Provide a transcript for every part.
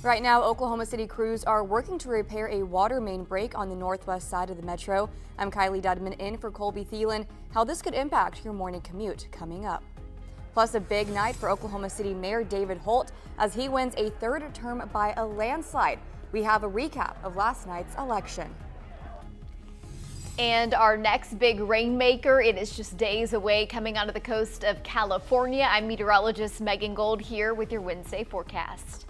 Right now, Oklahoma City crews are working to repair a water main break on the northwest side of the metro. I'm Kylee Dedmon in for Colby Thelen. How this could impact your morning commute coming up. Plus, a big night for Oklahoma City Mayor David Holt as he wins a third term by a landslide. We have a recap of last night's election. And our next big rainmaker, it is just days away, coming onto the coast of California. I'm meteorologist Megan Gold here with your Wednesday forecast.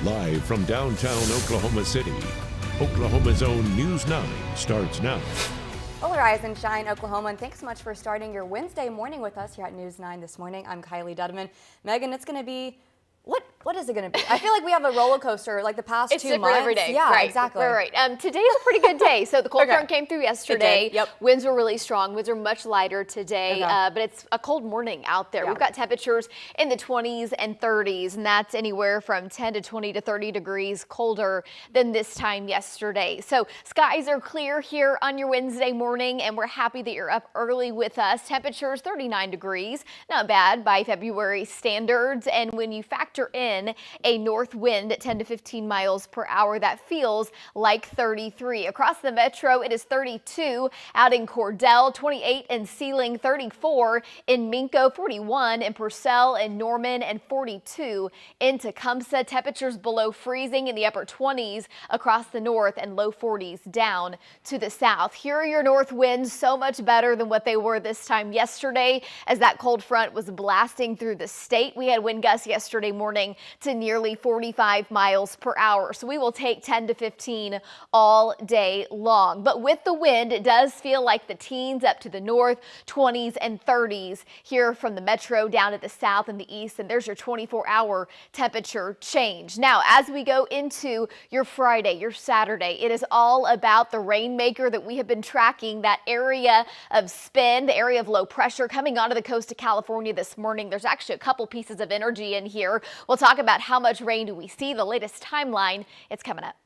Live from downtown Oklahoma City, Oklahoma's own News 9 starts now. Well, rise and shine, Oklahoma, and thanks so much for starting your Wednesday morning with us here at News 9 this morning. I'm Kylee Dedmon. Megan, it's going to be what is it going to be? I feel like we have a roller coaster like the past 2 months. It's different every day. Yeah, right, exactly. Right. Today's a pretty good day. So the cold front came through yesterday. Yep. Winds were really strong. Winds are much lighter today, but it's a cold morning out there. Yeah. We've got temperatures in the 20s and 30s, and that's anywhere from 10 to 20 to 30 degrees colder than this time yesterday. So skies are clear here on your Wednesday morning, and we're happy that you're up early with us. Temperatures 39 degrees, not bad by February standards, and when you factor in a north wind at 10 to 15 miles per hour, that feels like 33. Across the metro, it is 32 out in Cordell, 28 in Sealing, 34 in Minco, 41 in Purcell and Norman, and 42 in Tecumseh. Temperatures below freezing in the upper 20s across the north and low 40s down to the south. Here are your north winds, so much better than what they were this time yesterday as that cold front was blasting through the state. We had wind gusts yesterday morning to nearly 45 miles per hour. So we will take 10 to 15 all day long. But with the wind, it does feel like the teens up to the north, 20s and 30s here from the metro down to the south and the east. And there's your 24-hour temperature change. Now, as we go into your Friday, your Saturday, it is all about the rainmaker that we have been tracking, that area of spin, the area of low pressure coming onto the coast of California this morning. There's actually a couple pieces of energy in here. We'll talk about how much rain do we see, the latest timeline. It's coming up.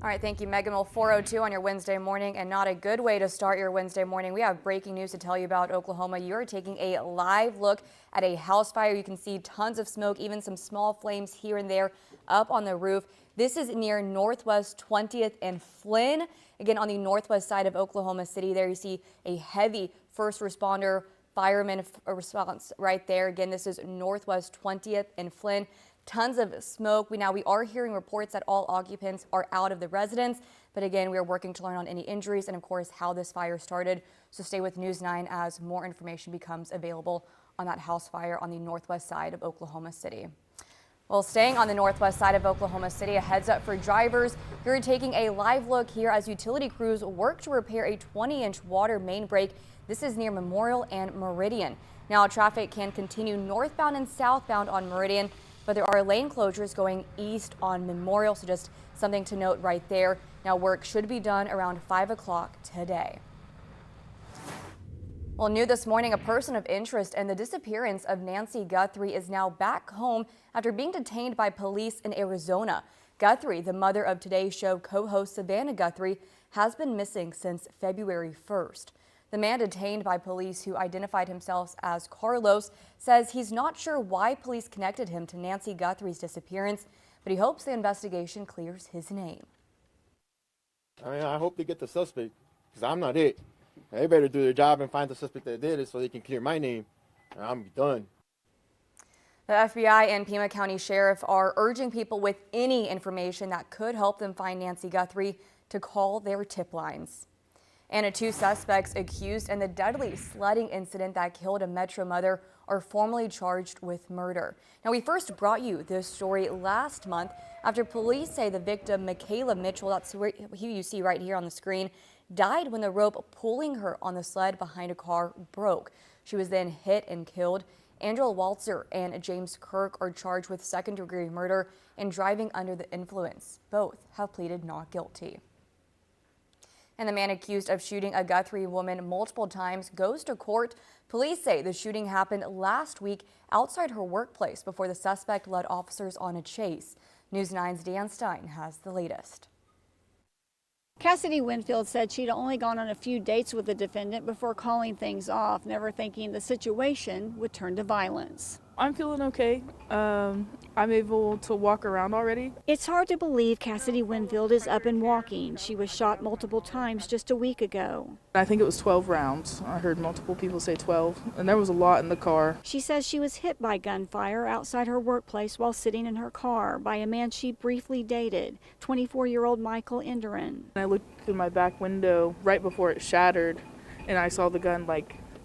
All right, thank you, Megan. Well, 4:02 on your Wednesday morning, and not a good way to start your Wednesday morning. We have breaking news to tell you about Oklahoma. You're taking a live look at a house fire. You can see tons of smoke, even some small flames here and there up on the roof. This is near Northwest 20th and Flynn. Again, on the northwest side of Oklahoma City, there you see a heavy first responder fireman response right there. Again, this is Northwest 20th and Flynn. Tons of smoke. We are hearing reports that all occupants are out of the residence. But again, we are working to learn on any injuries and, of course, how this fire started. So stay with News 9 as more information becomes available on that house fire on the northwest side of Oklahoma City. Well, staying on the northwest side of Oklahoma City, a heads up for drivers. You're taking a live look here as utility crews work to repair a 20-inch water main break. This is near Memorial and Meridian. Now, traffic can continue northbound and southbound on Meridian, but there are lane closures going east on Memorial, so just something to note right there. Now, work should be done around 5 o'clock today. Well, new this morning, a person of interest in the disappearance of Nancy Guthrie is now back home after being detained by police in Arizona. Guthrie, the mother of Today's Show co-host Savannah Guthrie, has been missing since February 1st. The man detained by police, who identified himself as Carlos, says he's not sure why police connected him to Nancy Guthrie's disappearance, but he hopes the investigation clears his name. I hope they get the suspect, because I'm not it. They better do their job and find the suspect that did it so they can clear my name, and I'm done. The FBI and Pima County Sheriff are urging people with any information that could help them find Nancy Guthrie to call their tip lines. And 2 suspects accused in the deadly sledding incident that killed a Metro mother are formally charged with murder. Now, we first brought you this story last month after police say the victim, Michaela Mitchell, that's who you see right here on the screen, died when the rope pulling her on the sled behind a car broke. She was then hit and killed. Angela Waltzer and James Kirk are charged with second-degree murder and driving under the influence. Both have pleaded not guilty. And the man accused of shooting a Guthrie woman multiple times goes to court. Police say the shooting happened last week outside her workplace before the suspect led officers on a chase. News 9's Dan Stein has the latest. Cassidy Winfield said she'd only gone on a few dates with the defendant before calling things off, never thinking the situation would turn to violence. I'm feeling okay. I'm able to walk around already. It's hard to believe Cassidy Winfield is up and walking. She was shot multiple times just a week ago. I think it was 12 rounds. I heard multiple people say 12, and there was a lot in the car. She says she was hit by gunfire outside her workplace while sitting in her car by a man she briefly dated, 24-year-old Michael Enderin. I looked through my back window right before it shattered, and I saw the gun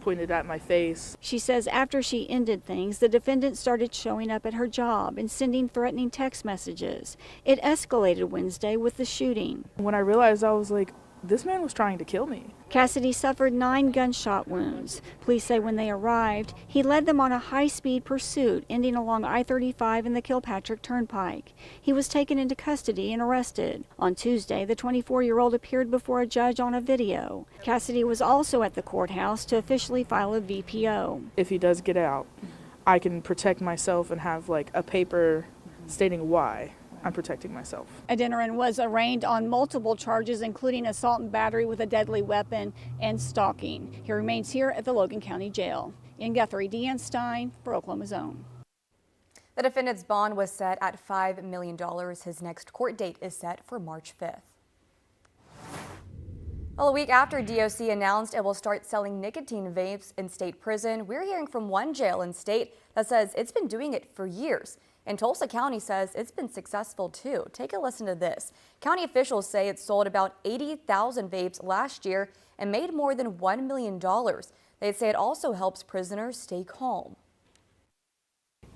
pointed at my face. She says after she ended things, the defendant started showing up at her job and sending threatening text messages. It escalated Wednesday with the shooting. When I realized, I was like, this man was trying to kill me. Cassidy suffered 9 gunshot wounds. Police say when they arrived, he led them on a high-speed pursuit ending along I-35 and the Kilpatrick Turnpike. He was taken into custody and arrested. On Tuesday, the 24-year-old appeared before a judge on a video. Cassidy was also at the courthouse to officially file a VPO. If he does get out, I can protect myself and have a paper stating why I'm protecting myself. Enderin was arraigned on multiple charges, including assault and battery with a deadly weapon and stalking. He remains here at the Logan County Jail. In Guthrie, Deanne Stein for Oklahoma's Own. The defendant's bond was set at $5 million. His next court date is set for March 5th. Well, a week after DOC announced it will start selling nicotine vapes in state prison, we're hearing from one jail in state that says it's been doing it for years. And Tulsa County says it's been successful too. Take a listen to this. County officials say it sold about 80,000 vapes last year and made more than $1 million. They say it also helps prisoners stay calm.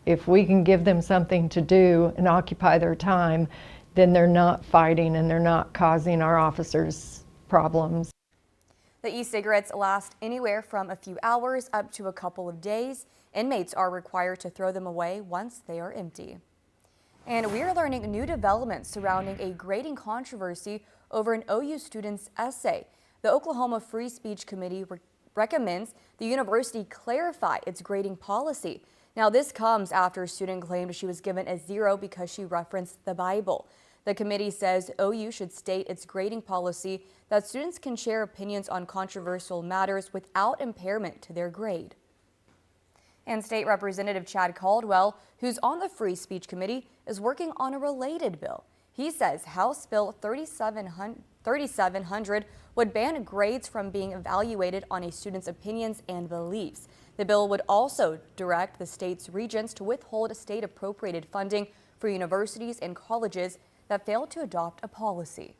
If we can give them something to do and occupy their time, then they're not fighting and they're not causing our officers problems. The e-cigarettes last anywhere from a few hours up to a couple of days. Inmates are required to throw them away once they are empty. And we are learning new developments surrounding a grading controversy over an OU student's essay. The Oklahoma Free Speech Committee recommends the university clarify its grading policy. Now, this comes after a student claimed she was given a 0 because she referenced the Bible. The committee says OU should state its grading policy that students can share opinions on controversial matters without impairment to their grade. And State Representative Chad Caldwell, who's on the Free Speech Committee, is working on a related bill. He says House Bill 3700 would ban grades from being evaluated on a student's opinions and beliefs. The bill would also direct the state's regents to withhold state-appropriated funding for universities and colleges that fail to adopt a policy.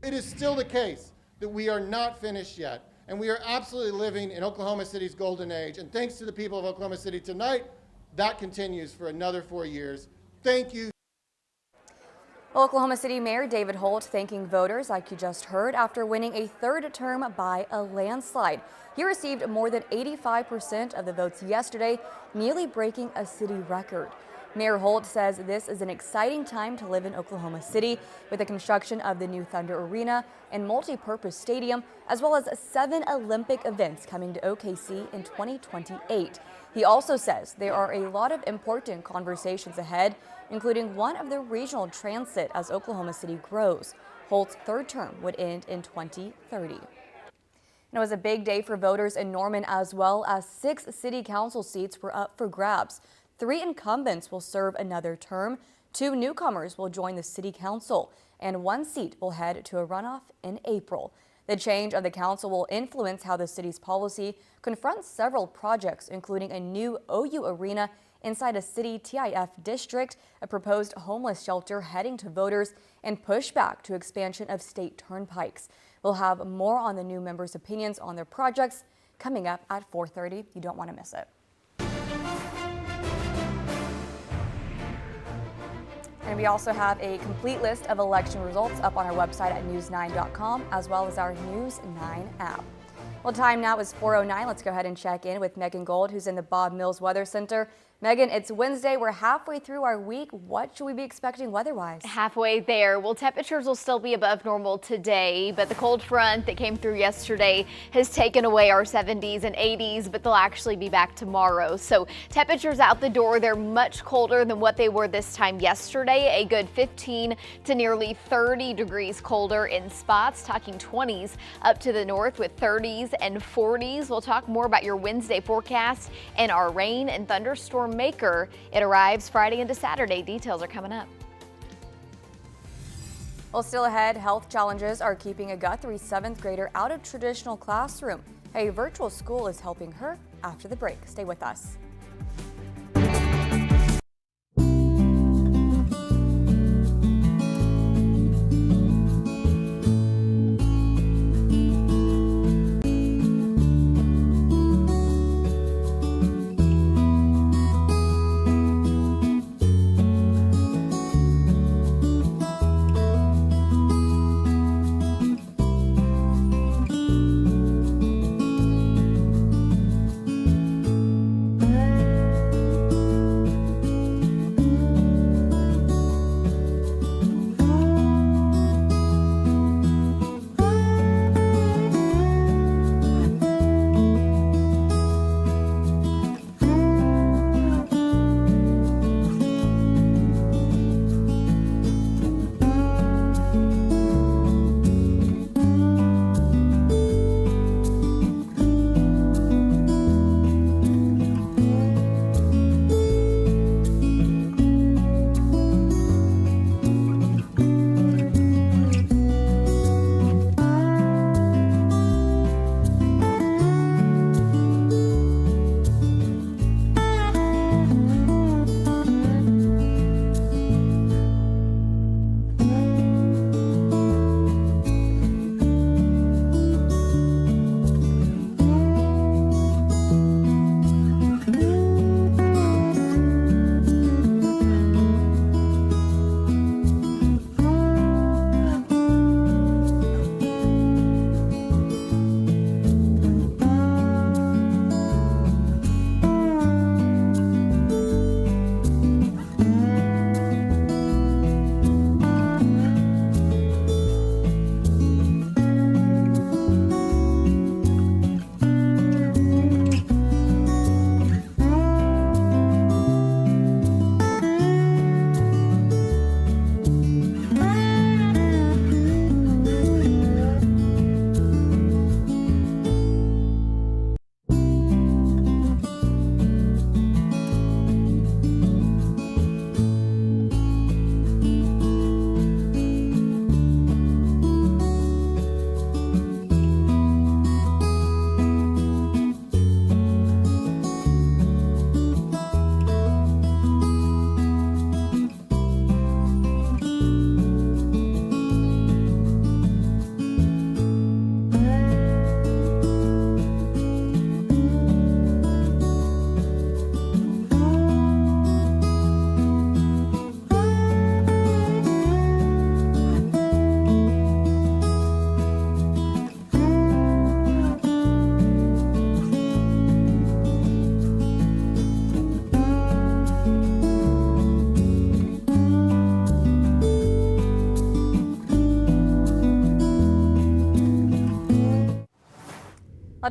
It is still the case that we are not finished yet. And we are absolutely living in Oklahoma City's golden age. And thanks to the people of Oklahoma City tonight, that continues for another 4 years. Thank you. Oklahoma City Mayor David Holt thanking voters, like you just heard, after winning a third term by a landslide. He received more than 85% of the votes yesterday, nearly breaking a city record. Mayor Holt says this is an exciting time to live in Oklahoma City with the construction of the new Thunder Arena and multi-purpose stadium, as well as 7 Olympic events coming to OKC in 2028. He also says there are a lot of important conversations ahead, including one of the regional transit as Oklahoma City grows. Holt's third term would end in 2030. It was a big day for voters in Norman, as well as 6 city council seats were up for grabs. 3 incumbents will serve another term, 2 newcomers will join the city council, and 1 seat will head to a runoff in April. The change of the council will influence how the city's policy confronts several projects, including a new OU arena inside a city TIF district, a proposed homeless shelter heading to voters, and pushback to expansion of state turnpikes. We'll have more on the new members' opinions on their projects coming up at 4:30. You don't want to miss it. And we also have a complete list of election results up on our website at news9.com, as well as our News 9 app. Well, time now is 4:09. Let's go ahead and check in with Megan Gold, who's in the Bob Mills Weather Center. Megan, it's Wednesday. We're halfway through our week. What should we be expecting weather-wise? Halfway there. Well, temperatures will still be above normal today, but the cold front that came through yesterday has taken away our 70s and 80s, but they'll actually be back tomorrow. So temperatures out the door, they're much colder than what they were this time yesterday. A good 15 to nearly 30 degrees colder in spots, talking 20s up to the north with 30s and 40s. We'll talk more about your Wednesday forecast and our rain and thunderstorm maker. It arrives Friday into Saturday. Details are coming up. Well, still ahead, health challenges are keeping a Guthrie 7th grader out of traditional classroom. A virtual school is helping her after the break. Stay with us.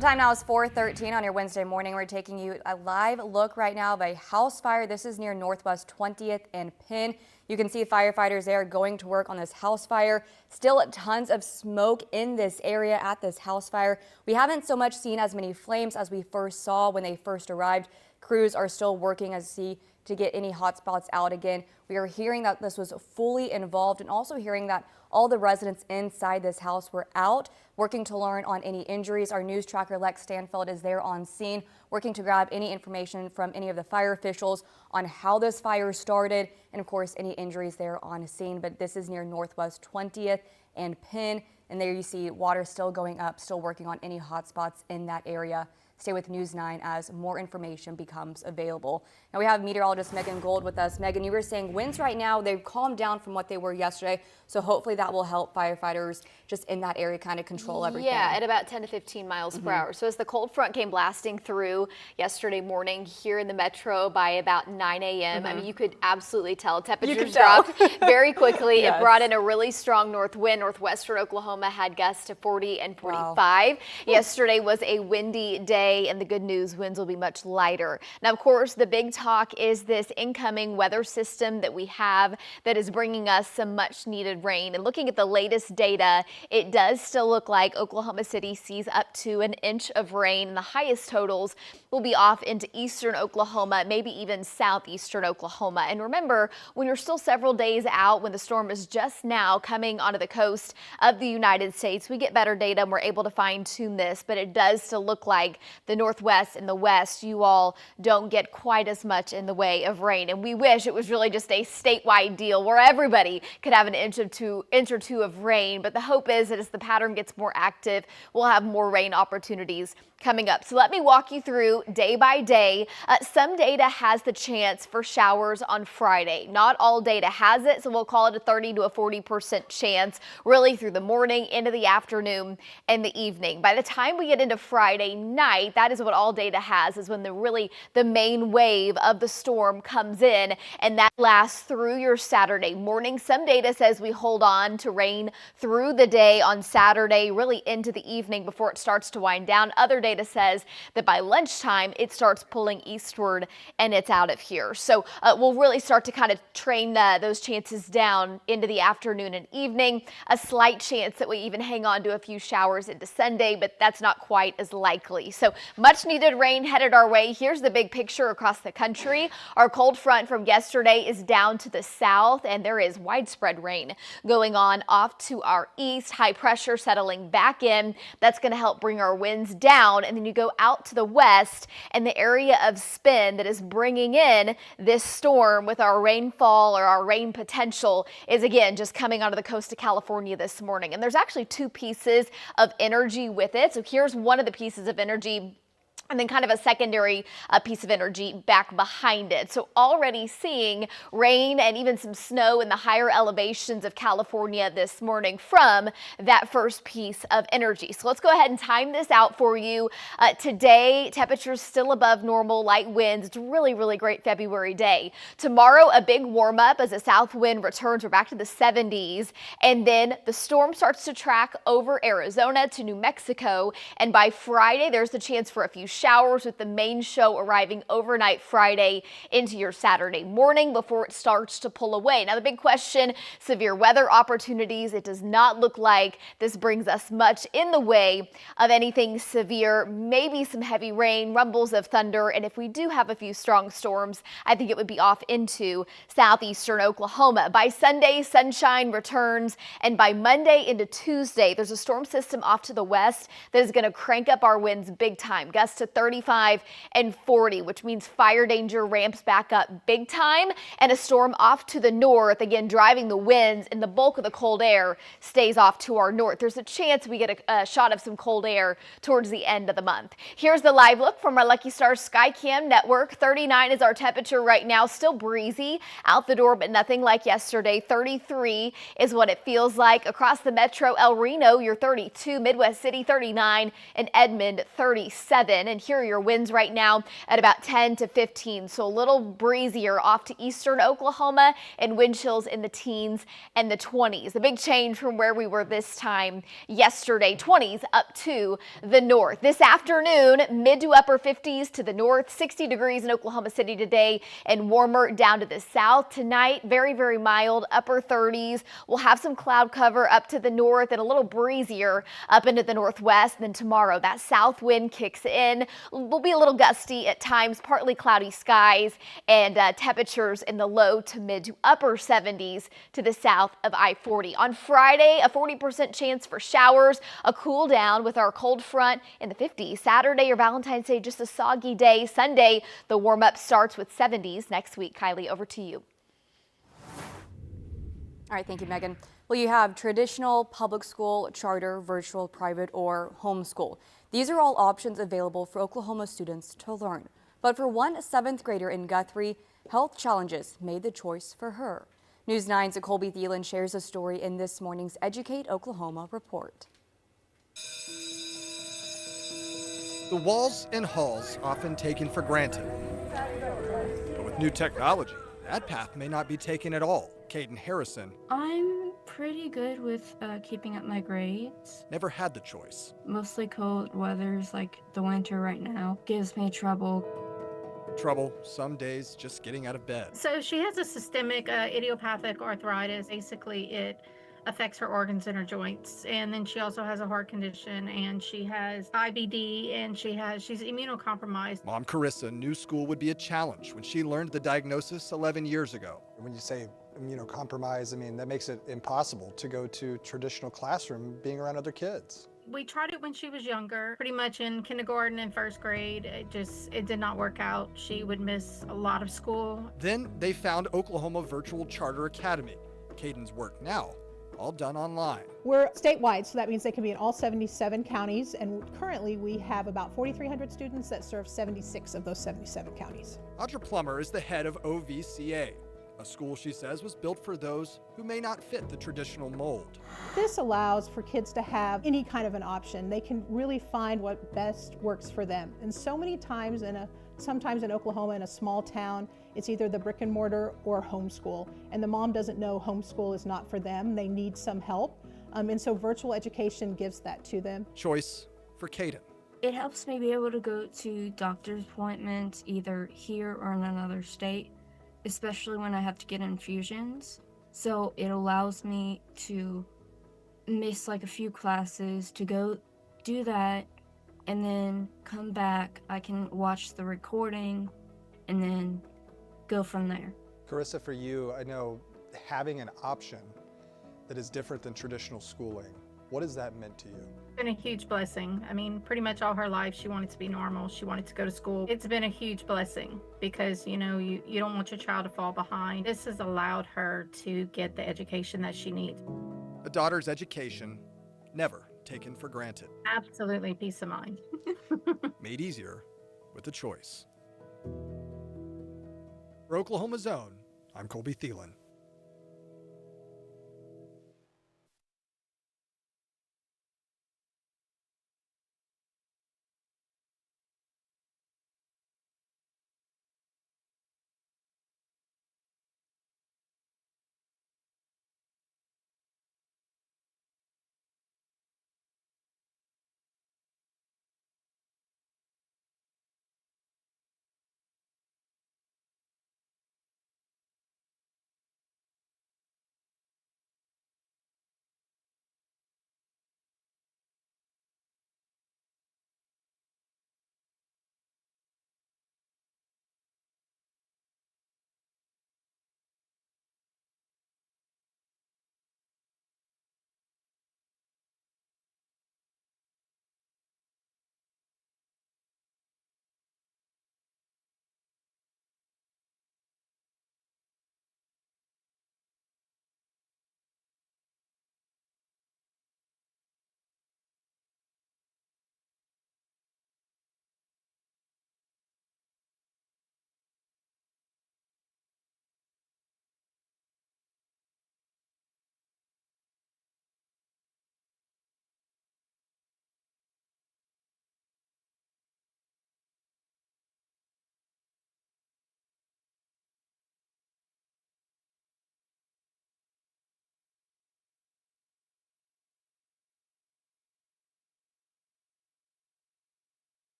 Well, time now is 4:13 on your Wednesday morning. We're taking you a live look right now of a house fire. This is near Northwest 20th and Penn. You can see firefighters there going to work on this house fire. Still tons of smoke in this area at this house fire. We haven't so much seen as many flames as we first saw when they first arrived. Crews are still working to get any hot spots out again. We are hearing that this was fully involved and also hearing that all the residents inside this house were out working to learn on any injuries. Our news tracker Lex Stanfield is there on scene working to grab any information from any of the fire officials on how this fire started and of course any injuries there on scene. But this is near Northwest 20th and Penn, and there you see water still going up, still working on any hot spots in that area. Stay with News 9 as more information becomes available. Now we have meteorologist Megan Gold with us. Megan, you were saying winds right now, they've calmed down from what they were yesterday. So hopefully that will help firefighters just in that area kind of control everything. Yeah, at about 10 to 15 miles per hour. So as the cold front came blasting through yesterday morning here in the metro by about 9 a.m., I mean, you could absolutely tell temperatures dropped very quickly. Yes. It brought in a really strong north wind. Northwestern Oklahoma had gusts to 40 and 45. Wow. Yesterday was a windy day, and the good news, winds will be much lighter. Now, of course, the big talk is this incoming weather system that we have that is bringing us some much needed rain. And looking at the latest data, it does still look like Oklahoma City sees up to an inch of rain, and the highest totals will be off into eastern Oklahoma, maybe even southeastern Oklahoma. And remember, when you're still several days out, when the storm is just now coming onto the coast of the United States, we get better data and we're able to fine tune this, but it does still look like the Northwest and the West, you all don't get quite as much in the way of rain. And we wish it was really just a statewide deal where everybody could have an inch or two of rain. But the hope is that as the pattern gets more active, we'll have more rain opportunities coming up. So let me walk you through day by day. Some data has the chance for showers on Friday. Not all data has it, so we'll call it a 30 to a 40% chance really through the morning, into the afternoon, and the evening. By the time we get into Friday night, that is what all data has, is when the main wave of the storm comes in, and that lasts through your Saturday morning. Some data says we hold on to rain through the day on Saturday, really into the evening before it starts to wind down. Other data says that by lunchtime it starts pulling eastward and it's out of here. So we'll really start to kind of train those chances down into the afternoon and evening. A slight chance that we even hang on to a few showers into Sunday, but that's not quite as likely. So much needed rain headed our way. Here's the big picture across the country. Our cold front from yesterday is down to the south, and there is widespread rain going on off to our east. High pressure settling back in. That's going to help bring our winds down. And then you go out to the west, and the area of spin that is bringing in this storm with our rainfall or our rain potential is again just coming onto the coast of California this morning. And there's actually two pieces of energy with it. So here's one of the pieces of energy, and then kind of a secondary piece of energy back behind it. So already seeing rain and even some snow in the higher elevations of California this morning from that first piece of energy. So let's go ahead and time this out for you. Today, temperatures still above normal, light winds. It's a really, really great February day. Tomorrow, a big warm up as a south wind returns. We're back to the 70s. And then the storm starts to track over Arizona to New Mexico. And by Friday, there's the chance for a few showers, with the main show arriving overnight Friday into your Saturday morning before it starts to pull away. Now, the big question, severe weather opportunities. It does not look like this brings us much in the way of anything severe, maybe some heavy rain, rumbles of thunder. And if we do have a few strong storms, I think it would be off into southeastern Oklahoma. By Sunday, sunshine returns. And by Monday into Tuesday, there's a storm system off to the west that is going to crank up our winds big time. Gusts to 35 and 40, which means fire danger ramps back up big time, and a storm off to the north, again driving the winds, and the bulk of the cold air stays off to our north. There's a chance we get a shot of some cold air towards the end of the month. Here's the live look from our Lucky Star Skycam network. 39 is our temperature right now, still breezy out the door, but nothing like yesterday. 33 is what it feels like across the metro. El Reno, you're 32, Midwest City 39, and Edmond 37. And here are your winds right now at about 10 to 15. So a little breezier off to eastern Oklahoma, and wind chills in the teens and the 20s. A big change from where we were this time yesterday. 20s up to the north. This afternoon, mid to upper 50s to the north, 60 degrees in Oklahoma City today, and warmer down to the south. Tonight, very, very mild, upper 30s. We'll have some cloud cover up to the north and a little breezier up into the northwest. And then tomorrow, that south wind kicks in. Will be a little gusty at times, partly cloudy skies, and temperatures in the low to mid to upper 70s to the south of I-40. On Friday, a 40% chance for showers, a cool down with our cold front in the 50s. Saturday or Valentine's Day, just a soggy day. Sunday, the warm up starts with 70s next week. Kylie, over to you. All right, thank you, Megan. Well, you have traditional, public school, charter, virtual, private, or homeschool. These are all options available for Oklahoma students to learn. But for one 7th grader in Guthrie, health challenges made the choice for her. News 9's Colby Thelen shares a story in this morning's Educate Oklahoma report. The walls and halls often taken for granted. But with new technology, that path may not be taken at all. Caden Harrison I'm pretty good with keeping up my grades. never had the choice. Mostly cold weathers like the winter right now gives me trouble. Trouble, some days, just getting out of bed. So she has a systemic idiopathic arthritis. Basically, it affects her organs and her joints. And then she also has a heart condition, and she has IBD, and she's immunocompromised. Mom Carissa knew school would be a challenge when she learned the diagnosis 11 years ago. When you say immunocompromised, I mean, that makes it impossible to go to traditional classroom being around other kids. We tried it when she was younger, pretty much in kindergarten and 1st grade. It did not work out. She would miss a lot of school. Then they found Oklahoma Virtual Charter Academy. Caden's work now, all done online. We're statewide, so that means they can be in all 77 counties, and currently we have about 4,300 students that serve 76 of those 77 counties. Audra Plummer is the head of OVCA, a school she says was built for those who may not fit the traditional mold. This allows for kids to have any kind of an option. They can really find what best works for them. And so many times sometimes in Oklahoma, in a small town, it's either the brick and mortar or homeschool. And the mom doesn't know homeschool is not for them. They need some help. And so virtual education gives that to them. Choice for Caden. It helps me be able to go to doctor's appointments either here or in another state, especially when I have to get infusions. So it allows me to miss like a few classes to go do that and then come back. I can watch the recording and then go from there. Carissa, for you, I know having an option that is different than traditional schooling, what has that meant to you? It's been a huge blessing. I mean, pretty much all her life, she wanted to be normal. She wanted to go to school. It's been a huge blessing because, you don't want your child to fall behind. This has allowed her to get the education that she needs. A daughter's education, never taken for granted. Absolutely peace of mind. Made easier with a choice. For Oklahoma's Own, I'm Colby Thelen.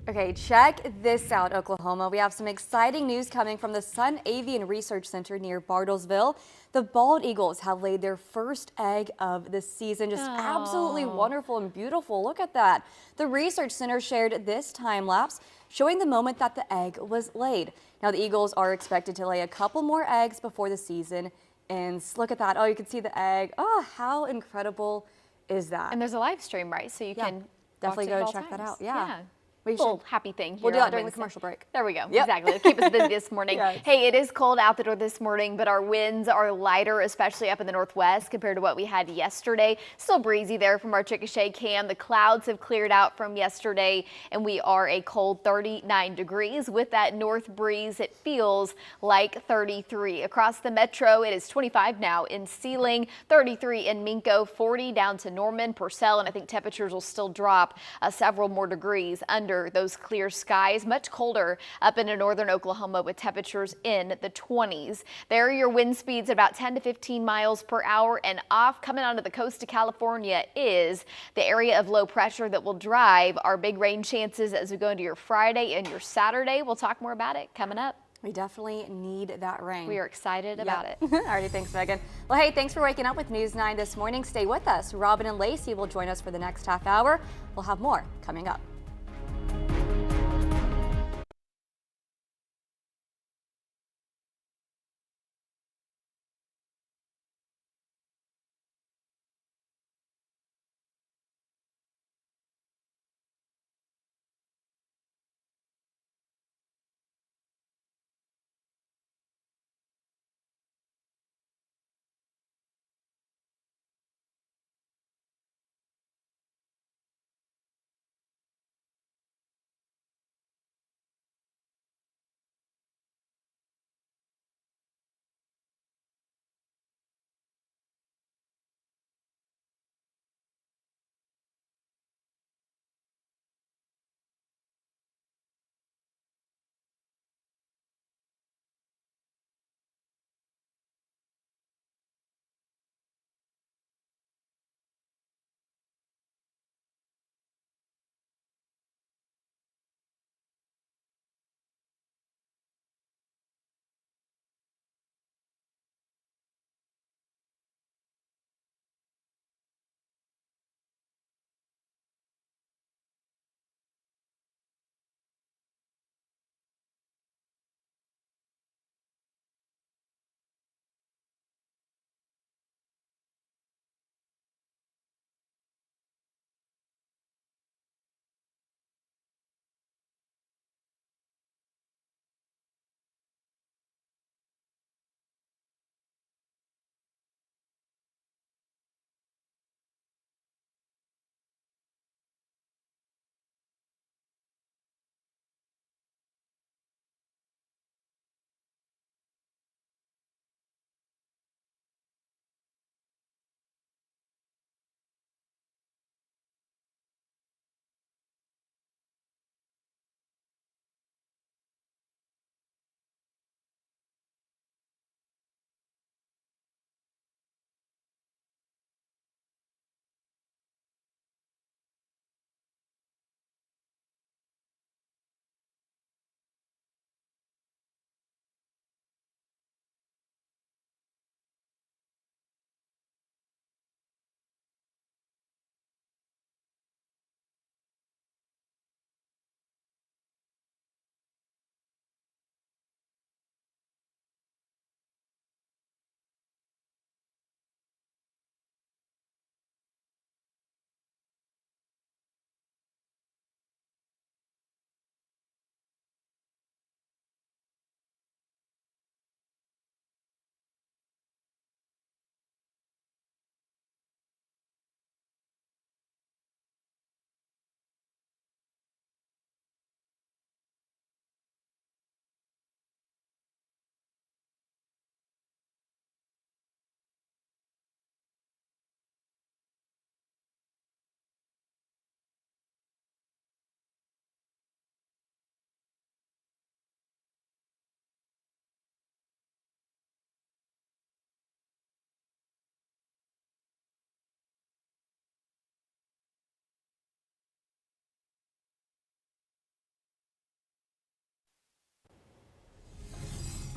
Okay, check this out, Oklahoma. We have some exciting news coming from the Sun Avian Research Center near Bartlesville. The bald eagles have laid their first egg of the season. Just absolutely wonderful and beautiful. Look at that. The research center shared this time lapse showing the moment that the egg was laid. Now the eagles are expected to lay a couple more eggs before the season ends. Look at that. Oh, you can see the egg. Oh, how incredible is that? And there's a live stream, right? So you can definitely watch it go at check all that times. out. Yeah. Little happy thing here. We'll do that on during the Wednesday. commercial break. There we go. Yep. Exactly. It'll keep us busy this morning. Yes. Hey, it is cold out the door this morning, but our winds are lighter, especially up in the northwest compared to what we had yesterday. Still breezy there from our Chickasha cam. The clouds have cleared out from yesterday, and we are a cold 39 degrees. With that north breeze, it feels like 33. Across the metro, it is 25 now in Sealing, 33 in Minco, 40 down to Norman, Purcell, and I think temperatures will still drop several more degrees under those clear skies. Much colder up into northern Oklahoma with temperatures in the 20s. There are your wind speeds about 10 to 15 miles per hour, and off coming onto the coast of California is the area of low pressure that will drive our big rain chances as we go into your Friday and your Saturday. We'll talk more about it coming up. We definitely need that rain. We are excited about it. Alrighty, thanks, Megan. Well, hey, thanks for waking up with News 9 this morning. Stay with us. Robin and Lacey will join us for the next half hour. We'll have more coming up.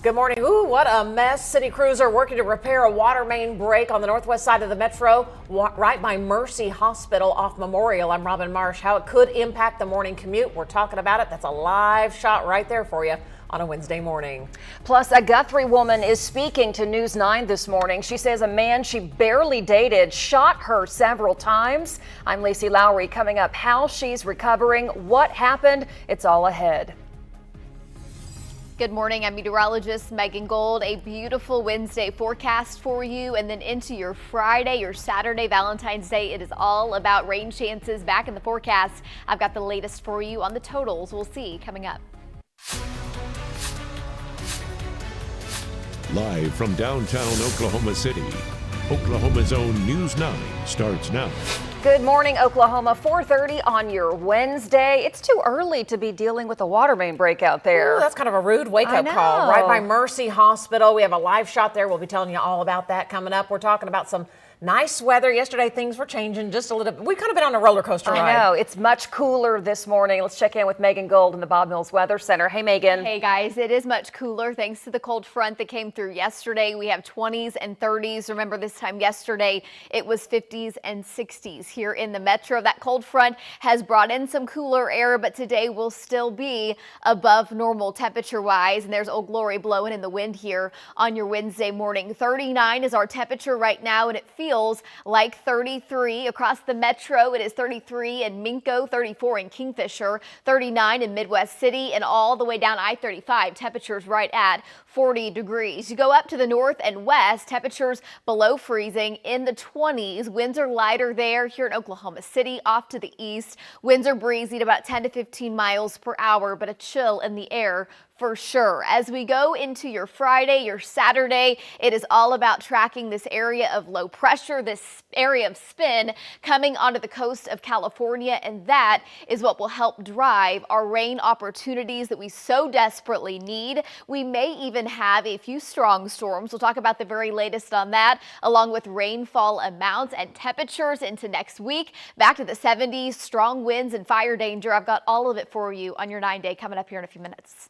Good morning. Ooh, what a mess. City crews are working to repair a water main break on the northwest side of the metro, right by Mercy Hospital off Memorial. I'm Robin Marsh. How it could impact the morning commute, we're talking about it. That's a live shot right there for you on a Wednesday morning. Plus, a Guthrie woman is speaking to News 9 this morning. She says a man she barely dated shot her several times. I'm Lacie Lowry. Coming up, how she's recovering, what happened. It's all ahead. Good morning. I'm meteorologist Megan Gold. A beautiful Wednesday forecast for you, and then into your Friday, your Saturday, Valentine's Day. It is all about rain chances back in the forecast. I've got the latest for you on the totals. We'll see coming up. Live from downtown Oklahoma City, Oklahoma's own News 9 starts now. Good morning, Oklahoma. 4:30 on your Wednesday. It's too early to be dealing with a water main break out there. Ooh, that's kind of a rude wake-up call. Right by Mercy Hospital. We have a live shot there. We'll be telling you all about that coming up. We're talking about some nice weather. Yesterday, things were changing just a little bit. We've kind of been on a roller coaster ride. I know. It's much cooler this morning. Let's check in with Megan Gold in the Bob Mills Weather Center. Hey, Megan. Hey, guys. It is much cooler thanks to the cold front that came through yesterday. We have 20s and 30s. Remember, this time yesterday, it was 50s and 60s here in the metro. That cold front has brought in some cooler air, but today will still be above normal temperature-wise. And there's Old Glory blowing in the wind here on your Wednesday morning. 39 is our temperature right now, and it feels like 33 across the metro. It is 33 in Minco, 34 in Kingfisher, 39 in Midwest City, and all the way down I-35. Temperatures right at 40 degrees. You go up to the north and west, temperatures below freezing in the 20s. Winds are lighter there. Here in Oklahoma City, off to the east, winds are breezy at about 10 to 15 miles per hour, but a chill in the air for sure. As we go into your Friday, your Saturday, it is all about tracking this area of low pressure, this area of spin coming onto the coast of California, and that is what will help drive our rain opportunities that we so desperately need. We may even have a few strong storms. We'll talk about the very latest on that, along with rainfall amounts and temperatures into next week. Back to the 70s, strong winds and fire danger. I've got all of it for you on your 9-day coming up here in a few minutes.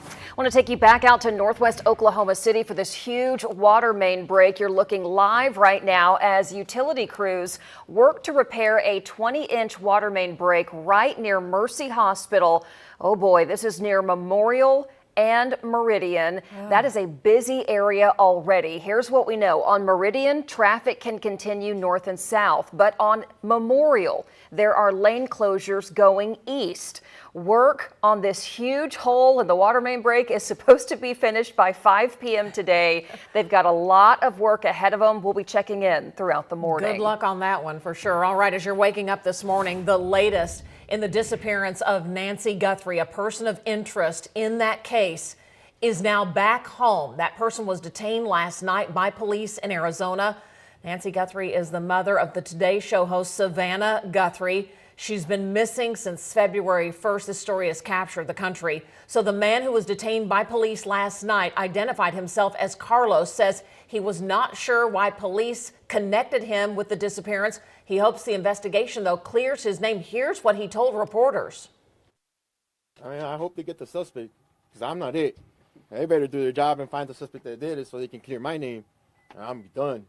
I want to take you back out to northwest Oklahoma City for this huge water main break. You're looking live right now as utility crews work to repair a 20-inch water main break right near Mercy Hospital. Oh boy, this is near Memorial and Meridian. That is a busy area already. Here's what we know. On Meridian, traffic can continue north and south, but on Memorial, there are lane closures going east. Work on this huge hole in the water main break is supposed to be finished by 5 p.m. today. They've got a lot of work ahead of them. We'll be checking in throughout the morning. Good luck on that one for sure. All right, as you're waking up this morning, the latest in the disappearance of Nancy Guthrie, a person of interest in that case, is now back home. That person was detained last night by police in Arizona. Nancy Guthrie is the mother of the Today Show host Savannah Guthrie. She's been missing since February 1st. This story has captured the country. So the man who was detained by police last night identified himself as Carlos, says he was not sure why police connected him with the disappearance. He hopes the investigation, though, clears his name. Here's what he told reporters. I hope they get the suspect, because I'm not it. They better do their job and find the suspect that did it so they can clear my name. I'm done.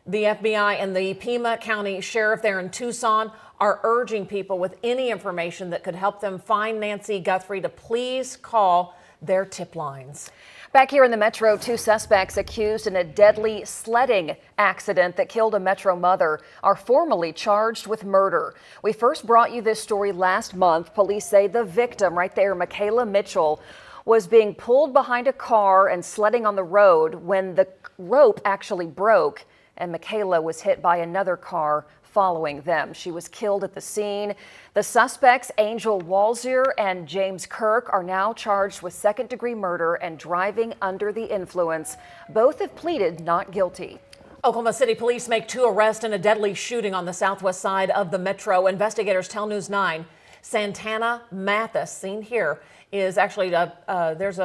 The FBI and the Pima County Sheriff there in Tucson are urging people with any information that could help them find Nancy Guthrie to please call their tip lines. Back here in the metro, 2 suspects accused in a deadly sledding accident that killed a metro mother are formally charged with murder. We first brought you this story last month. Police say the victim right there, Michaela Mitchell, was being pulled behind a car and sledding on the road when the rope actually broke, and Michaela was hit by another car following them. She was killed at the scene. The suspects, Angel Walzier and James Kirk, are now charged with second-degree murder and driving under the influence. Both have pleaded not guilty. Oklahoma City police make 2 arrests in a deadly shooting on the southwest side of the metro. Investigators tell News 9 Santana Mathis, seen here, is actually there's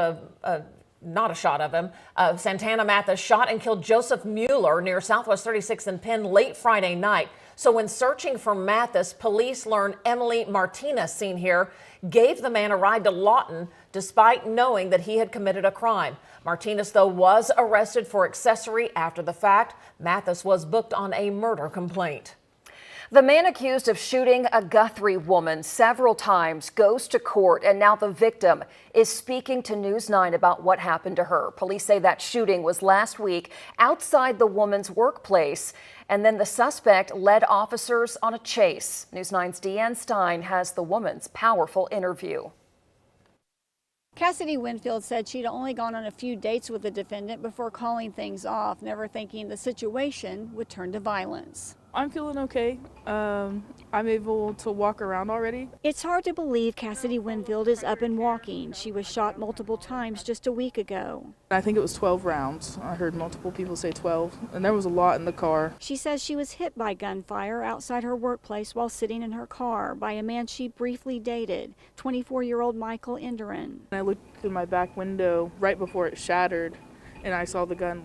not a shot of him. Santana Mathis shot and killed Joseph Mueller near Southwest 36th and Penn late Friday night. So when searching for Mathis, police learned Emily Martinez, seen here, gave the man a ride to Lawton despite knowing that he had committed a crime. Martinez, though, was arrested for accessory after the fact. Mathis was booked on a murder complaint. The man accused of shooting a Guthrie woman several times goes to court, and now the victim is speaking to News 9 about what happened to her. Police say that shooting was last week outside the woman's workplace, and then the suspect led officers on a chase. News 9's Deanne Stein has the woman's powerful interview. Cassidy Winfield said she'd only gone on a few dates with the defendant before calling things off, never thinking the situation would turn to violence. I'm feeling okay. I'm able to walk around already. It's hard to believe Cassidy Winfield is up and walking. She was shot multiple times just a week ago. I think it was 12 rounds. I heard multiple people say 12, and there was a lot in the car. She says she was hit by gunfire outside her workplace while sitting in her car by a man she briefly dated, 24-year-old Michael Enderin. I looked through my back window right before it shattered, and I saw the gun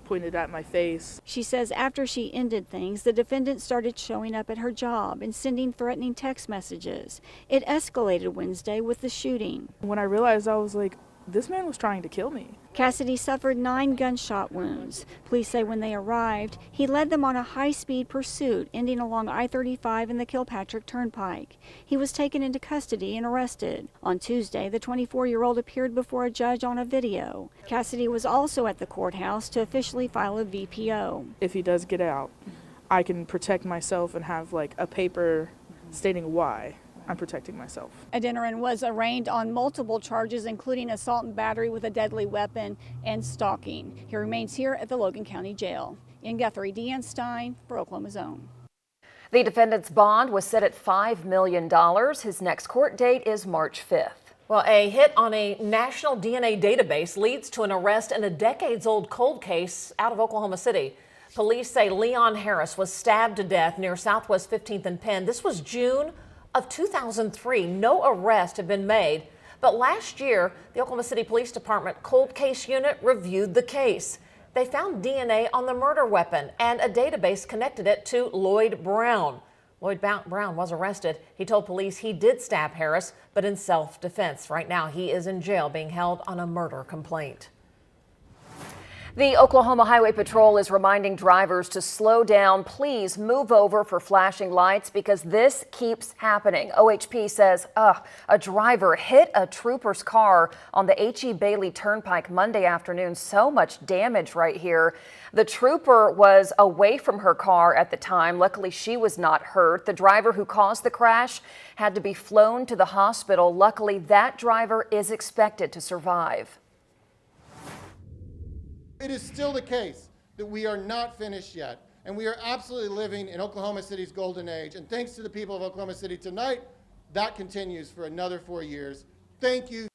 pointed at my face. She says after she ended things, the defendant started showing up at her job and sending threatening text messages. It escalated Wednesday with the shooting. When I realized, I was like, this man was trying to kill me. Cassidy suffered 9 gunshot wounds. Police say when they arrived, he led them on a high-speed pursuit ending along I-35 and the Kilpatrick Turnpike. He was taken into custody and arrested. On Tuesday, the 24-year-old appeared before a judge on a video. Cassidy was also at the courthouse to officially file a VPO. If he does get out, I can protect myself and have a paper stating why I'm protecting myself. Enderin was arraigned on multiple charges, including assault and battery with a deadly weapon and stalking. He remains here at the Logan County Jail. In Guthrie, Deanne Stein for Oklahoma's Own. The defendant's bond was set at $5 million. His next court date is March 5th. Well, a hit on a national DNA database leads to an arrest in a decades-old cold case out of Oklahoma City. Police say Leon Harris was stabbed to death near Southwest 15th and Penn. This was June of 2003. No arrest had been made, but last year, the Oklahoma City Police Department Cold Case Unit reviewed the case. They found DNA on the murder weapon, and a database connected it to Lloyd Brown. Lloyd Brown was arrested. He told police he did stab Harris, but in self-defense. Right now, he is in jail being held on a murder complaint. The Oklahoma Highway Patrol is reminding drivers to slow down. Please move over for flashing lights because this keeps happening. OHP says a driver hit a trooper's car on the H.E. Bailey Turnpike Monday afternoon. So much damage right here. The trooper was away from her car at the time. Luckily, she was not hurt. The driver who caused the crash had to be flown to the hospital. Luckily, that driver is expected to survive. It is still the case that we are not finished yet, and we are absolutely living in Oklahoma City's golden age. And thanks to the people of Oklahoma City tonight, that continues for another 4 years. Thank you.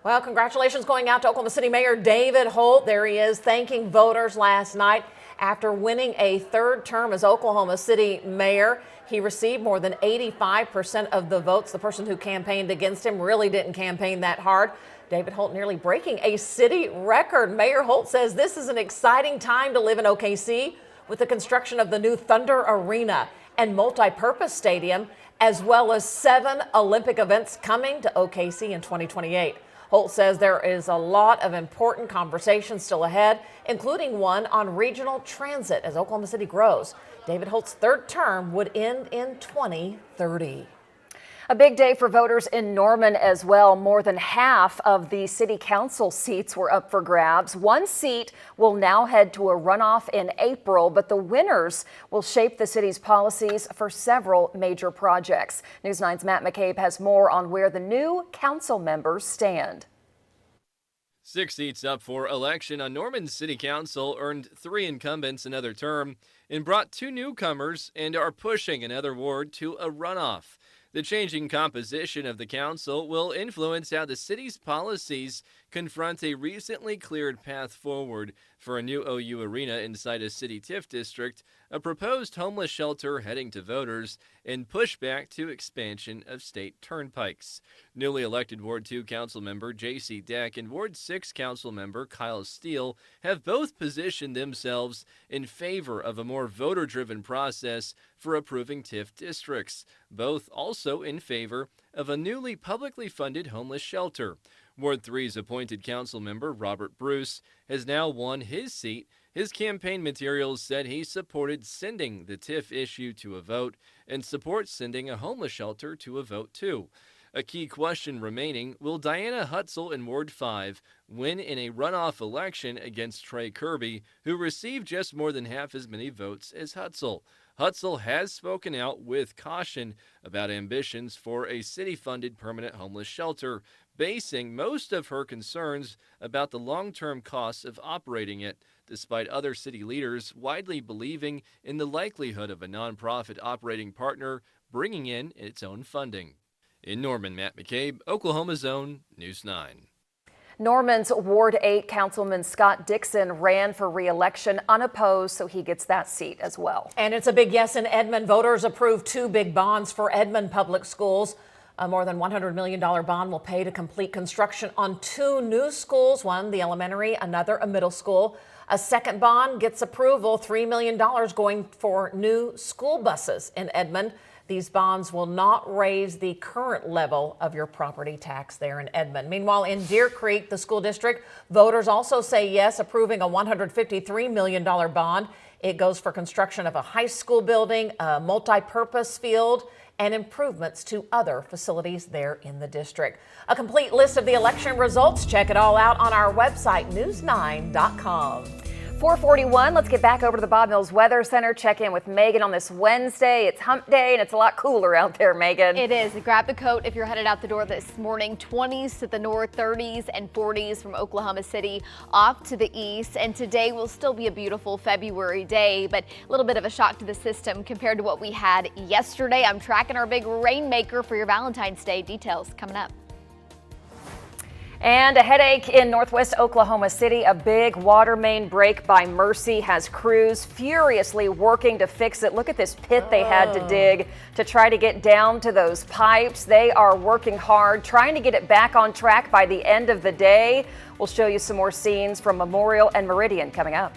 Well, congratulations going out to Oklahoma City Mayor David Holt. There he is thanking voters last night after winning a third term as Oklahoma City mayor. He received more than 85% of the votes. The person who campaigned against him really didn't campaign that hard. David Holt nearly breaking a city record. Mayor Holt says this is an exciting time to live in OKC with the construction of the new Thunder Arena and multi-purpose stadium, as well as 7 Olympic events coming to OKC in 2028. Holt says there is a lot of important conversations still ahead, including one on regional transit as Oklahoma City grows. David Holt's third term would end in 2030. A big day for voters in Norman as well. More than half of the city council seats were up for grabs. One seat will now head to a runoff in April, but the winners will shape the city's policies for several major projects. News 9's Matt McCabe has more on where the new council members stand. 6 seats up for election on Norman's City Council earned 3 incumbents another term and brought 2 newcomers and are pushing another ward to a runoff. The changing composition of the council will influence how the city's policies confront a recently cleared path forward for a new OU arena inside a city TIF district, a proposed homeless shelter heading to voters, and pushback to expansion of state turnpikes. Newly elected Ward 2 council member J.C. Deck and Ward 6 council member Kyle Steele have both positioned themselves in favor of a more voter-driven process for approving TIF districts, both also in favor of a newly publicly funded homeless shelter. Ward 3's appointed council member Robert Bruce has now won his seat. His campaign materials said he supported sending the TIF issue to a vote and supports sending a homeless shelter to a vote too. A key question remaining, will Diana Hutzel in Ward 5 win in a runoff election against Trey Kirby, who received just more than half as many votes as Hutzel? Hutzel has spoken out with caution about ambitions for a city-funded permanent homeless shelter, basing most of her concerns about the long-term costs of operating it, despite other city leaders widely believing in the likelihood of a nonprofit operating partner bringing in its own funding. In Norman, Matt McCabe, Oklahoma's own News 9. Norman's Ward 8 Councilman Scott Dixon ran for re-election unopposed, so he gets that seat as well. And it's a big yes in Edmond. Voters approved 2 big bonds for Edmond Public Schools. A more than $100 million bond will pay to complete construction on 2 new schools, one the elementary, another a middle school. A second bond gets approval, $3 million going for new school buses in Edmond. These bonds will not raise the current level of your property tax there in Edmond. Meanwhile, in Deer Creek, the school district, voters also say yes, approving a $153 million bond. It goes for construction of a high school building, a multi-purpose field, and improvements to other facilities there in the district. A complete list of the election results, check it all out on our website, news9.com. 441, let's get back over to the Bob Mills Weather Center, check in with Megan on this Wednesday. It's hump day and it's a lot cooler out there, Megan. It is. Grab the coat if you're headed out the door this morning. 20s to the north, 30s and 40s from Oklahoma City off to the east. And today will still be a beautiful February day, but a little bit of a shock to the system compared to what we had yesterday. I'm tracking our big rainmaker for your Valentine's Day. Details coming up. And a headache in northwest Oklahoma City. A big water main break by Mercy has crews furiously working to fix it. Look at this pit they had to dig to try to get down to those pipes. They are working hard, trying to get it back on track by the end of the day. We'll show you some more scenes from Memorial and Meridian coming up.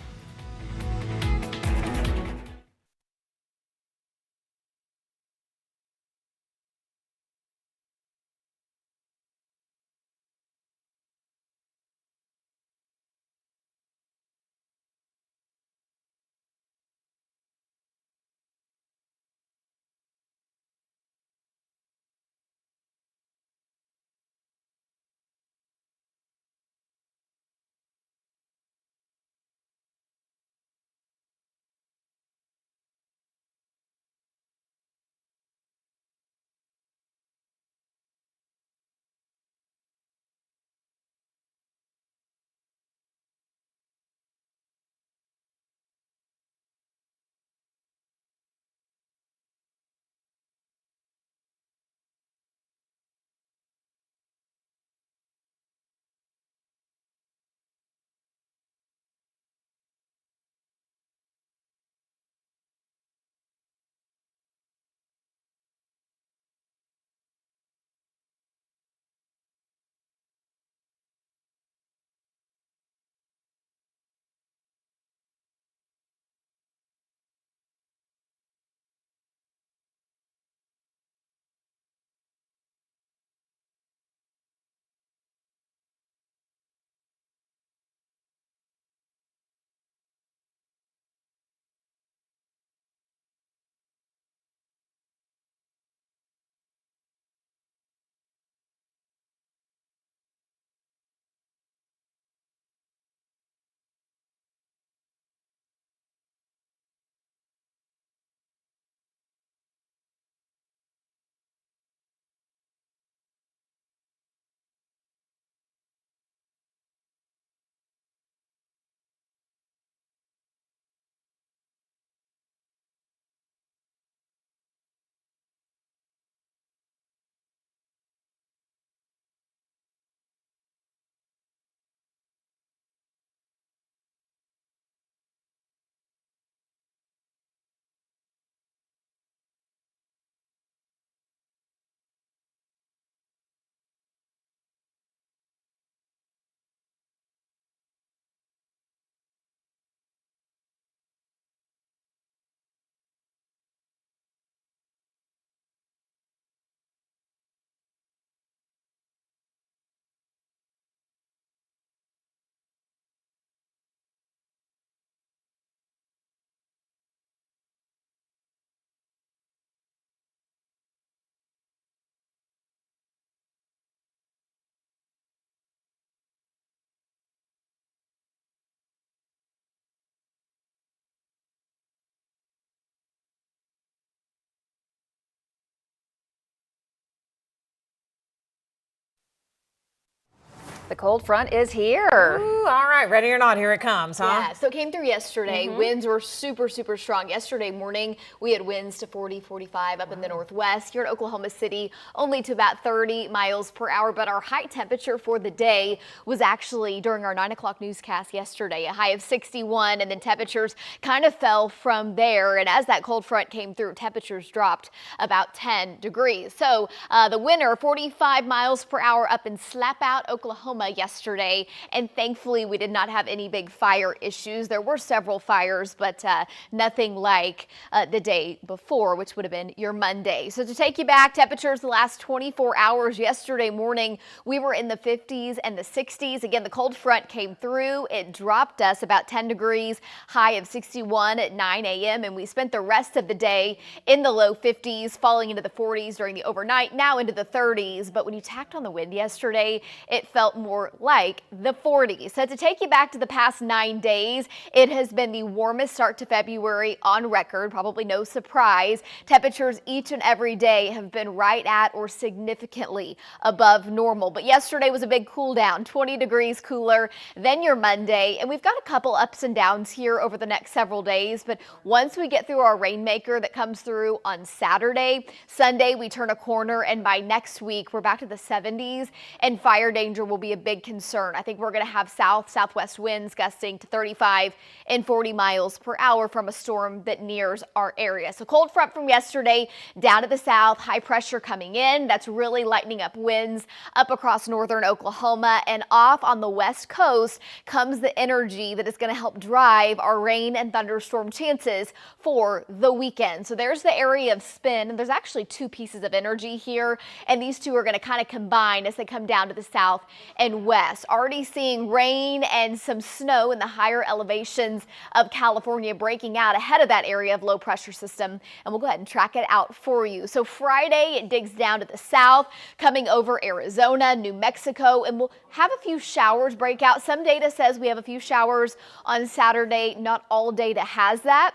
The cold front is here. Ooh, all right, ready or not, here it comes, huh? Yeah, so it came through yesterday. Winds were super strong. Yesterday morning, we had winds to 40, 45 up in the northwest. Here in Oklahoma City, only to about 30 miles per hour. But our high temperature for the day was actually during our 9 o'clock newscast yesterday, a high of 61, and then temperatures kind of fell from there. And as that cold front came through, temperatures dropped about 10 degrees. So the winner, 45 miles per hour up in Slapout, Oklahoma yesterday, and thankfully we did not have any big fire issues. There were several fires, but nothing like the day before, which would have been your Monday. So to take you back, temperatures the last 24 hours. Yesterday morning, we were in the 50s and the 60s. Again, the cold front came through. It dropped us about 10 degrees, high of 61 at 9 a.m., and we spent the rest of the day in the low 50s, falling into the 40s during the overnight, now into the 30s. But when you tacked on the wind yesterday, it felt more like the 40s. So to take you back to the past 9 days, it has been the warmest start to February on record, probably no surprise. Temperatures each and every day have been right at or significantly above normal. But yesterday was a big cool down, 20 degrees cooler than your Monday. And we've got a couple ups and downs here over the next several days. But once we get through our rainmaker that comes through on Saturday, Sunday, we turn a corner, and by next week, we're back to the 70s, and fire danger will be a big concern. I think we're going to have southwest winds gusting to 35 and 40 miles per hour from a storm that nears our area. So cold front from yesterday down to the south, high pressure coming in. That's really lightening up winds up across northern Oklahoma, and off on the west coast comes the energy that is going to help drive our rain and thunderstorm chances for the weekend. So there's the area of spin, and there's actually two pieces of energy here, and these two are going to kind of combine as they come down to the south and west. Already seeing rain and some snow in the higher elevations of California breaking out ahead of that area of low pressure system, and we'll go ahead and track it out for you. So Friday, it digs down to the south, coming over Arizona, New Mexico, and we'll have a few showers break out. Some data says we have a few showers on Saturday. Not all data has that.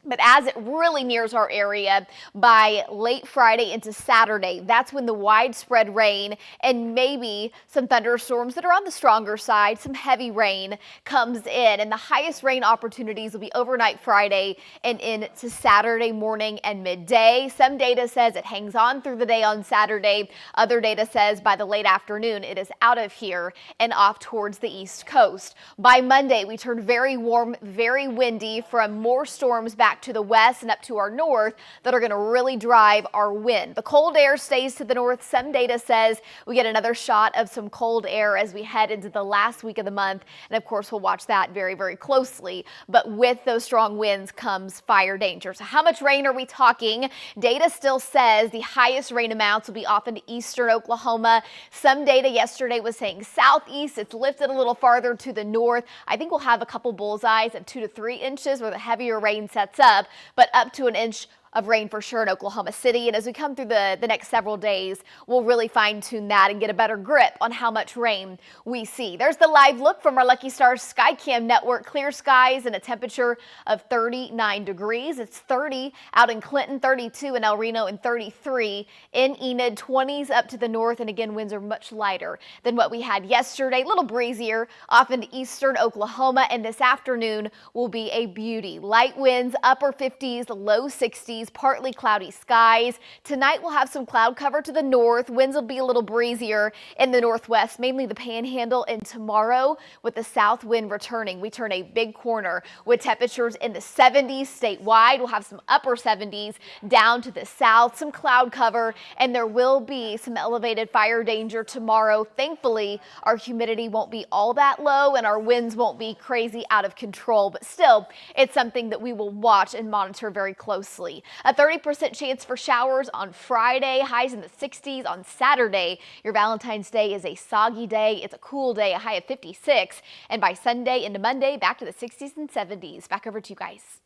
But as it really nears our area by late Friday into Saturday, that's when the widespread rain and maybe some thunderstorms that are on the stronger side, some heavy rain comes in. And the highest rain opportunities will be overnight Friday and into Saturday morning and midday. Some data says it hangs on through the day on Saturday. Other data says by the late afternoon, it is out of here and off towards the east coast. By Monday, we turn very warm, very windy from more storms back to the west and up to our north that are going to really drive our wind. The cold air stays to the north. Some data says we get another shot of some cold air as we head into the last week of the month. And of course, we'll watch that very closely. But with those strong winds comes fire danger. So how much rain are we talking? Data still says the highest rain amounts will be off into eastern Oklahoma. Some data yesterday was saying southeast. It's lifted a little farther to the north. I think we'll have a couple bullseyes of 2 to 3 inches where the heavier rain sets up, but up to an inch of rain for sure in Oklahoma City. And as we come through the next several days, we'll really fine tune that and get a better grip on how much rain we see. There's the live look from our Lucky Stars Skycam network. Clear skies and a temperature of 39 degrees. It's 30 out in Clinton, 32 in El Reno, and 33 in Enid. 20s up to the north, and again, winds are much lighter than what we had yesterday. A little breezier off into eastern Oklahoma, and this afternoon will be a beauty. Light winds, upper 50s, low 60s. Partly cloudy skies. Tonight we'll have some cloud cover to the north. Winds will be a little breezier in the northwest, mainly the Panhandle. And tomorrow, with the south wind returning, we turn a big corner with temperatures in the 70s statewide. We'll have some upper 70s down to the south, some cloud cover, and there will be some elevated fire danger tomorrow. Thankfully, our humidity won't be all that low and our winds won't be crazy out of control, but still, it's something that we will watch and monitor very closely. A 30% chance for showers on Friday, highs in the 60s on Saturday. Your Valentine's Day is a soggy day. It's a cool day, a high of 56. And by Sunday into Monday, back to the 60s and 70s. Back over to you guys.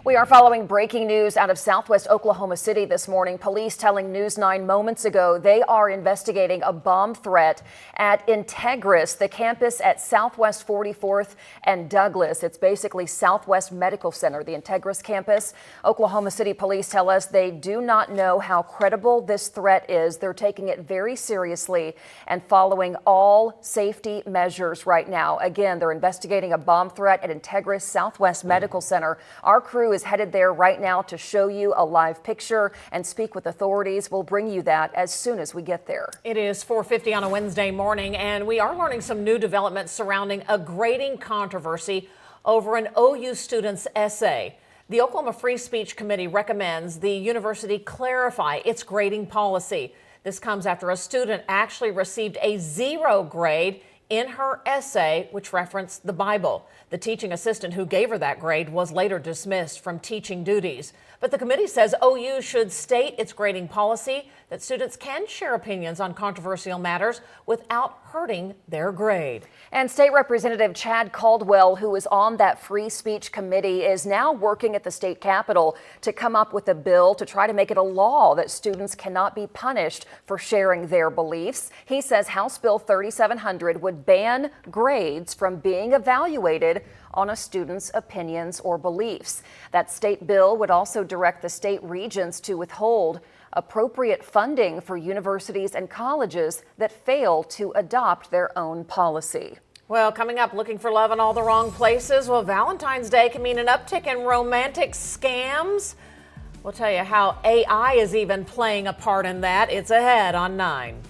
We are following breaking news out of Southwest Oklahoma City this morning. Police telling News 9 moments ago they are investigating a bomb threat at Integris, the campus at Southwest 44th and Douglas. It's basically Southwest Medical Center, the Integris campus. Oklahoma City police tell us they do not know how credible this threat is. They're taking it very seriously and following all safety measures right now. Again, they're investigating a bomb threat at Integris Southwest Medical Center. Our crew is headed there right now to show you a live picture and speak with authorities. We'll bring you that as soon as we get there. It is 4:50 on a Wednesday morning, and we are learning some new developments surrounding a grading controversy over an OU student's essay. The Oklahoma Free Speech Committee recommends the university clarify its grading policy. This comes after a student actually received a 0 grade in her essay, which referenced the Bible. The teaching assistant who gave her that grade was later dismissed from teaching duties. But the committee says OU should state its grading policy that students can share opinions on controversial matters without hurting their grade. And State Representative Chad Caldwell, who is on that free speech committee, is now working at the state capitol to come up with a bill to try to make it a law that students cannot be punished for sharing their beliefs. He says House Bill 3700 would ban grades from being evaluated on a student's opinions or beliefs. That state bill would also direct the state regents to withhold appropriate funding for universities and colleges that fail to adopt their own policy. Well, coming up, looking for love in all the wrong places. Well, Valentine's Day can mean an uptick in romantic scams. We'll tell you how AI is even playing a part in that. It's ahead on 9.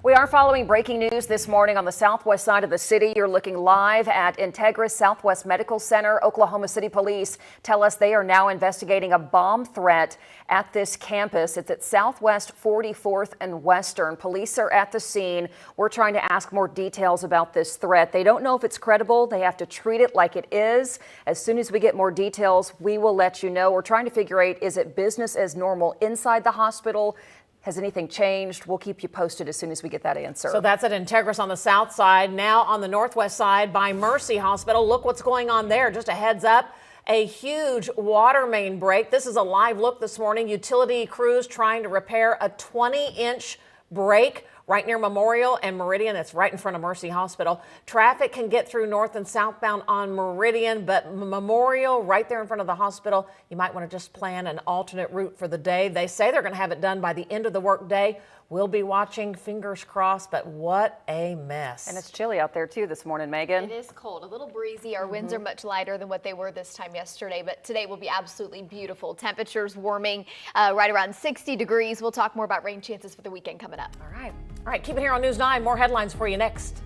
We are following breaking news this morning on the southwest side of the city. You're looking live at Integris Southwest Medical Center. Oklahoma City police tell us they are now investigating a bomb threat at this campus. It's at Southwest 44th and Western. Police are at the scene. We're trying to ask more details about this threat. They don't know if it's credible. They have to treat it like it is. As soon as we get more details, we will let you know. We're trying to figure out, is it business as normal inside the hospital? Has anything changed? We'll keep you posted as soon as we get that answer. So that's at Integris on the south side. Now on the northwest side by Mercy Hospital. Look what's going on there. Just a heads up. A huge water main break. This is a live look this morning. Utility crews trying to repair a 20-inch break right near Memorial and Meridian. That's right in front of Mercy Hospital. Traffic can get through north and southbound on Meridian, but Memorial right there in front of the hospital, you might want to just plan an alternate route for the day. They say they're going to have it done by the end of the workday. We'll be watching, fingers crossed, but what a mess. And it's chilly out there too this morning, Megan. It is cold, a little breezy. Our winds are much lighter than what they were this time yesterday, but today will be absolutely beautiful. Temperatures warming right around 60 degrees. We'll talk more about rain chances for the weekend coming up. All right, keep it here on News 9. More headlines for you next.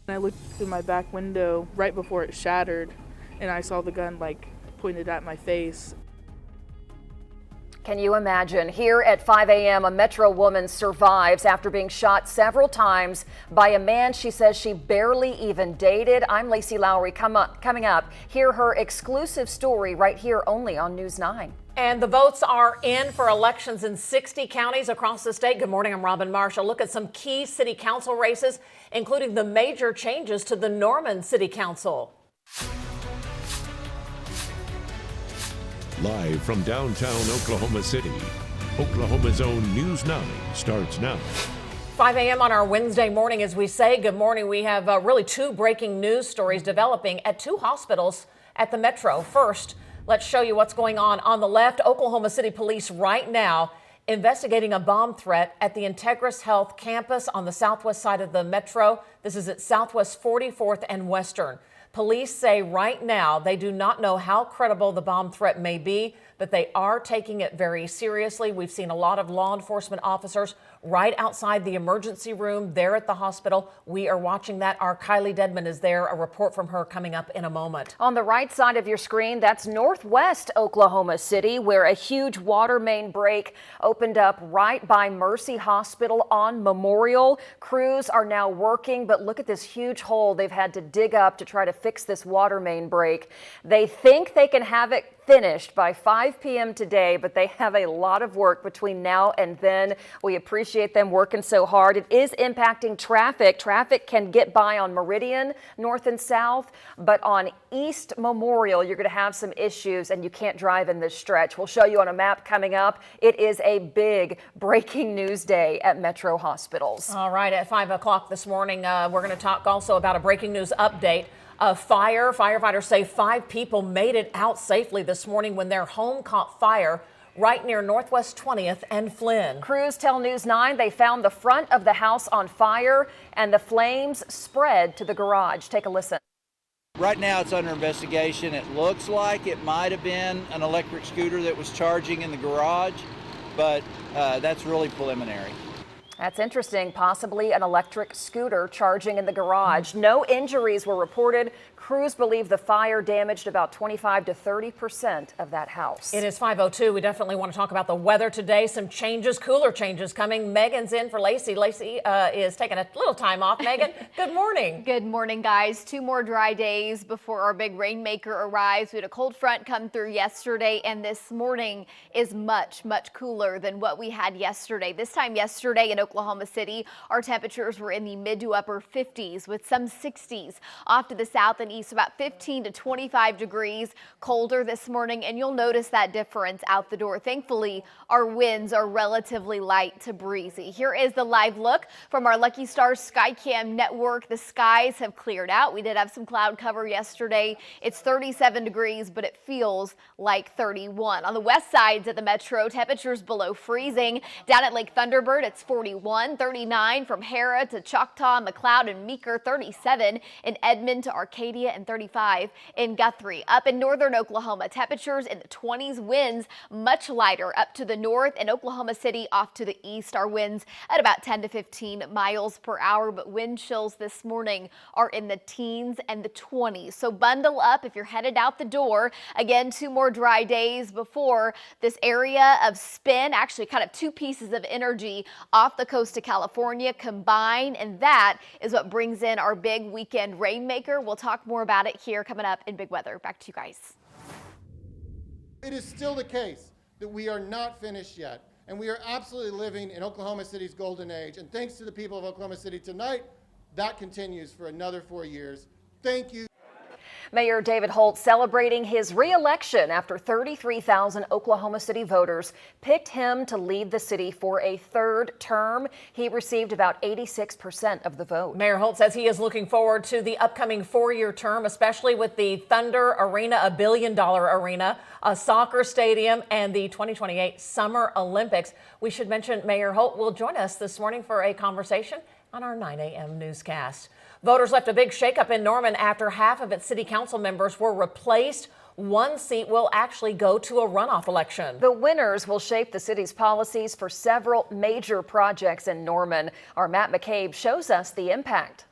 I looked through my back window right before it shattered, and I saw the gun like pointed at my face. Can you imagine? Here at 5 a.m., a Metro woman survives after being shot several times by a man she says she barely even dated. I'm Lacie Lowry. Coming up, hear her exclusive story right here only on News 9. And the votes are in for elections in 60 counties across the state. Good morning, I'm Robin Marsh. A look at some key city council races, including the major changes to the Norman City Council. Live from downtown Oklahoma City, Oklahoma's own News 9 starts now. 5 a.m. on our Wednesday morning as we say good morning. We have really two breaking news stories developing at two hospitals at the Metro. First, let's show you what's going on. On the left, Oklahoma City Police right now investigating a bomb threat at the Integris Health campus on the southwest side of the Metro. This is at Southwest 44th and Western. Police say right now they do not know how credible the bomb threat may be, but they are taking it very seriously. We've seen a lot of law enforcement officers right outside the emergency room there at the hospital. We are watching that. Our Kylee Dedmon is there. A report from her coming up in a moment. On the right side of your screen, that's northwest Oklahoma City, where a huge water main break opened up right by Mercy Hospital on Memorial. Crews are now working, but look at this huge hole they've had to dig up to try to fix this water main break. They think they can have it finished by 5 p.m. today, but they have a lot of work between now and then. We appreciate them working so hard. It is impacting traffic. Traffic can get by on Meridian, north and south, but on East Memorial, you're going to have some issues and you can't drive in this stretch. We'll show you on a map coming up. It is a big breaking news day at Metro hospitals. All right, at 5 o'clock this morning, we're going to talk also about a breaking news update. A fire. Firefighters say 5 people made it out safely this morning when their home caught fire right near Northwest 20th and Flynn. Crews tell News 9 they found the front of the house on fire and the flames spread to the garage. Take a listen. Right now it's under investigation. It looks like it might have been an electric scooter that was charging in the garage, but that's really preliminary. That's interesting. Possibly an electric scooter charging in the garage. No injuries were reported. Crews believe the fire damaged about 25 to 30% of that house. It is 5:02. We definitely want to talk about the weather today. Some changes, cooler changes coming. Megan's in for Lacie. Lacie is taking a little time off. Megan, good morning. Good morning, guys. 2 more dry days before our big rainmaker arrives. We had a cold front come through yesterday, and this morning is much, much cooler than what we had yesterday. This time yesterday in Oklahoma City, our temperatures were in the mid to upper 50s with some 60s. Off to the south and east, about 15 to 25 degrees colder this morning, and you'll notice that difference out the door. Thankfully, our winds are relatively light to breezy. Here is the live look from our Lucky Stars Skycam network. The skies have cleared out. We did have some cloud cover yesterday. It's 37 degrees, but it feels like 31. On the west sides of the Metro, temperatures below freezing. Down at Lake Thunderbird, it's 41, 39 from Hera to Choctaw, McLeod, and Meeker, 37 in Edmond to Arcadia, and 35 in Guthrie. Up in northern Oklahoma, temperatures in the 20s, winds much lighter up to the north, and Oklahoma City off to the east. Our winds at about 10 to 15 miles per hour, but wind chills this morning are in the teens and the 20s. So bundle up if you're headed out the door. Again, 2 more dry days before this area of spin, actually kind of 2 pieces of energy off the coast of California combine, and that is what brings in our big weekend rainmaker. We'll talk more about it here coming up in Big Weather. Back to you guys. It is still the case that we are not finished yet, and we are absolutely living in Oklahoma City's golden age. And thanks to the people of Oklahoma City tonight, that continues for another 4 years. Thank you. Mayor David Holt celebrating his re-election after 33,000 Oklahoma City voters picked him to lead the city for a 3rd term. He received about 86% of the vote. Mayor Holt says he is looking forward to the upcoming 4-year term, especially with the Thunder Arena, $1 billion arena, a soccer stadium, and the 2028 Summer Olympics. We should mention Mayor Holt will join us this morning for a conversation on our 9 a.m. newscast. Voters left a big shakeup in Norman after half of its city council members were replaced. 1 seat will actually go to a runoff election. The winners will shape the city's policies for several major projects in Norman. Our Matt McCabe shows us the impact.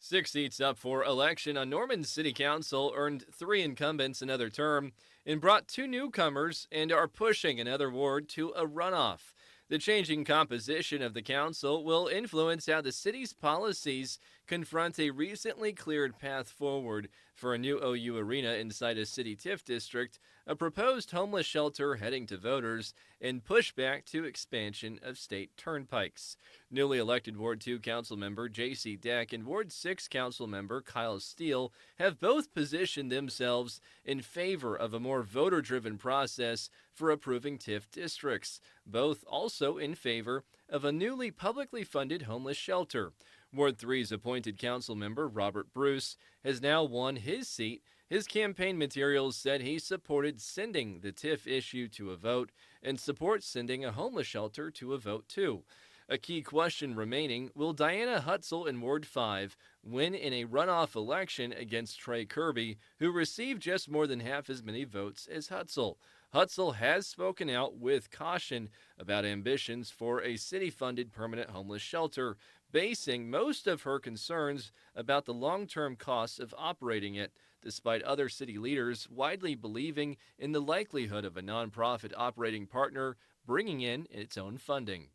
6 seats up for election on Norman's City Council earned 3 incumbents another term and brought 2 newcomers and are pushing another ward to a runoff. The changing composition of the council will influence how the city's policies confront a recently cleared path forward for a new OU arena inside a city TIF district, a proposed homeless shelter heading to voters, and pushback to expansion of state turnpikes. Newly elected Ward 2 council member J.C. Deck and Ward 6 council member Kyle Steele have both positioned themselves in favor of a more voter-driven process for approving TIF districts, both also in favor of a newly publicly funded homeless shelter. Ward 3's appointed council member Robert Bruce has now won his seat. His campaign materials said he supported sending the TIF issue to a vote and supports sending a homeless shelter to a vote too. A key question remaining, will Diana Hutzel in Ward 5 win in a runoff election against Trey Kirby, who received just more than half as many votes as Hutzel? Hutzel has spoken out with caution about ambitions for a city-funded permanent homeless shelter, basing most of her concerns about the long-term costs of operating it, despite other city leaders widely believing in the likelihood of a nonprofit operating partner bringing in its own funding.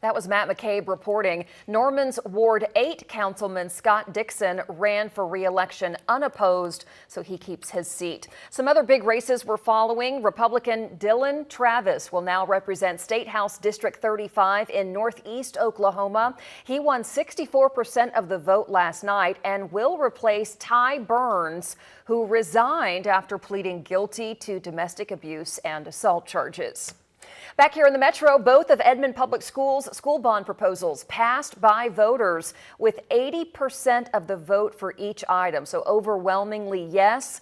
That was Matt McCabe reporting. Norman's Ward 8 councilman Scott Dixon ran for re-election unopposed, so he keeps his seat. Some other big races we're following. Republican Dylan Travis will now represent State House District 35 in Northeast Oklahoma. He won 64% of the vote last night and will replace Ty Burns, who resigned after pleading guilty to domestic abuse and assault charges. Back here in the Metro, both of Edmond Public Schools' school bond proposals passed by voters with 80% of the vote for each item, so overwhelmingly yes.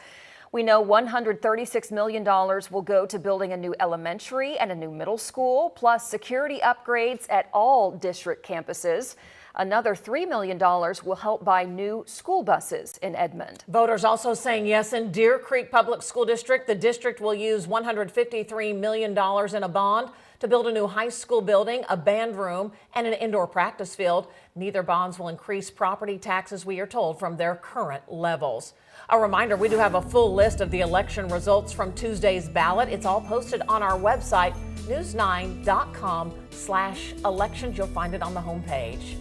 We know $136 million will go to building a new elementary and a new middle school, plus security upgrades at all district campuses. Another $3 million will help buy new school buses in Edmond. Voters also saying yes in Deer Creek Public School District. The district will use $153 million in a bond to build a new high school building, a band room, and an indoor practice field. Neither bonds will increase property taxes, we are told, from their current levels. A reminder, we do have a full list of the election results from Tuesday's ballot. It's all posted on our website, news9.com/elections. You'll find it on the homepage.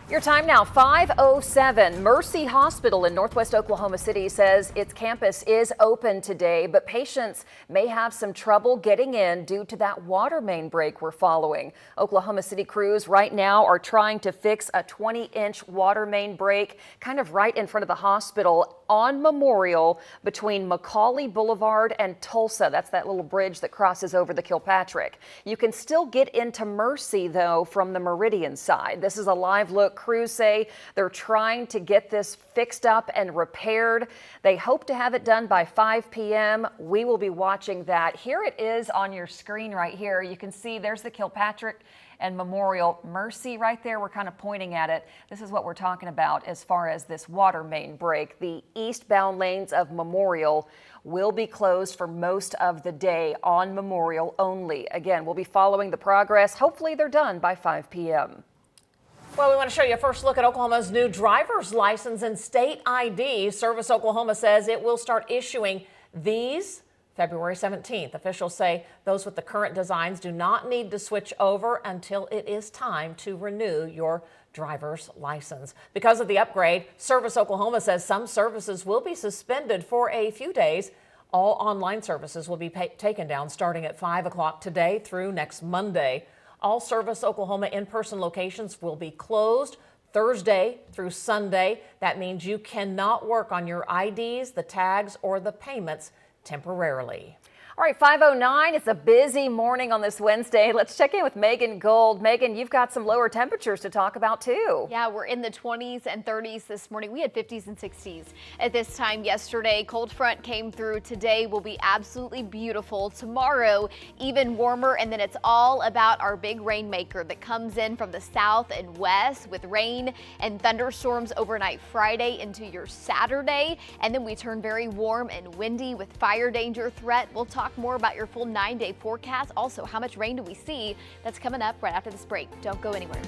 Your time now, 5:07. Mercy Hospital in Northwest Oklahoma City says its campus is open today, but patients may have some trouble getting in due to that water main break we're following. Oklahoma City crews right now are trying to fix a 20-inch water main break kind of right in front of the hospital on Memorial between McCauley Boulevard and Tulsa. That's that little bridge that crosses over the Kilpatrick. You can still get into Mercy, though, from the Meridian side. This is a live look. Crews say they're trying to get this fixed up and repaired. They hope to have it done by 5 p.m. We will be watching that. Here it is on your screen right here. You can see there's the Kilpatrick and Memorial. Mercy right there, we're kind of pointing at it. This is what we're talking about as far as this water main break. The eastbound lanes of Memorial will be closed for most of the day on Memorial only. Again, we'll be following the progress. Hopefully they're done by 5 p.m. Well, we want to show you a first look at Oklahoma's new driver's license and state ID. Service Oklahoma says it will start issuing these February 17th. Officials say those with the current designs do not need to switch over until it is time to renew your driver's license. Because of the upgrade, Service Oklahoma says some services will be suspended for a few days. All online services will be taken down starting at 5 o'clock today through next Monday. All Service Oklahoma in-person locations will be closed Thursday through Sunday. That means you cannot work on your IDs, the tags, or the payments temporarily. All right, 5:09. It's a busy morning on this Wednesday. Let's check in with Megan Gold. Megan, you've got some lower temperatures to talk about too. Yeah, we're in the 20s and 30s this morning. We had 50s and 60s at this time yesterday. Cold front came through. Today will be absolutely beautiful. Tomorrow, even warmer. And then it's all about our big rainmaker that comes in from the south and west with rain and thunderstorms overnight Friday into your Saturday. And then we turn very warm and windy with fire danger threat. We'll talk more about your full 9-day forecast. Also, how much rain do we see? That's coming up right after this break. Don't go anywhere.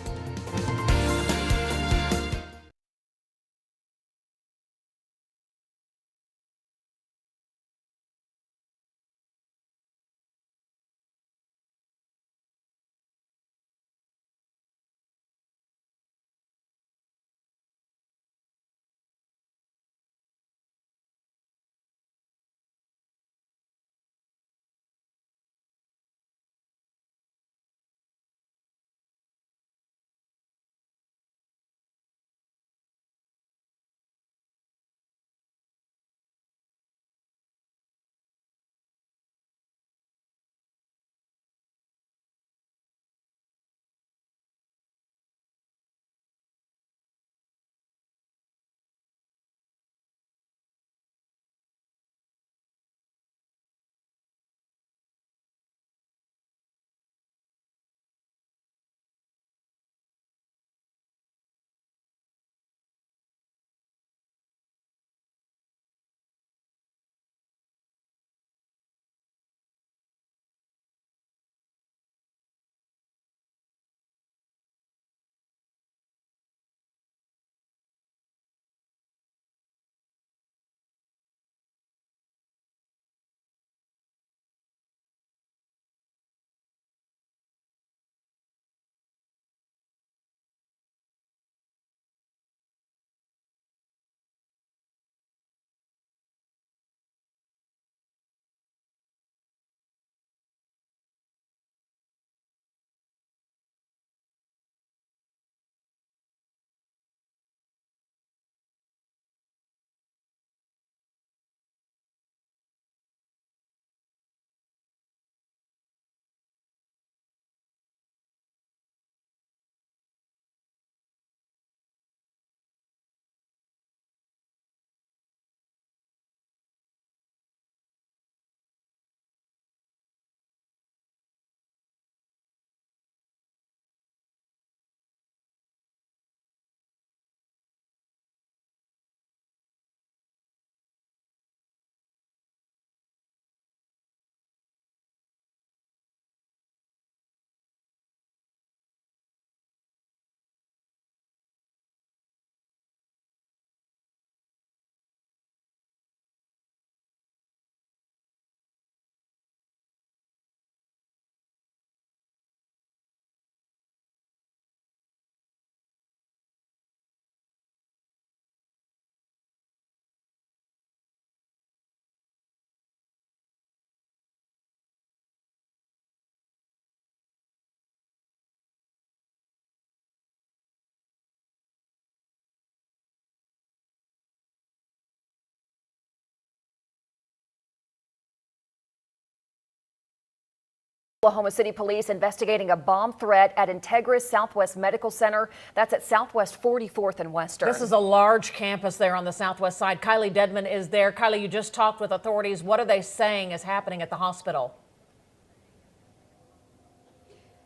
Oklahoma City Police investigating a bomb threat at Integris Southwest Medical Center. That's at Southwest 44th and Western. This is a large campus there on the southwest side. Kylee Dedmon is there. Kylee, you just talked with authorities. What are they saying is happening at the hospital?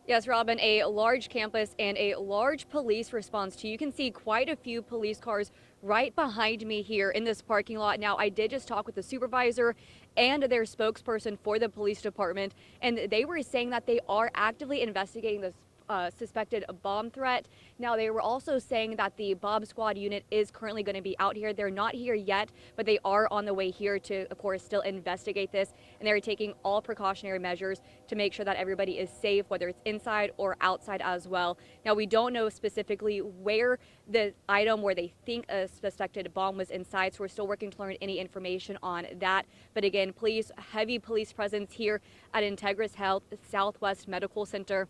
Yes, Robin, a large campus and a large police response too. You can see quite a few police cars right behind me here in this parking lot. Now, I did just talk with the supervisor and their spokesperson for the police department, and they were saying that they are actively investigating this suspected bomb threat. Now, they were also saying that the bomb squad unit is currently going to be out here. They're not here yet, but they are on the way here to, of course, still investigate this. And they're taking all precautionary measures to make sure that everybody is safe, whether it's inside or outside as well. Now, we don't know specifically where the item where they think a suspected bomb was inside, so we're still working to learn any information on that. But again, heavy police presence here at Integris Health Southwest Medical Center.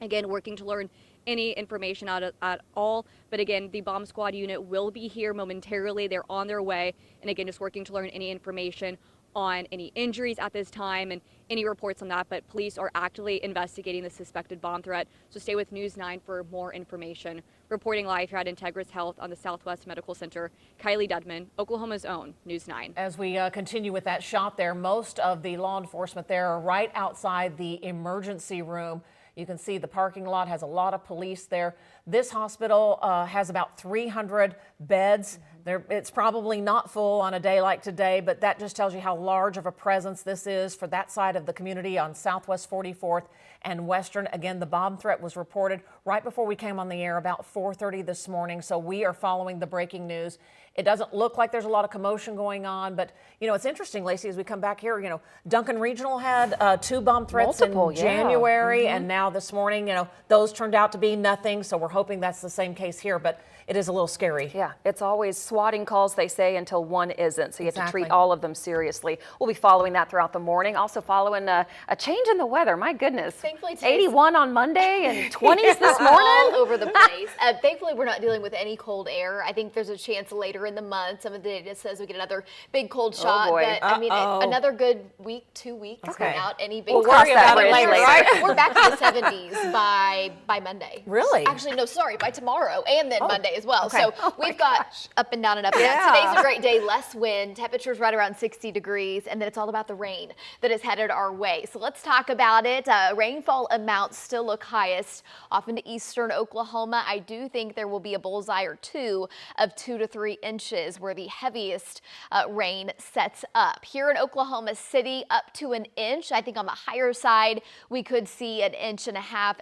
Again, working to learn any information at all. But again, the bomb squad unit will be here momentarily. They're on their way. And again, just working to learn any information on any injuries at this time and any reports on that. But police are actively investigating the suspected bomb threat. So stay with News 9 for more information. Reporting live here at Integris Health on the Southwest Medical Center, Kylee Dedmon, Oklahoma's own News 9. As we continue with that shot there, most of the law enforcement there are right outside the emergency room. You can see the parking lot has a lot of police there. This hospital has about 300 beds. It's probably not full on a day like today, but that just tells you how large of a presence this is for that side of the community on Southwest 44th and Western. Again, the bomb threat was reported right before we came on the air about 4:30 this morning, so we are following the breaking news. It doesn't look like there's a lot of commotion going on, but, you know, it's interesting, Lacey, as we come back here, you know, Duncan Regional had 2 bomb threats in January, and now this morning, you know, those turned out to be nothing, so we're hoping that's the same case here, but it is a little scary. Yeah, it's always swatting calls, they say, until one isn't, so you have to treat all of them seriously. We'll be following that throughout the morning, also following a change in the weather. My goodness, Thankfully, 81 on Monday and 20s this morning. All over the place. Thankfully, we're not dealing with any cold air. I think there's a chance later in the month. Some of the data says we get another big cold shot. Oh boy. But I mean, another good week, 2 weeks without any big. We'll worry about it later, right? We're back to the 70s by Monday. Really? Actually, no, sorry, by tomorrow and then Monday as well. Okay. So we've got up and down and up and down. Today's a great day, less wind, temperatures right around 60 degrees, and then it's all about the rain that is headed our way. So let's talk about it. Rainfall amounts still look highest off into eastern Oklahoma. I do think there will be a bullseye or two of 2 to 3 inches where the heaviest rain sets up. Here in Oklahoma City, up to an inch. I think on the higher side, we could see 1.5 inches.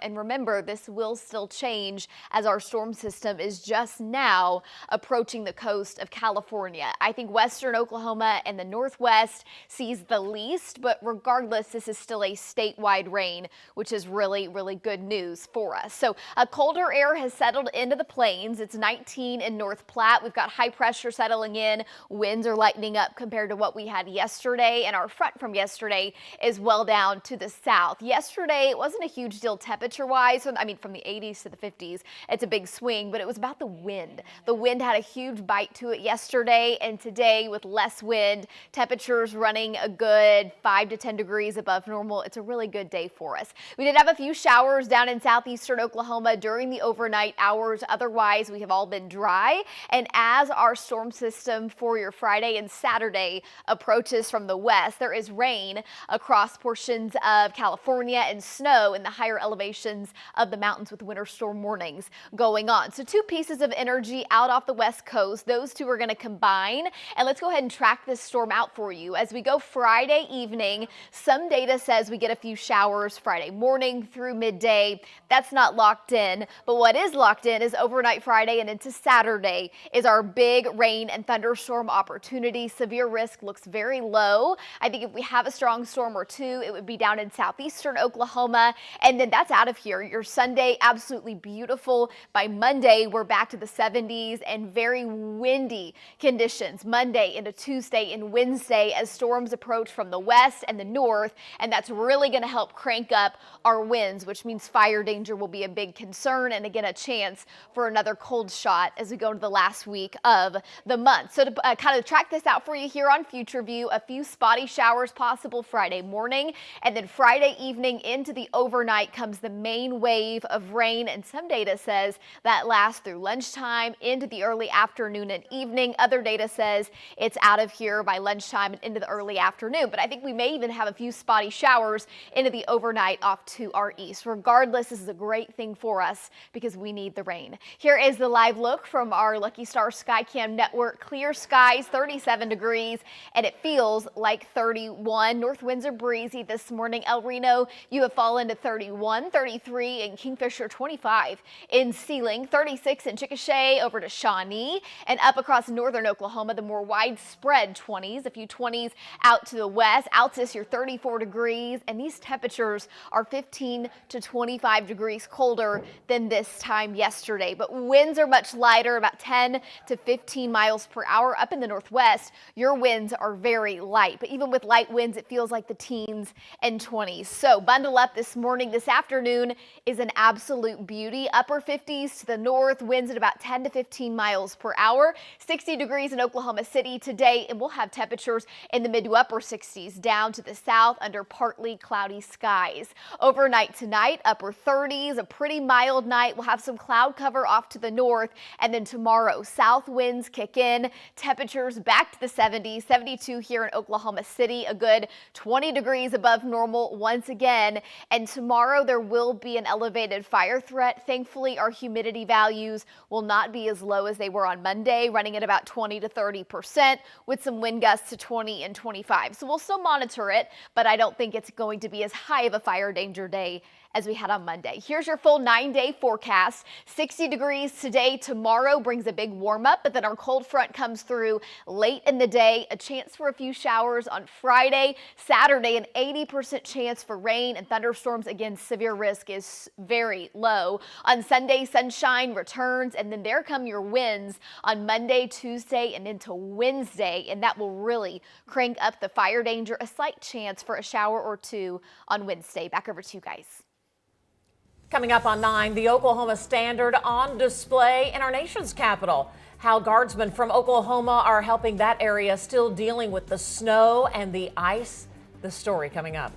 And remember, this will still change as our storm system is just now approaching the coast of California. I think western Oklahoma and the northwest sees the least, but regardless, this is still a statewide rain, which is really, really good news for us. So a colder air has settled into the plains. It's 19 in North Platte. We've got high pressure settling in. Winds are lightening up compared to what we had yesterday, and our front from yesterday is well down to the south. Yesterday, it wasn't a huge deal temperature-wise. I mean, from the 80s to the 50s, it's a big swing, but it was about the wind. The wind had a huge bite to it yesterday, and today with less wind, temperatures running a good 5 to 10 degrees above normal. It's a really good day for us. We did have a few showers down in southeastern Oklahoma during the overnight hours. Otherwise, we have all been dry. And as our storm system for your Friday and Saturday approaches from the west, there is rain across portions of California and snow in the higher elevations of the mountains with winter storm warnings going on. So 2 pieces of energy out off the west coast. Those 2 are going to combine. And let's go ahead and track this storm out for you. As we go Friday evening, some data says we get a few showers Friday morning through midday. That's not locked in. But what is locked in is overnight Friday and into Saturday is our big rain and thunderstorm opportunity. Severe risk looks very low. I think if we have a strong storm or 2, it would be down in southeastern Oklahoma. And then that's out of here. Your Sunday, absolutely beautiful. By Monday, we're back to the 70s and very windy conditions Monday into Tuesday and Wednesday as storms approach from the west and the north. And that's really going to help crank up our winds, which means fire danger will be a big concern. And again, a chance for another cold shot as we go into the last week of of the month. So to kind of track this out for you here on Future View, a few spotty showers possible Friday morning, and then Friday evening into the overnight comes the main wave of rain, and some data says that lasts through lunchtime into the early afternoon and evening. Other data says it's out of here by lunchtime and into the early afternoon, but I think we may even have a few spotty showers into the overnight off to our east. Regardless, this is a great thing for us because we need the rain. Here is the live look from our Lucky Star Skycam network. Clear skies, 37 degrees, and it feels like 31. North winds are breezy this morning. El Reno, you have fallen to 31, 33 in Kingfisher, 25 in Sealing, 36 in Chickasha, over to Shawnee, and up across northern Oklahoma, the more widespread 20s, a few 20s out to the west. Altus, you're 34 degrees, and these temperatures are 15 to 25 degrees colder than this time yesterday. But winds are much lighter, about 10 to 15 miles per hour. Up in the northwest, your winds are very light, but even with light winds, it feels like the teens and 20s. So bundle up this morning. This afternoon is an absolute beauty. Upper 50s to the north, winds at about 10 to 15 miles per hour. 60 degrees in Oklahoma City today, and we'll have temperatures in the mid to upper 60s down to the south under partly cloudy skies. Overnight tonight, upper 30s, a pretty mild night. We'll have some cloud cover off to the north, and then tomorrow, south winds kick in. Temperatures back to the 70s, 72 here in Oklahoma City, a good 20 degrees above normal once again. And tomorrow there will be an elevated fire threat. Thankfully, our humidity values will not be as low as they were on Monday, running at about 20 to 30% with some wind gusts to 20 and 25. So we'll still monitor it, but I don't think it's going to be as high of a fire danger day as we had on Monday. Here's your full 9-day forecast. 60 degrees today. Tomorrow brings a big warm up, but then our cold front comes through late in the day. A chance for a few showers on Friday. Saturday, an 80% chance for rain and thunderstorms. Again, severe risk is very low. On Sunday, sunshine returns, and then there come your winds on Monday, Tuesday, and into Wednesday, and that will really crank up the fire danger. A slight chance for a shower or two on Wednesday. Back over to you guys. Coming up on 9, the Oklahoma Standard on display in our nation's capital. How guardsmen from Oklahoma are helping that area still dealing with the snow and the ice. The story coming up.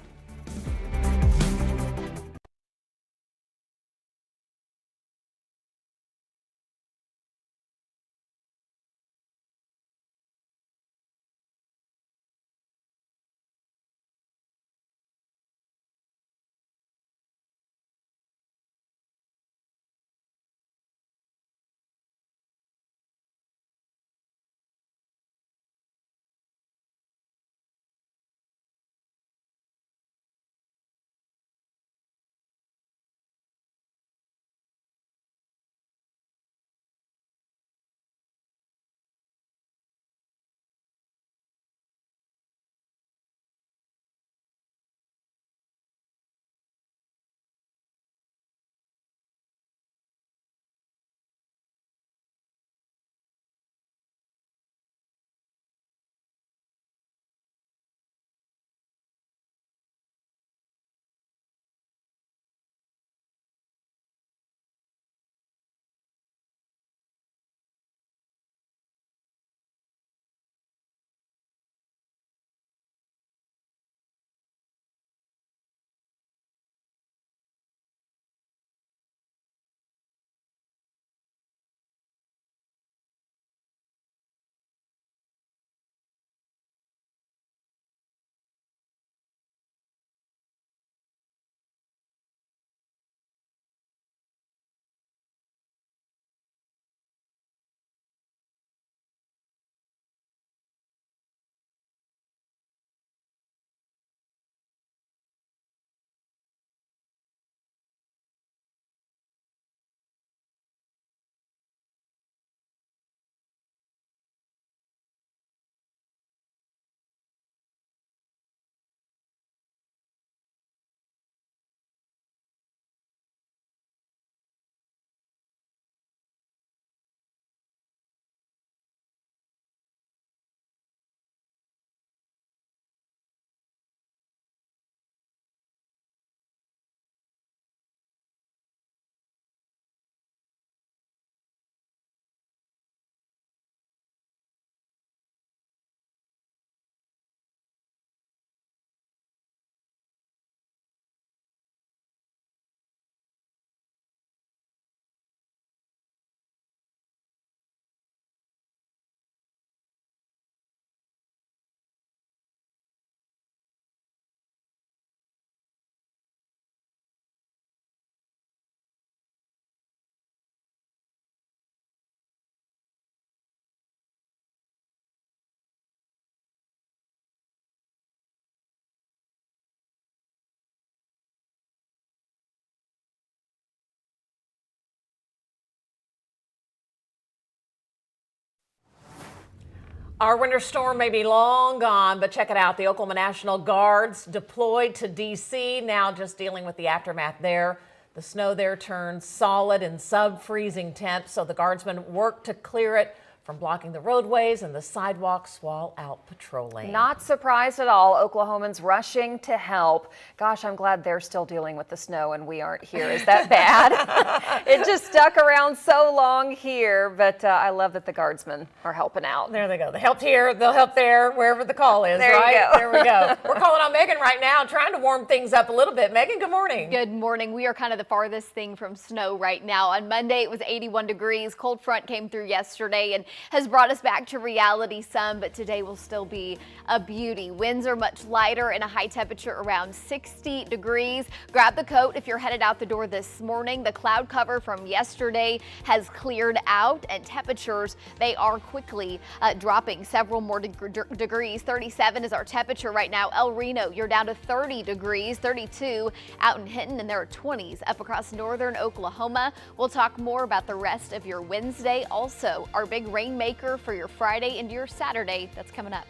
Our winter storm may be long gone, but check it out. The Oklahoma National Guards deployed to D.C., now just dealing with the aftermath there. The snow there turned solid and sub-freezing temps, so the guardsmen worked to clear it from blocking the roadways and the sidewalks while out patrolling. Not surprised at all. Oklahomans rushing to help. Gosh, I'm glad they're still dealing with the snow and we aren't here. Is that bad? It just stuck around so long here, but I love that the guardsmen are helping out. There they go. They helped here, they'll help there, wherever the call is, there right? You go. There we go. We're calling on Megan right now, trying to warm things up a little bit. Megan, good morning. Good morning. We are kind of the farthest thing from snow right now. On Monday, it was 81 degrees. Cold front came through yesterday and has brought us back to reality some, but today will still be a beauty. Winds are much lighter and a high temperature around 60 degrees. Grab the coat if you're headed out the door this morning. The cloud cover from yesterday has cleared out and temperatures, they are quickly dropping several more degrees. 37 is our temperature right now. El Reno, you're down to 30 degrees, 32 out in Hinton, and there are 20s up across northern Oklahoma. We'll talk more about the rest of your Wednesday. Also, our big rainmaker for your Friday into your Saturday, that's coming up.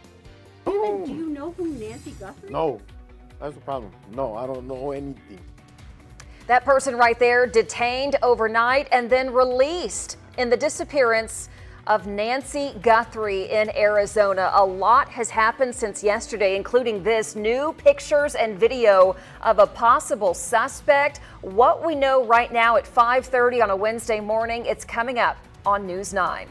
Do you know who Nancy Guthrie is? No, that's the problem. No, I don't know anything. That person right there detained overnight and then released in the disappearance of Nancy Guthrie in Arizona. A lot has happened since yesterday, including this new pictures and video of a possible suspect. What we know right now at 5:30 on a Wednesday morning, it's coming up on News 9.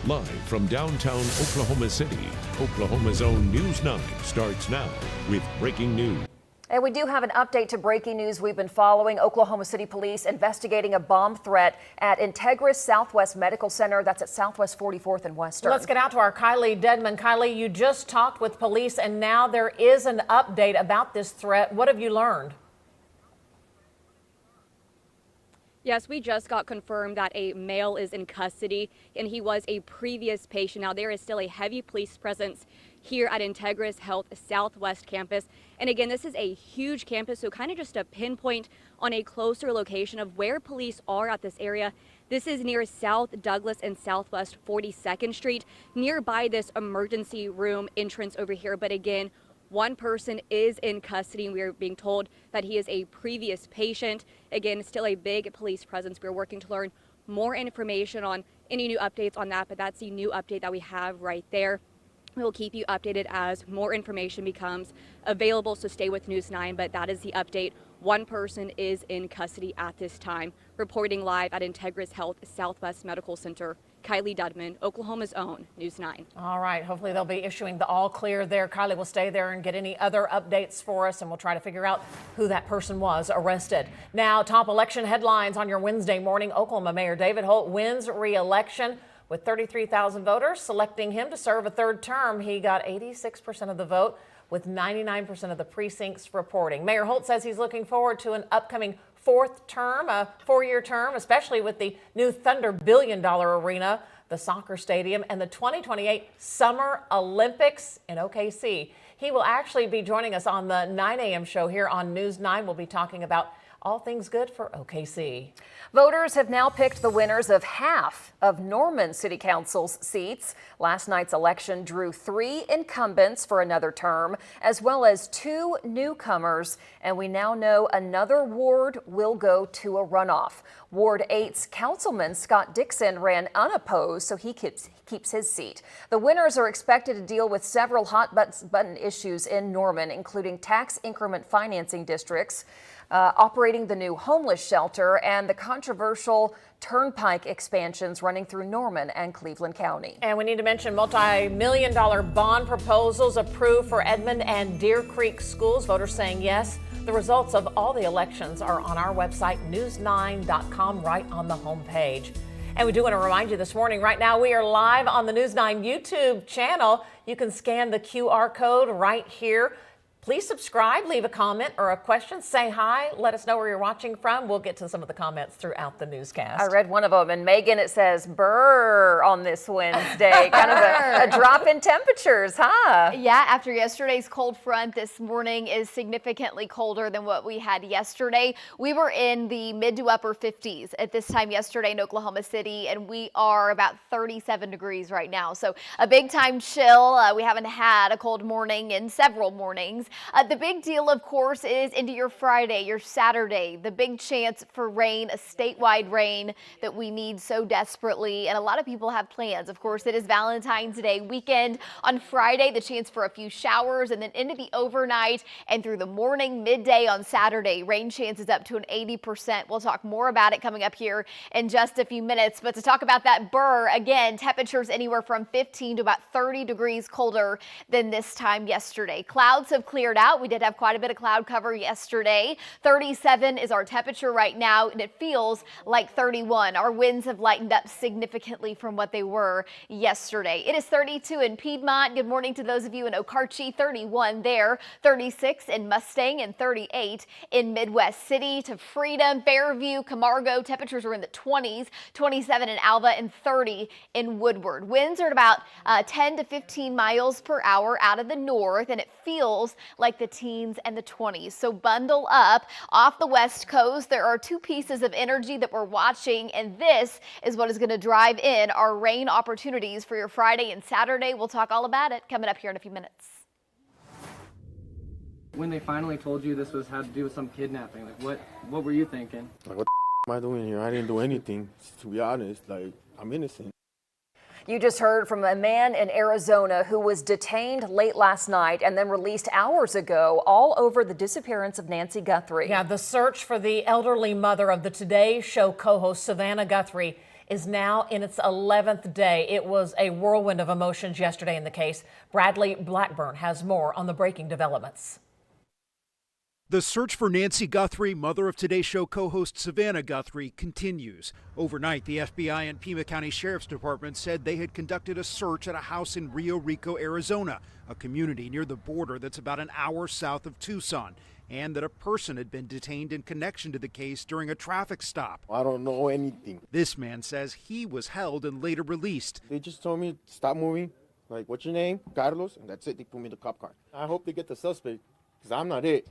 Live from downtown Oklahoma City, Oklahoma's own News 9 starts now with breaking news. And we do have an update to breaking news we've been following. Oklahoma City Police investigating a bomb threat at Integris Southwest Medical Center. That's at Southwest 44th and Western. Let's get out to our Kylee Dedmon. Kylee, you just talked with police and now there is an update about this threat. What have you learned? Yes, we just got confirmed that a male is in custody and he was a previous patient. Now, there is still a heavy police presence here at Integris Health Southwest campus. And again, this is a huge campus, so kind of just a pinpoint on a closer location of where police are at this area. This is near South Douglas and Southwest 42nd Street, nearby this emergency room entrance over here. But again, one person is in custody, and we are being told that he is a previous patient. Again, still a big police presence. We're working to learn more information on any new updates on that, but that's the new update that we have right there. We will keep you updated as more information becomes available, so stay with News 9, but that is the update. One person is in custody at this time. Reporting live at Integris Health Southwest Medical Center, Kylee Dedmon, Oklahoma's own News 9. All right, hopefully they'll be issuing the all clear there. Kylee will stay there and get any other updates for us, and we'll try to figure out who that person was arrested. Now, top election headlines on your Wednesday morning. Oklahoma Mayor David Holt wins re-election with 33,000 voters selecting him to serve a third term. He got 86% of the vote, with 99% of the precincts reporting. Mayor Holt says he's looking forward to an upcoming fourth term, a four-year term, especially with the new Thunder billion-dollar arena, the soccer stadium, and the 2028 Summer Olympics in OKC. He will actually be joining us on the 9 a.m. show here on News 9. We'll be talking about all things good for OKC. Voters have now picked the winners of half of Norman City Council's seats. Last night's election drew 3 incumbents for another term, as well as 2 newcomers, and we now know another ward will go to a runoff. Ward 8's Councilman Scott Dixon ran unopposed, so he keeps his seat. The winners are expected to deal with several hot button issues in Norman, including tax increment financing districts, operating the new homeless shelter, and the controversial turnpike expansions running through Norman and Cleveland County. And we need to mention multi-million-dollar bond proposals approved for Edmond and Deer Creek schools. Voters saying yes. The results of all the elections are on our website, news9.com, right on the homepage. And we do want to remind you this morning, right now we are live on the News 9 YouTube channel. You can scan the QR code right here. Please subscribe, leave a comment or a question, say hi, let us know where you're watching from. We'll get to some of the comments throughout the newscast. I read one of them, and Megan, it says brr on this Wednesday. Kind of a drop in temperatures, huh? Yeah, after yesterday's cold front, this morning is significantly colder than what we had yesterday. We were in the mid to upper 50s at this time yesterday in Oklahoma City, and we are about 37 degrees right now. So a big time chill. We haven't had a cold morning in several mornings. The big deal, of course, is into your Friday, your Saturday, the big chance for rain, a statewide rain that we need so desperately. And a lot of people have plans. Of course, it is Valentine's Day weekend. On Friday, the chance for a few showers, and then into the overnight and through the morning, midday on Saturday, rain chances up to an 80%. We'll talk more about it coming up here in just a few minutes. But to talk about that burr, again, temperatures anywhere from 15 to about 30 degrees colder than this time yesterday. Clouds have cleared out. We did have quite a bit of cloud cover yesterday. 37 is our temperature right now, and it feels like 31. Our winds have lightened up significantly from what they were yesterday. It is 32 in Piedmont. Good morning to those of you in Okarche. 31 there, 36 in Mustang, and 38 in Midwest City to Freedom, Fairview, Camargo. Temperatures are in the 20s, 27 in Alva, and 30 in Woodward. Winds are at about 10 to 15 miles per hour out of the north, and it feels like the teens and the 20s. So bundle up. Off the West Coast, there are 2 pieces of energy that we're watching, and this is what is going to drive in our rain opportunities for your Friday and Saturday. We'll talk all about it coming up here in a few minutes. When they finally told you this had to do with some kidnapping, like what were you thinking? Like, what the am I doing here? I didn't do anything, to be honest. Like, I'm innocent. You just heard from a man in Arizona who was detained late last night and then released hours ago, all over the disappearance of Nancy Guthrie. Yeah, the search for the elderly mother of the Today Show co-host Savannah Guthrie is now in its 11th day. It was a whirlwind of emotions yesterday in the case. Bradley Blackburn has more on the breaking developments. The search for Nancy Guthrie, mother of Today Show co-host Savannah Guthrie, continues. Overnight, the FBI and Pima County Sheriff's Department said they had conducted a search at a house in Rio Rico, Arizona, a community near the border that's about an hour south of Tucson, and that a person had been detained in connection to the case during a traffic stop. I don't know anything. This man says he was held and later released. They just told me, stop moving. Like, what's your name? Carlos. And that's it. They put me in the cop car. I hope they get the suspect, because I'm not it.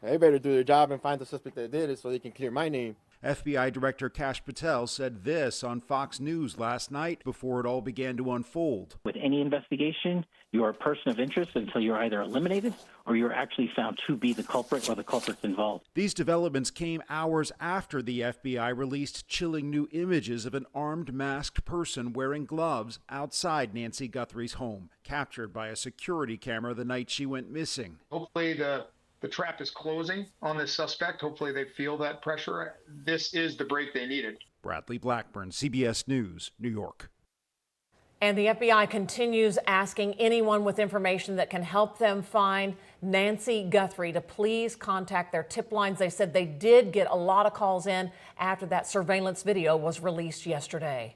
They better do their job and find the suspect that did it so they can clear my name. FBI Director Kash Patel said this on Fox News last night before it all began to unfold. With any investigation, you are a person of interest until you're either eliminated or you're actually found to be the culprit or the culprits involved. These developments came hours after the FBI released chilling new images of an armed, masked person wearing gloves outside Nancy Guthrie's home, captured by a security camera the night she went missing. Hopefully the trap is closing on this suspect. Hopefully they feel that pressure. This is the break they needed. Bradley Blackburn, CBS News, New York. And the FBI continues asking anyone with information that can help them find Nancy Guthrie to please contact their tip lines. They said they did get a lot of calls in after that surveillance video was released yesterday.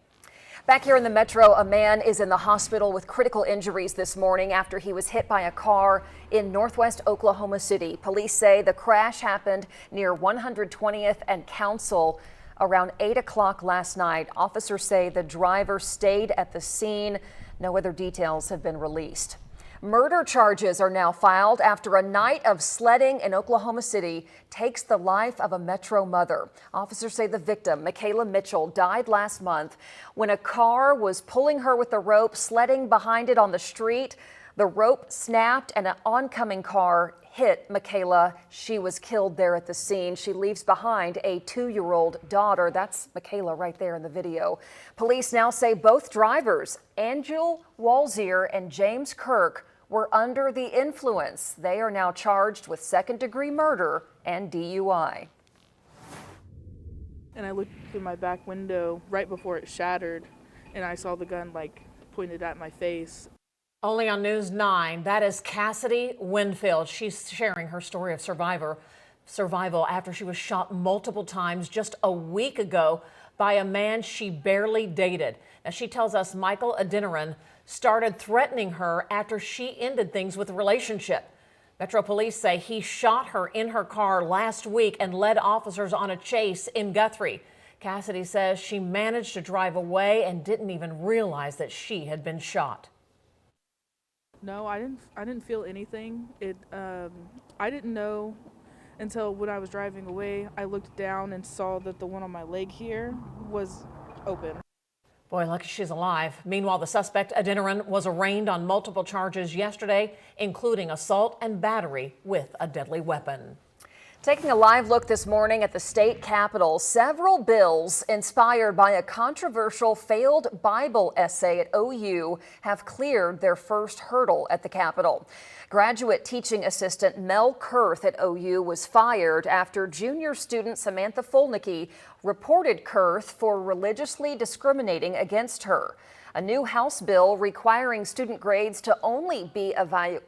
Back here in the metro, a man is in the hospital with critical injuries this morning after he was hit by a car in northwest Oklahoma City. Police say the crash happened near 120th and Council around 8 o'clock last night. Officers say the driver stayed at the scene. No other details have been released. Murder charges are now filed after a night of sledding in Oklahoma City takes the life of a Metro mother. Officers say the victim, Michaela Mitchell, died last month when a car was pulling her with a rope, sledding behind it on the street. The rope snapped and an oncoming car hit Michaela. She was killed there at the scene. She leaves behind a 2-year-old daughter. That's Michaela right there in the video. Police now say both drivers, Angel Walzier and James Kirk, were under the influence. They are now charged with second-degree murder and DUI. And I looked through my back window right before it shattered, and I saw the gun pointed at my face. Only on News 9, that is Cassidy Winfield. She's sharing her story of survival after she was shot multiple times just a week ago by a man she barely dated. Now, she tells us Michael Adeniran started threatening her after she ended things with a relationship. Metro Police say he shot her in her car last week and led officers on a chase in Guthrie. Cassidy says she managed to drive away and didn't even realize that she had been shot. No, I didn't feel anything. I didn't know until when I was driving away. I looked down and saw that the one on my leg here was open. Boy, lucky she's alive. Meanwhile, the suspect, Adeniran, was arraigned on multiple charges yesterday, including assault and battery with a deadly weapon. Taking a live look this morning at the state capitol, several bills inspired by a controversial failed Bible essay at OU have cleared their first hurdle at the Capitol. Graduate teaching assistant Mel Kurth at OU was fired after junior student Samantha Fulnicki reported Kurth for religiously discriminating against her. A new House bill requiring student grades to only be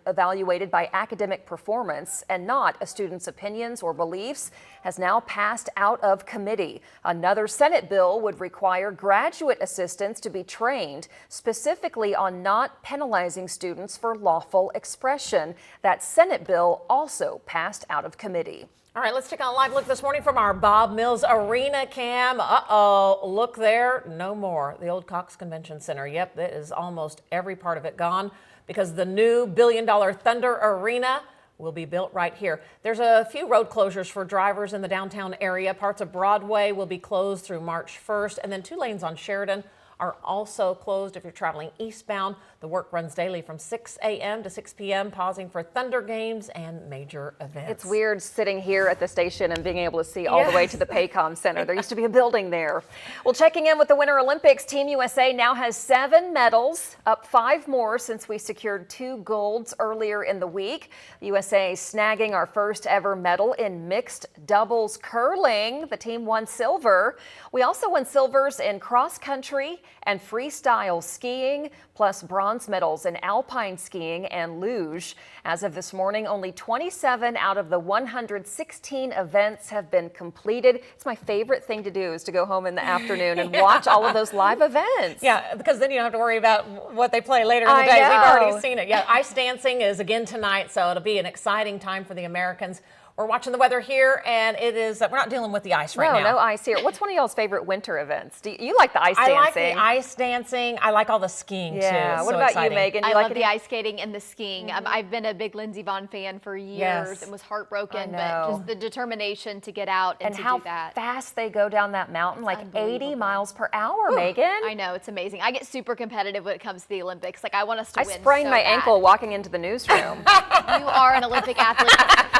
evaluated by academic performance and not a student's opinions or beliefs has now passed out of committee. Another Senate bill would require graduate assistants to be trained specifically on not penalizing students for lawful expression. That Senate bill also passed out of committee. All right, let's take a live look this morning from our Bob Mills Arena cam. Uh-oh, look there, no more. The old Cox Convention Center. Yep, that is almost every part of it gone because the new $1 billion Thunder Arena will be built right here. There's a few road closures for drivers in the downtown area. Parts of Broadway will be closed through March 1st, and then 2 lanes on Sheridan are also closed if you're traveling eastbound. The work runs daily from 6 a.m. to 6 p.m., pausing for Thunder games and major events. It's weird sitting here at the station and being able to see all the way to the Paycom Center. There used to be a building there. Well, checking in with the Winter Olympics, Team USA now has 7 medals, up 5 more since we secured 2 golds earlier in the week. USA snagging our first ever medal in mixed doubles curling. The team won silver. We also won silvers in cross country and freestyle skiing, plus bronze medals in alpine skiing and luge. As of this morning, only 27 out of the 116 events have been completed. It's my favorite thing to do is to go home in the afternoon and watch all of those live events. Yeah, because then you don't have to worry about what they play later in the day. We've already seen it. Yeah, ice dancing is again tonight, so it'll be an exciting time for the Americans. We're watching the weather here, and it is, we're not dealing with the ice right now. No ice here. What's one of y'all's favorite winter events? Do you like the ice dancing? I like the ice dancing. I like all the skiing, too. Yeah. What about you, Megan? I love the ice skating and the skiing. I've been a big Lindsey Vonn fan for years and was heartbroken, but just the determination to get out and to how do that. fast they go down that mountain, like 80 miles per hour, Megan. I know, it's amazing. I get super competitive when it comes to the Olympics. Like, I want us to win. I sprained my ankle walking into the newsroom. You are an Olympic athlete.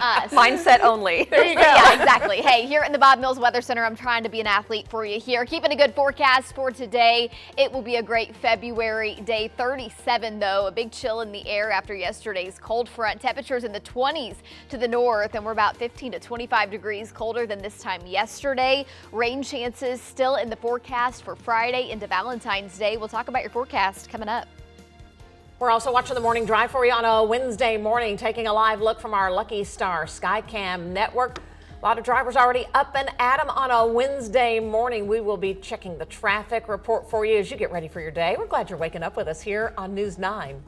Us. Mindset only. There you go. Yeah, exactly. Hey, here in the Bob Mills Weather Center, I'm trying to be an athlete for you here. Keeping a good forecast for today. It will be a great February day. 37, though. A big chill in the air after yesterday's cold front. Temperatures in the 20s to the north, and we're about 15 to 25 degrees colder than this time yesterday. Rain chances still in the forecast for Friday into Valentine's Day. We'll talk about your forecast coming up. We're also watching the morning drive for you on a Wednesday morning, taking a live look from our Lucky Star Skycam network. A lot of drivers already up and at 'em on a Wednesday morning. We will be checking the traffic report for you as you get ready for your day. We're glad you're waking up with us here on News 9.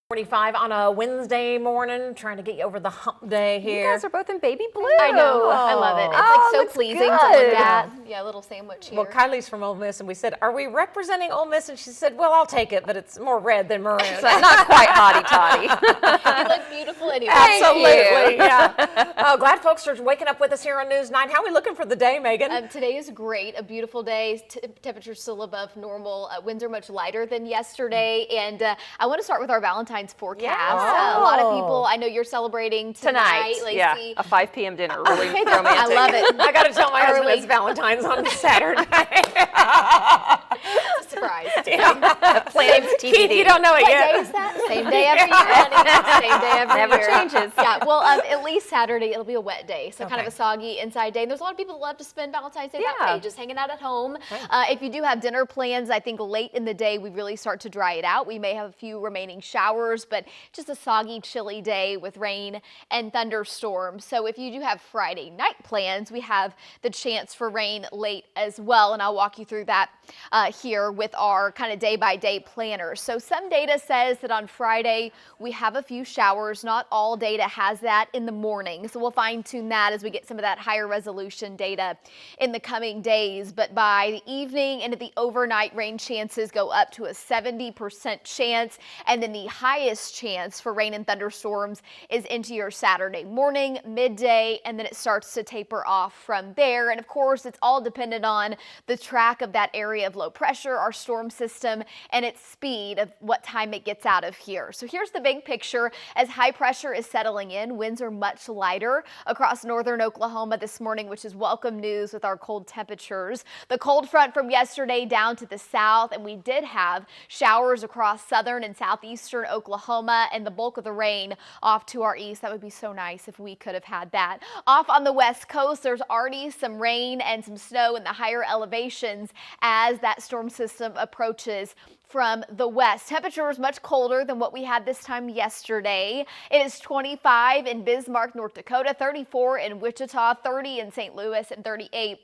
45 on a Wednesday morning, trying to get you over the hump day here. You guys are both in baby blue. I know. I love it. It's like so pleasing to look at. Yeah, a little sandwich here. Well, Kylie's from Ole Miss, and we said, "Are we representing Ole Miss?" And she said, "Well, I'll take it, but it's more red than maroon." Not quite hotty-toddy. You look beautiful anyway. Absolutely, yeah. Glad folks are waking up with us here on News 9. How are we looking for the day, Megan? Today is great. A beautiful day. Temperatures still above normal. Winds are much lighter than yesterday. And I want to start with our Valentine's forecast. A lot of people, I know you're celebrating tonight, Lacey. Yeah, a 5 p.m. dinner. Really romantic. I love it. I got to tell my husband it's Valentine's on Saturday. Surprise. Plans TBD. Keith, you don't know it yet. What day is that? Same day every year, honey. Same day every Never year. changes. Yeah, well, at least Saturday, it'll be a wet day. So kind of a soggy inside day. And there's a lot of people that love to spend Valentine's Day that way, just hanging out at home. If you do have dinner plans, I think late in the day, we really start to dry it out. We may have a few remaining showers, but just a soggy, chilly day with rain and thunderstorms. So if you do have Friday night plans, we have the chance for rain late as well. And I'll walk you through that here with our kind of day-by-day planners. So some data says that on Friday, we have a few showers. Not all data has that in the morning. So we'll fine-tune that as we get some of that higher resolution data in the coming days. But by the evening into the overnight, rain chances go up to a 70% chance. And then the highest chance for rain and thunderstorms is into your Saturday morning, midday, and then it starts to taper off from there. And of course, it's all dependent on the track of that area of low pressure, our storm system, and its speed of what time it gets out of here. So here's the big picture. As high pressure is settling in, winds are much lighter across northern Oklahoma this morning, which is welcome news with our cold temperatures. The cold front from yesterday down to the south, and we did have showers across southern and southeastern Oklahoma, and the bulk of the rain off to our east. That would be so nice if we could have had that. Off on the west coast, there's already some rain and some snow in the higher elevations as that storm system approaches from the west. Temperature is much colder than what we had this time yesterday. It is 25 in Bismarck, North Dakota, 34 in Wichita, 30 in St. Louis, and 38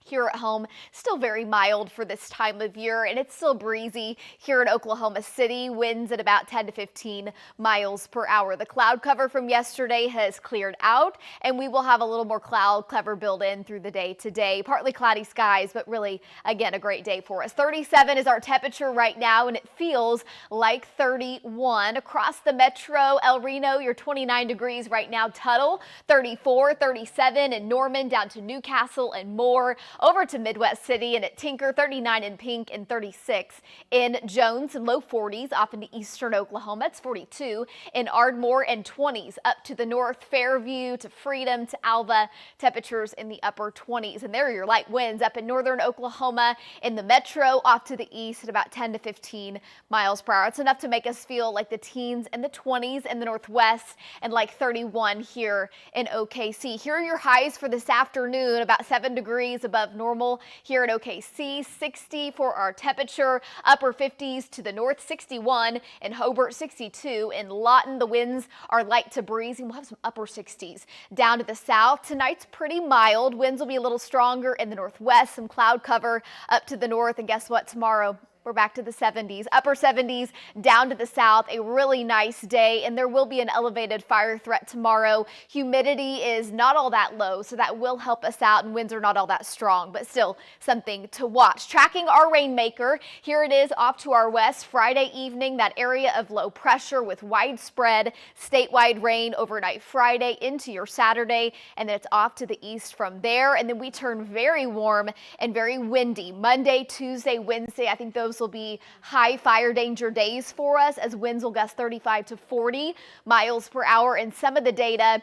here at home. Still very mild for this time of year, and it's still breezy here in Oklahoma City. Winds at about 10 to 15 miles per hour. The cloud cover from yesterday has cleared out, and we will have a little more cloud cover built in through the day today. Partly cloudy skies, but really, again, a great day for us. 37 is our temperature right now, and it feels like 31. Across the metro, El Reno, you're 29 degrees right now. Tuttle, 34, 37 in Norman, down to Newcastle and more. Over to Midwest City and at Tinker, 39 in Pink and 36 in Jones, and low 40s off into eastern Oklahoma. It's 42 in Ardmore and 20s up to the north, Fairview to Freedom to Alva, temperatures in the upper 20s. And there are your light winds up in northern Oklahoma in the metro off to the east at about 10 to 15 miles per hour. It's enough to make us feel like the teens and the 20s in the northwest and like 31 here in OKC. Here are your highs for this afternoon, about 7 degrees above normal here at OKC, 60 for our temperature, upper 50s to the north, 61 in Hobart, 62 in Lawton. The winds are light to breezy. We'll have some upper 60s down to the south. Tonight's pretty mild. Winds will be a little stronger in the northwest, some cloud cover up to the north. And guess what? Tomorrow, we're back to the 70s, upper 70s down to the south. A really nice day, and there will be an elevated fire threat tomorrow. Humidity is not all that low, so that will help us out, and winds are not all that strong, but still something to watch. Tracking our rainmaker, here it is off to our west. Friday evening, that area of low pressure with widespread statewide rain overnight Friday into your Saturday, and then it's off to the east from there. And then we turn very warm and very windy Monday, Tuesday, Wednesday. I think those will be high fire danger days for us, as winds will gust 35 to 40 miles per hour. And some of the data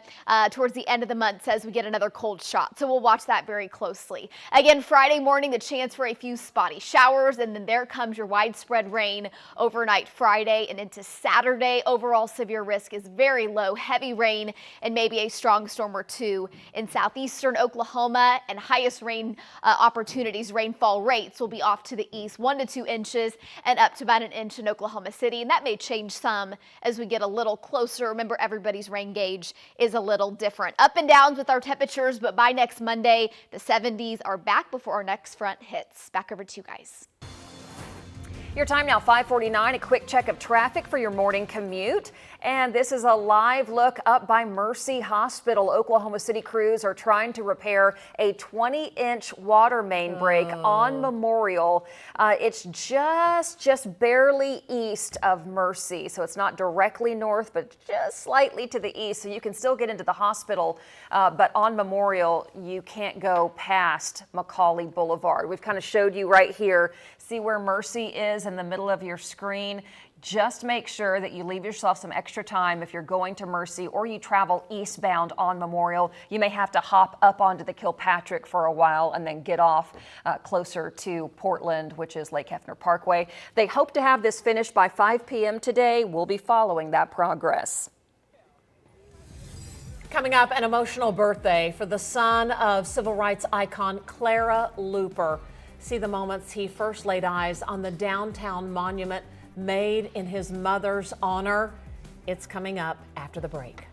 towards the end of the month says we get another cold shot. So we'll watch that very closely. Again, Friday morning, the chance for a few spotty showers, and then there comes your widespread rain overnight Friday and into Saturday. Overall severe risk is very low. Heavy rain and maybe a strong storm or two in southeastern Oklahoma, and highest rain opportunities, rainfall rates will be off to the east, 1 to 2 inches and up to about an inch in Oklahoma City. And that may change some as we get a little closer. Remember, everybody's rain gauge is a little different. Up and downs with our temperatures, but by next Monday, the 70s are back before our next front hits. Back over to you guys. Your time now, 5:49. A quick check of traffic for your morning commute. And this is a live look up by Mercy Hospital. Oklahoma City crews are trying to repair a 20-inch water main break on Memorial. It's just barely east of Mercy, so it's not directly north, but just slightly to the east. So you can still get into the hospital, but on Memorial, you can't go past Macaulay Boulevard. We've kind of showed you right here. See where Mercy is in the middle of your screen. Just make sure that you leave yourself some extra time if you're going to Mercy or you travel eastbound on Memorial. You may have to hop up onto the Kilpatrick for a while and then get off closer to Portland, which is Lake Hefner Parkway. They hope to have this finished by 5 p.m. today. We'll be following that progress. Coming up, an emotional birthday for the son of civil rights icon Clara Luper. See the moments he first laid eyes on the downtown monument made in his mother's honor. It's coming up after the break.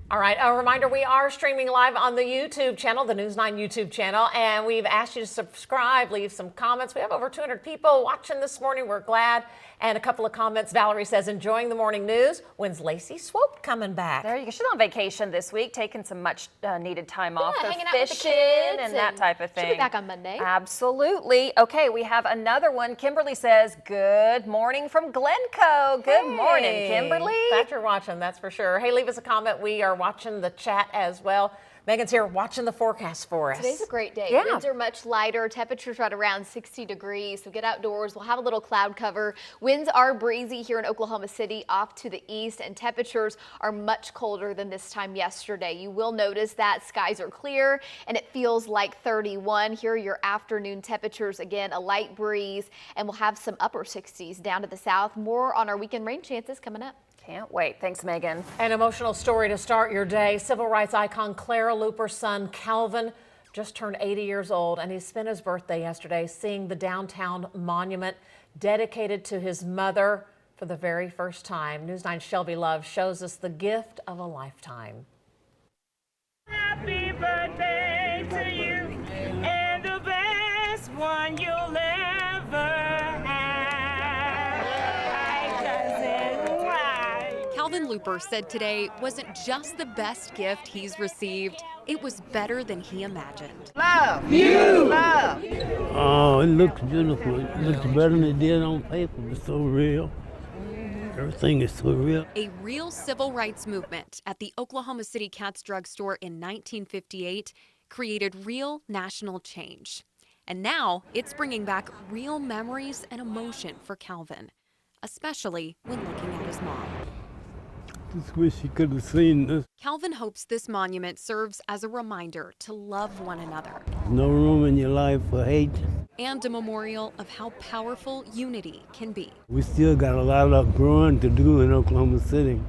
All right, a reminder, we are streaming live on the YouTube channel, the News 9 YouTube channel, and we've asked you to subscribe, leave some comments. We have over 200 people watching this morning. We're glad. And a couple of comments. Valerie says, enjoying the morning news. When's Lacey Swope coming back? There you go. She's on vacation this week, taking some much needed time off. Hanging out fishing with the kids and that type of thing. She'll be back on Monday. Absolutely. Okay, we have another one. Kimberly says, good morning from Glencoe. Good morning, Kimberly. Glad you're watching, that's for sure. Hey, leave us a comment. We are watching the chat as well. Megan's here watching the forecast for us. Today's a great day. Yeah. Winds are much lighter. Temperatures right around 60 degrees. So get outdoors. We'll have a little cloud cover. Winds are breezy here in Oklahoma City off to the east, and temperatures are much colder than this time yesterday. You will notice that skies are clear and it feels like 31. Here are your afternoon temperatures. Again, a light breeze, and we'll have some upper 60s down to the south. More on our weekend rain chances coming up. Can't wait. Thanks, Megan. An emotional story to start your day. Civil rights icon Clara Luper's son, Calvin, just turned 80 years old, and he spent his birthday yesterday seeing the downtown monument dedicated to his mother for the very first time. News 9's Shelby Love shows us the gift of a lifetime. Happy birthday to you, and the best one you'll ever have. Calvin Luper said today wasn't just the best gift he's received, it was better than he imagined. Love you, love. Oh, it looks beautiful. It looks better than it did on paper. It's so real. Everything is so real. A real civil rights movement at the Oklahoma City Cats drugstore in 1958 created real national change. And now it's bringing back real memories and emotion for Calvin, especially when looking at his mom. Just wish you could have seen this. Calvin hopes this monument serves as a reminder to love one another No room in your life for hate. and a memorial of how powerful unity can be. We still got a lot of growing to do in Oklahoma City.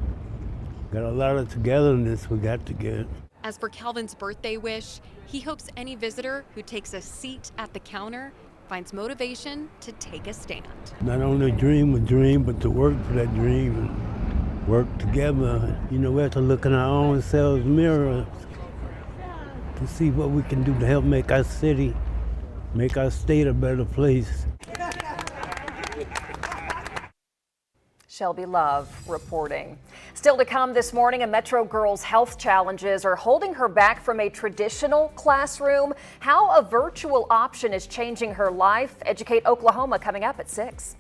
Got a lot of togetherness we got to get. As for Calvin's birthday wish, he hopes any visitor who takes a seat at the counter finds motivation to take a stand. Not only dream a dream, but to work for that dream and work together. You know, we have to look in our own selves mirror to see what we can do to help make our city, make our state a better place. Shelby Love reporting. Still to come this morning, a Metro girl's health challenges are holding her back from a traditional classroom. How a virtual option is changing her life. Educate Oklahoma coming up at 6.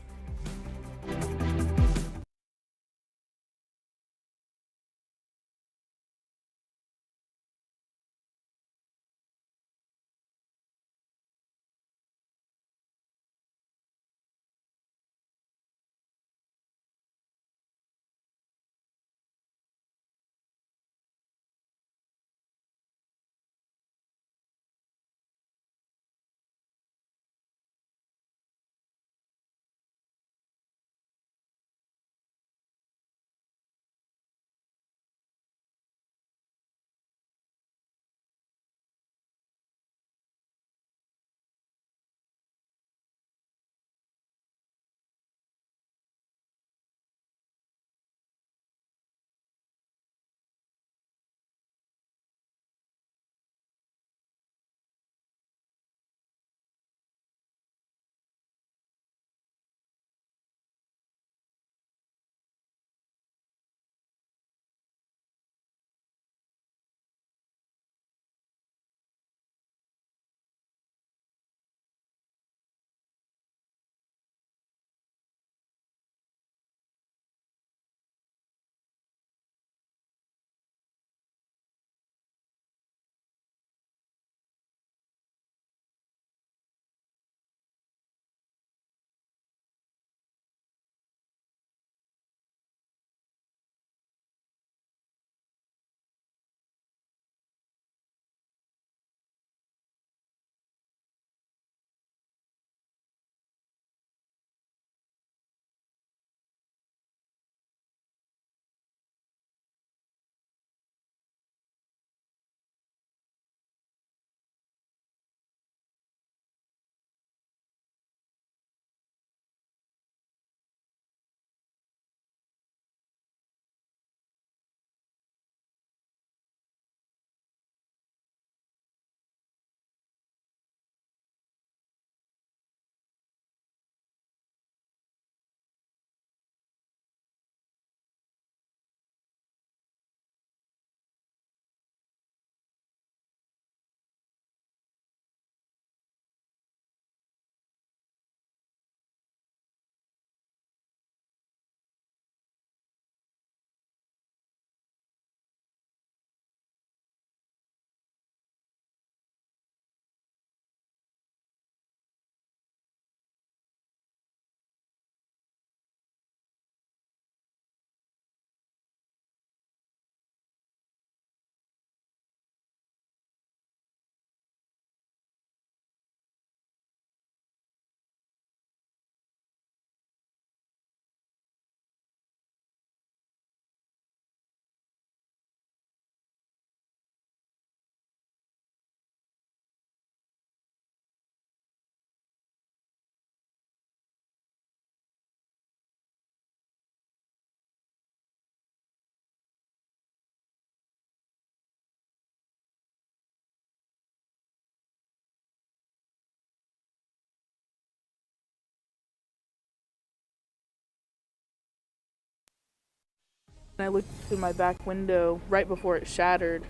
I looked through my back window right before it shattered,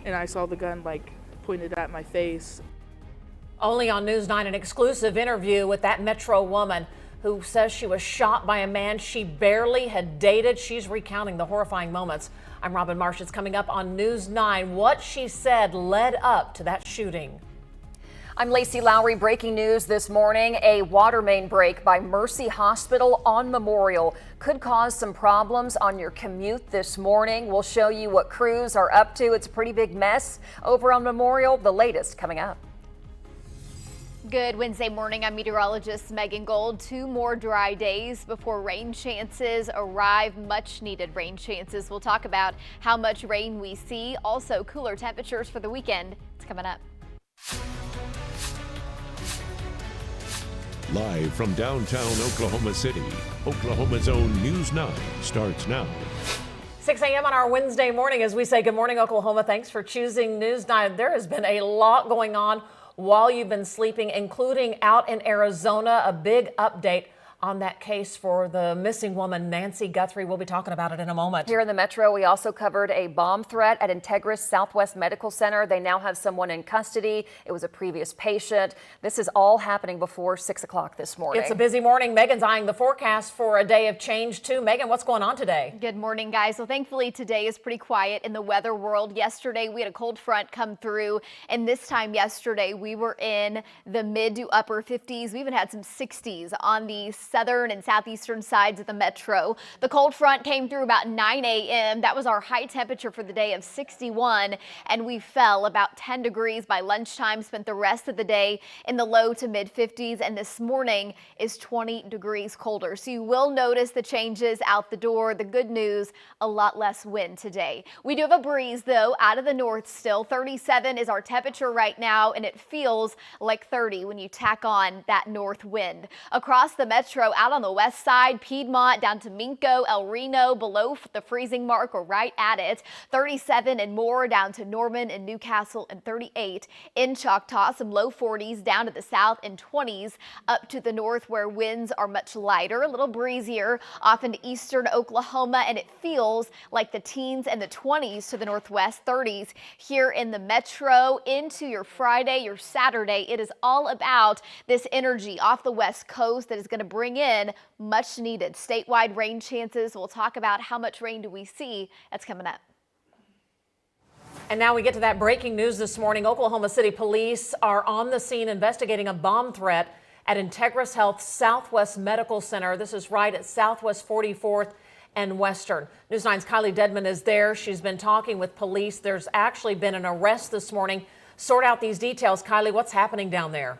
and I saw the gun like pointed at my face. Only on News 9, an exclusive interview with that Metro woman who says she was shot by a man she barely had dated. She's recounting the horrifying moments. I'm Robin Marsh. It's coming up on News 9. What she said led up to that shooting. I'm Lacie Lowry. Breaking news this morning. A water main break by Mercy Hospital on Memorial could cause some problems on your commute this morning. We'll show you what crews are up to. It's a pretty big mess over on Memorial. The latest coming up. Good Wednesday morning. I'm meteorologist Megan Gold. 2 more dry days before rain chances arrive. Much needed rain chances. We'll talk about how much rain we see. Also cooler temperatures for the weekend. It's coming up. Live from downtown Oklahoma City, Oklahoma's own News 9 starts now. 6 a.m. on our Wednesday morning as we say good morning, Oklahoma. Thanks for choosing News 9. There has been a lot going on while you've been sleeping, including out in Arizona. A big update on that case for the missing woman, Nancy Guthrie. We'll be talking about it in a moment. Here in the Metro, we also covered a bomb threat at Integris Southwest Medical Center. They now have someone in custody. It was a previous patient. This is all happening before 6 o'clock this morning. It's a busy morning. Megan's eyeing the forecast for a day of change, too. Megan, what's going on today? Good morning, guys. Well, thankfully, today is pretty quiet in the weather world. Yesterday, we had a cold front come through, and this time yesterday, we were in the mid to upper 50s. We even had some 60s on the southern and southeastern sides of the metro. The cold front came through about 9 a.m. That was our high temperature for the day of 61, and we fell about 10 degrees by lunchtime, spent the rest of the day in the low to mid 50s, and this morning is 20 degrees colder. So you will notice the changes out the door. The good news, a lot less wind today. We do have a breeze, though, out of the north still. 37 is our temperature right now, and it feels like 30 when you tack on that north wind. Across the metro, out on the west side, Piedmont down to Minco, El Reno, below the freezing mark or right at it. 37 and more down to Norman and Newcastle, and 38 in Choctaw. Some low 40s down to the south and 20s up to the north where winds are much lighter, a little breezier off into eastern Oklahoma, and it feels like the teens and the 20s to the northwest, 30s here in the metro into your Friday, your Saturday. It is all about this energy off the west coast that is going to bring in much needed statewide rain chances. We'll talk about how much rain do we see. That's coming up. And now we get to that breaking news this morning. Oklahoma City police are on the scene investigating a bomb threat at Integris Health Southwest Medical Center. This is right at Southwest 44th and Western. News 9's Kylee Dedmon is there. She's been talking with police. There's actually been an arrest this morning. Sort out these details. Kylee, what's happening down there?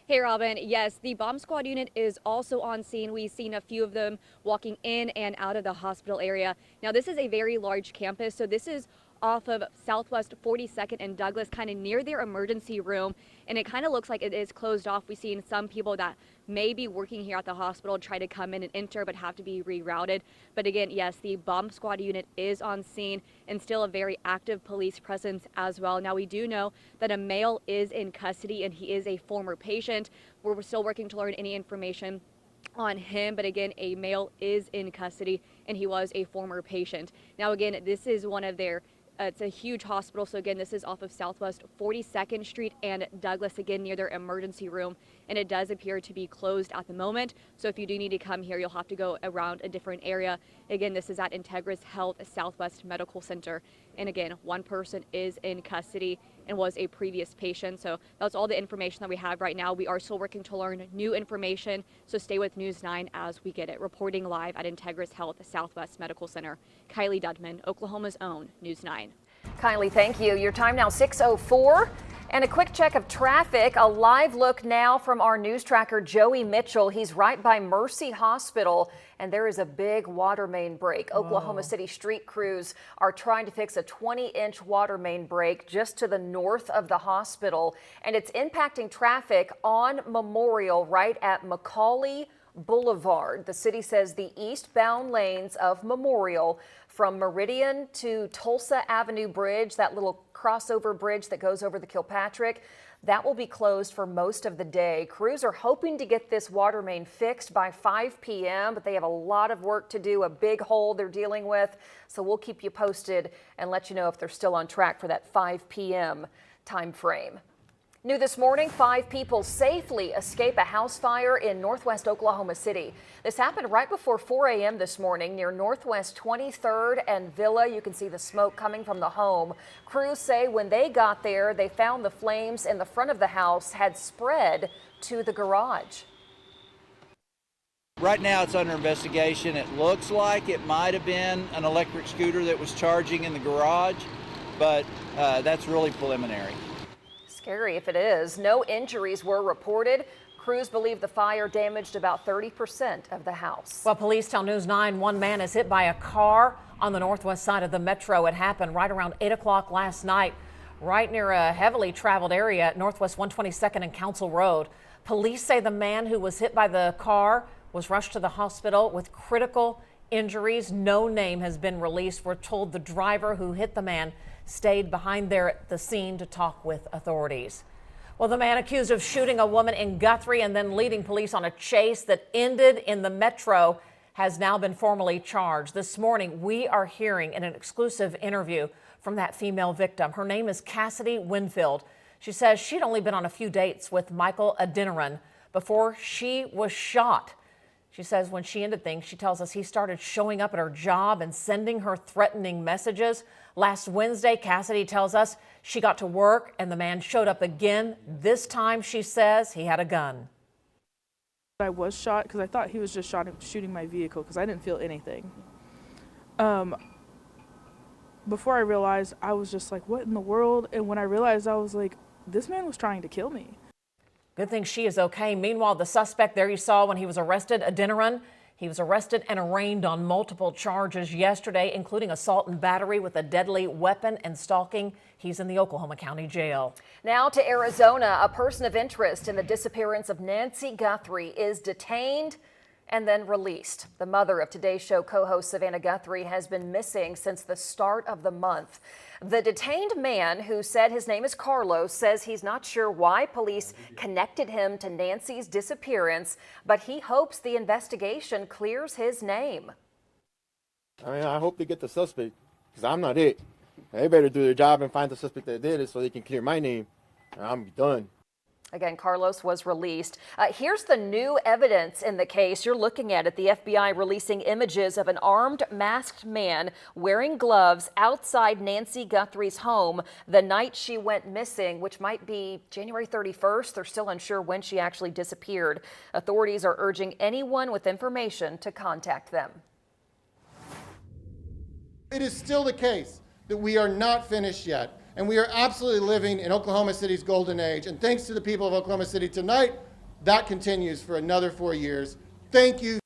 Hey, Robin. Yes, the bomb squad unit is also on scene. We've seen a few of them walking in and out of the hospital area. Now, this is a very large campus, so this is off of Southwest 42nd and Douglas, kind of near their emergency room, and it kind of looks like it is closed off. We've seen some people that may be working here at the hospital try to come in and enter, but have to be rerouted. But again, yes, the bomb squad unit is on scene, and still a very active police presence as well. Now, we do know that a male is in custody, and he is a former patient. We're still working to learn any information on him, but again, a male is in custody, and he was a former patient. Now, again, this is one of their it's a huge hospital, so again, this is off of Southwest 42nd Street and Douglas, again, near their emergency room, and it does appear to be closed at the moment. So if you do need to come here, you'll have to go around a different area. Again, this is at Integris Health Southwest Medical Center, and again, one person is in custody and was a previous patient. So that's all the information that we have right now. We are still working to learn new information, so stay with News 9 as we get it. Reporting live at Integris Health Southwest Medical Center, Kylee Dedmon, Oklahoma's own News 9. Kylee, thank you. Your time now 6:04. And a quick check of traffic. A live look now from our news tracker, Joey Mitchell. He's right by Mercy Hospital, and there is a big water main break. Whoa. Oklahoma City street crews are trying to fix a 20-inch water main break just to the north of the hospital, and it's impacting traffic on Memorial right at McCauley, Boulevard. The city says the eastbound lanes of Memorial from Meridian to Tulsa Avenue Bridge, that little crossover bridge that goes over the Kilpatrick, that will be closed for most of the day. Crews are hoping to get this water main fixed by 5 p.m., but they have a lot of work to do, a big hole they're dealing with. So we'll keep you posted and let you know if they're still on track for that 5 p.m. time frame. New this morning, 5 people safely escape a house fire in northwest Oklahoma City. This happened right before 4 a.m. this morning near Northwest 23rd and Villa. You can see the smoke coming from the home. Crews say when they got there, they found the flames in the front of the house had spread to the garage. Right now it's under investigation. It looks like it might have been an electric scooter that was charging in the garage, but that's really preliminary. Scary if it is. No injuries were reported. Crews believe the fire damaged about 30% of the house. Well, police tell News 9 one man is hit by a car on the northwest side of the metro. It happened right around 8 o'clock last night, right near a heavily traveled area at Northwest 122nd and Council Road. Police say the man who was hit by the car was rushed to the hospital with critical injuries. No name has been released. We're told the driver who hit the man stayed behind there at the scene to talk with authorities. Well, the man accused of shooting a woman in Guthrie and then leading police on a chase that ended in the metro has now been formally charged. This morning, we are hearing in an exclusive interview from that female victim. Her name is Cassidy Winfield. She says she'd only been on a few dates with Michael Adeniran before she was shot. She says when she ended things, she tells us he started showing up at her job and sending her threatening messages. Last Wednesday, Cassidy tells us she got to work and the man showed up again. This time, she says he had a gun. I was shot because I thought he was just shooting my vehicle because I didn't feel anything. Before I realized, I was just like, what in the world? And when I realized, I was like, this man was trying to kill me. Good thing she is okay. Meanwhile, the suspect there you saw when he was arrested, Adeniran, he was arrested and arraigned on multiple charges yesterday, including assault and battery with a deadly weapon and stalking. He's in the Oklahoma County Jail. Now to Arizona, a person of interest in the disappearance of Nancy Guthrie is detained and then released. The mother of Today's Show co-host Savannah Guthrie has been missing since the start of the month. The detained man, who said his name is Carlos, says he's not sure why police connected him to Nancy's disappearance, but he hopes the investigation clears his name. I hope they get the suspect, because I'm not it. They better do their job and find the suspect that did it so they can clear my name. I'm done. Again, Carlos was released. Here's the new evidence in the case. You're looking at it. The FBI releasing images of an armed, masked man wearing gloves outside Nancy Guthrie's home the night she went missing, which might be January 31st. They're still unsure when she actually disappeared. Authorities are urging anyone with information to contact them. It is still the case that we are not finished yet. And we are absolutely living in Oklahoma City's golden age. And thanks to the people of Oklahoma City tonight, that continues for another 4 years. Thank you.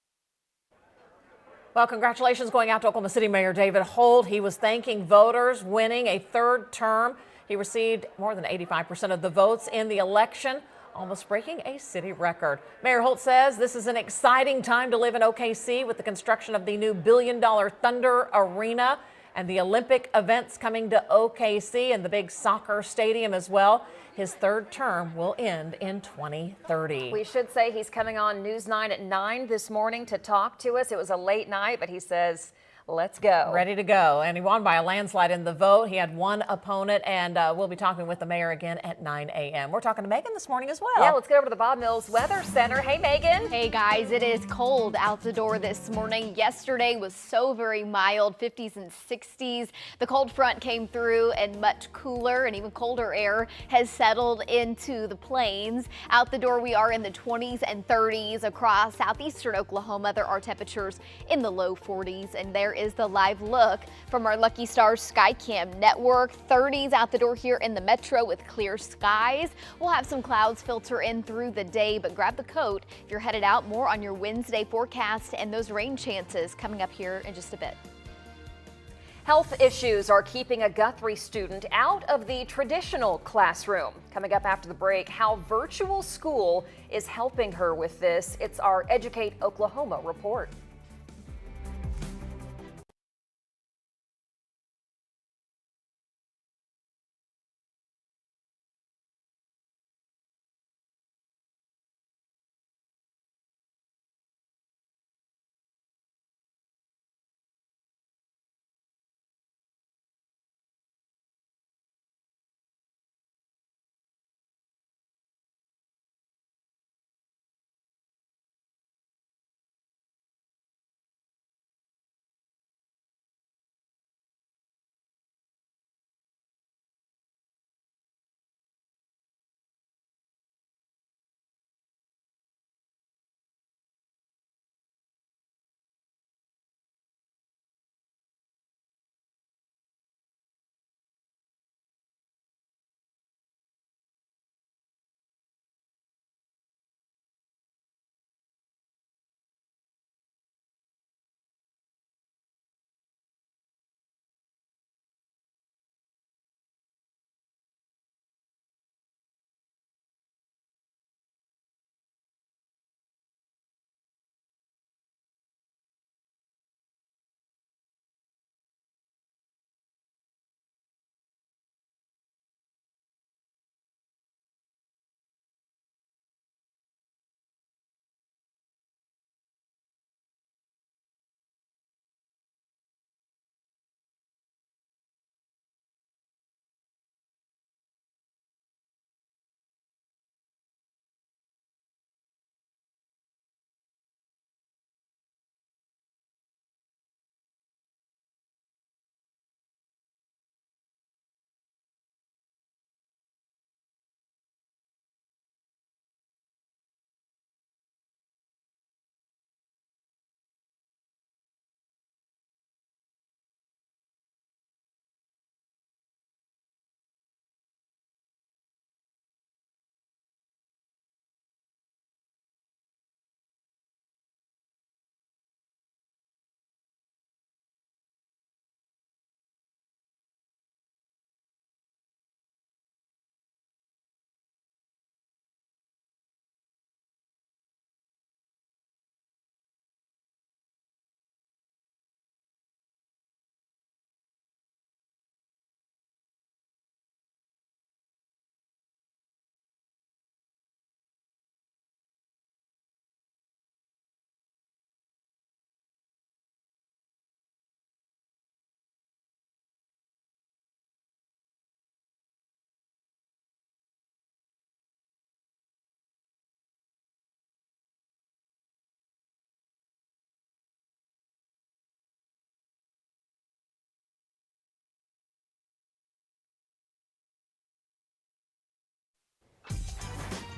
Well, congratulations going out to Oklahoma City Mayor David Holt. He was thanking voters, winning a third term. He received more than 85% of the votes in the election, almost breaking a city record. Mayor Holt says this is an exciting time to live in OKC with the construction of the new $1 billion Thunder Arena and the Olympic events coming to OKC and the big soccer stadium as well. His third term will end in 2030. We should say he's coming on News 9 at 9 this morning to talk to us. It was a late night, but he says, let's go. Ready to go. And he won by a landslide in the vote. He had one opponent, and we'll be talking with the mayor again at 9 a.m. We're talking to Megan this morning as well. Yeah, let's get over to the Bob Mills Weather Center. Hey, Megan. Hey, guys. It is cold out the door this morning. Yesterday was so very mild, 50s and 60s. The cold front came through, and much cooler and even colder air has settled into the plains. Out the door, we are in the 20s and 30s across southeastern Oklahoma. There are temperatures in the low 40s, and there is the live look from our Lucky Stars Skycam network. 30s out the door here in the metro with clear skies. We'll have some clouds filter in through the day, but grab the coat if you're headed out. More on your Wednesday forecast and those rain chances coming up here in just a bit. Health issues are keeping a Guthrie student out of the traditional classroom. Coming up after the break, how virtual school is helping her with this. It's our Educate Oklahoma report.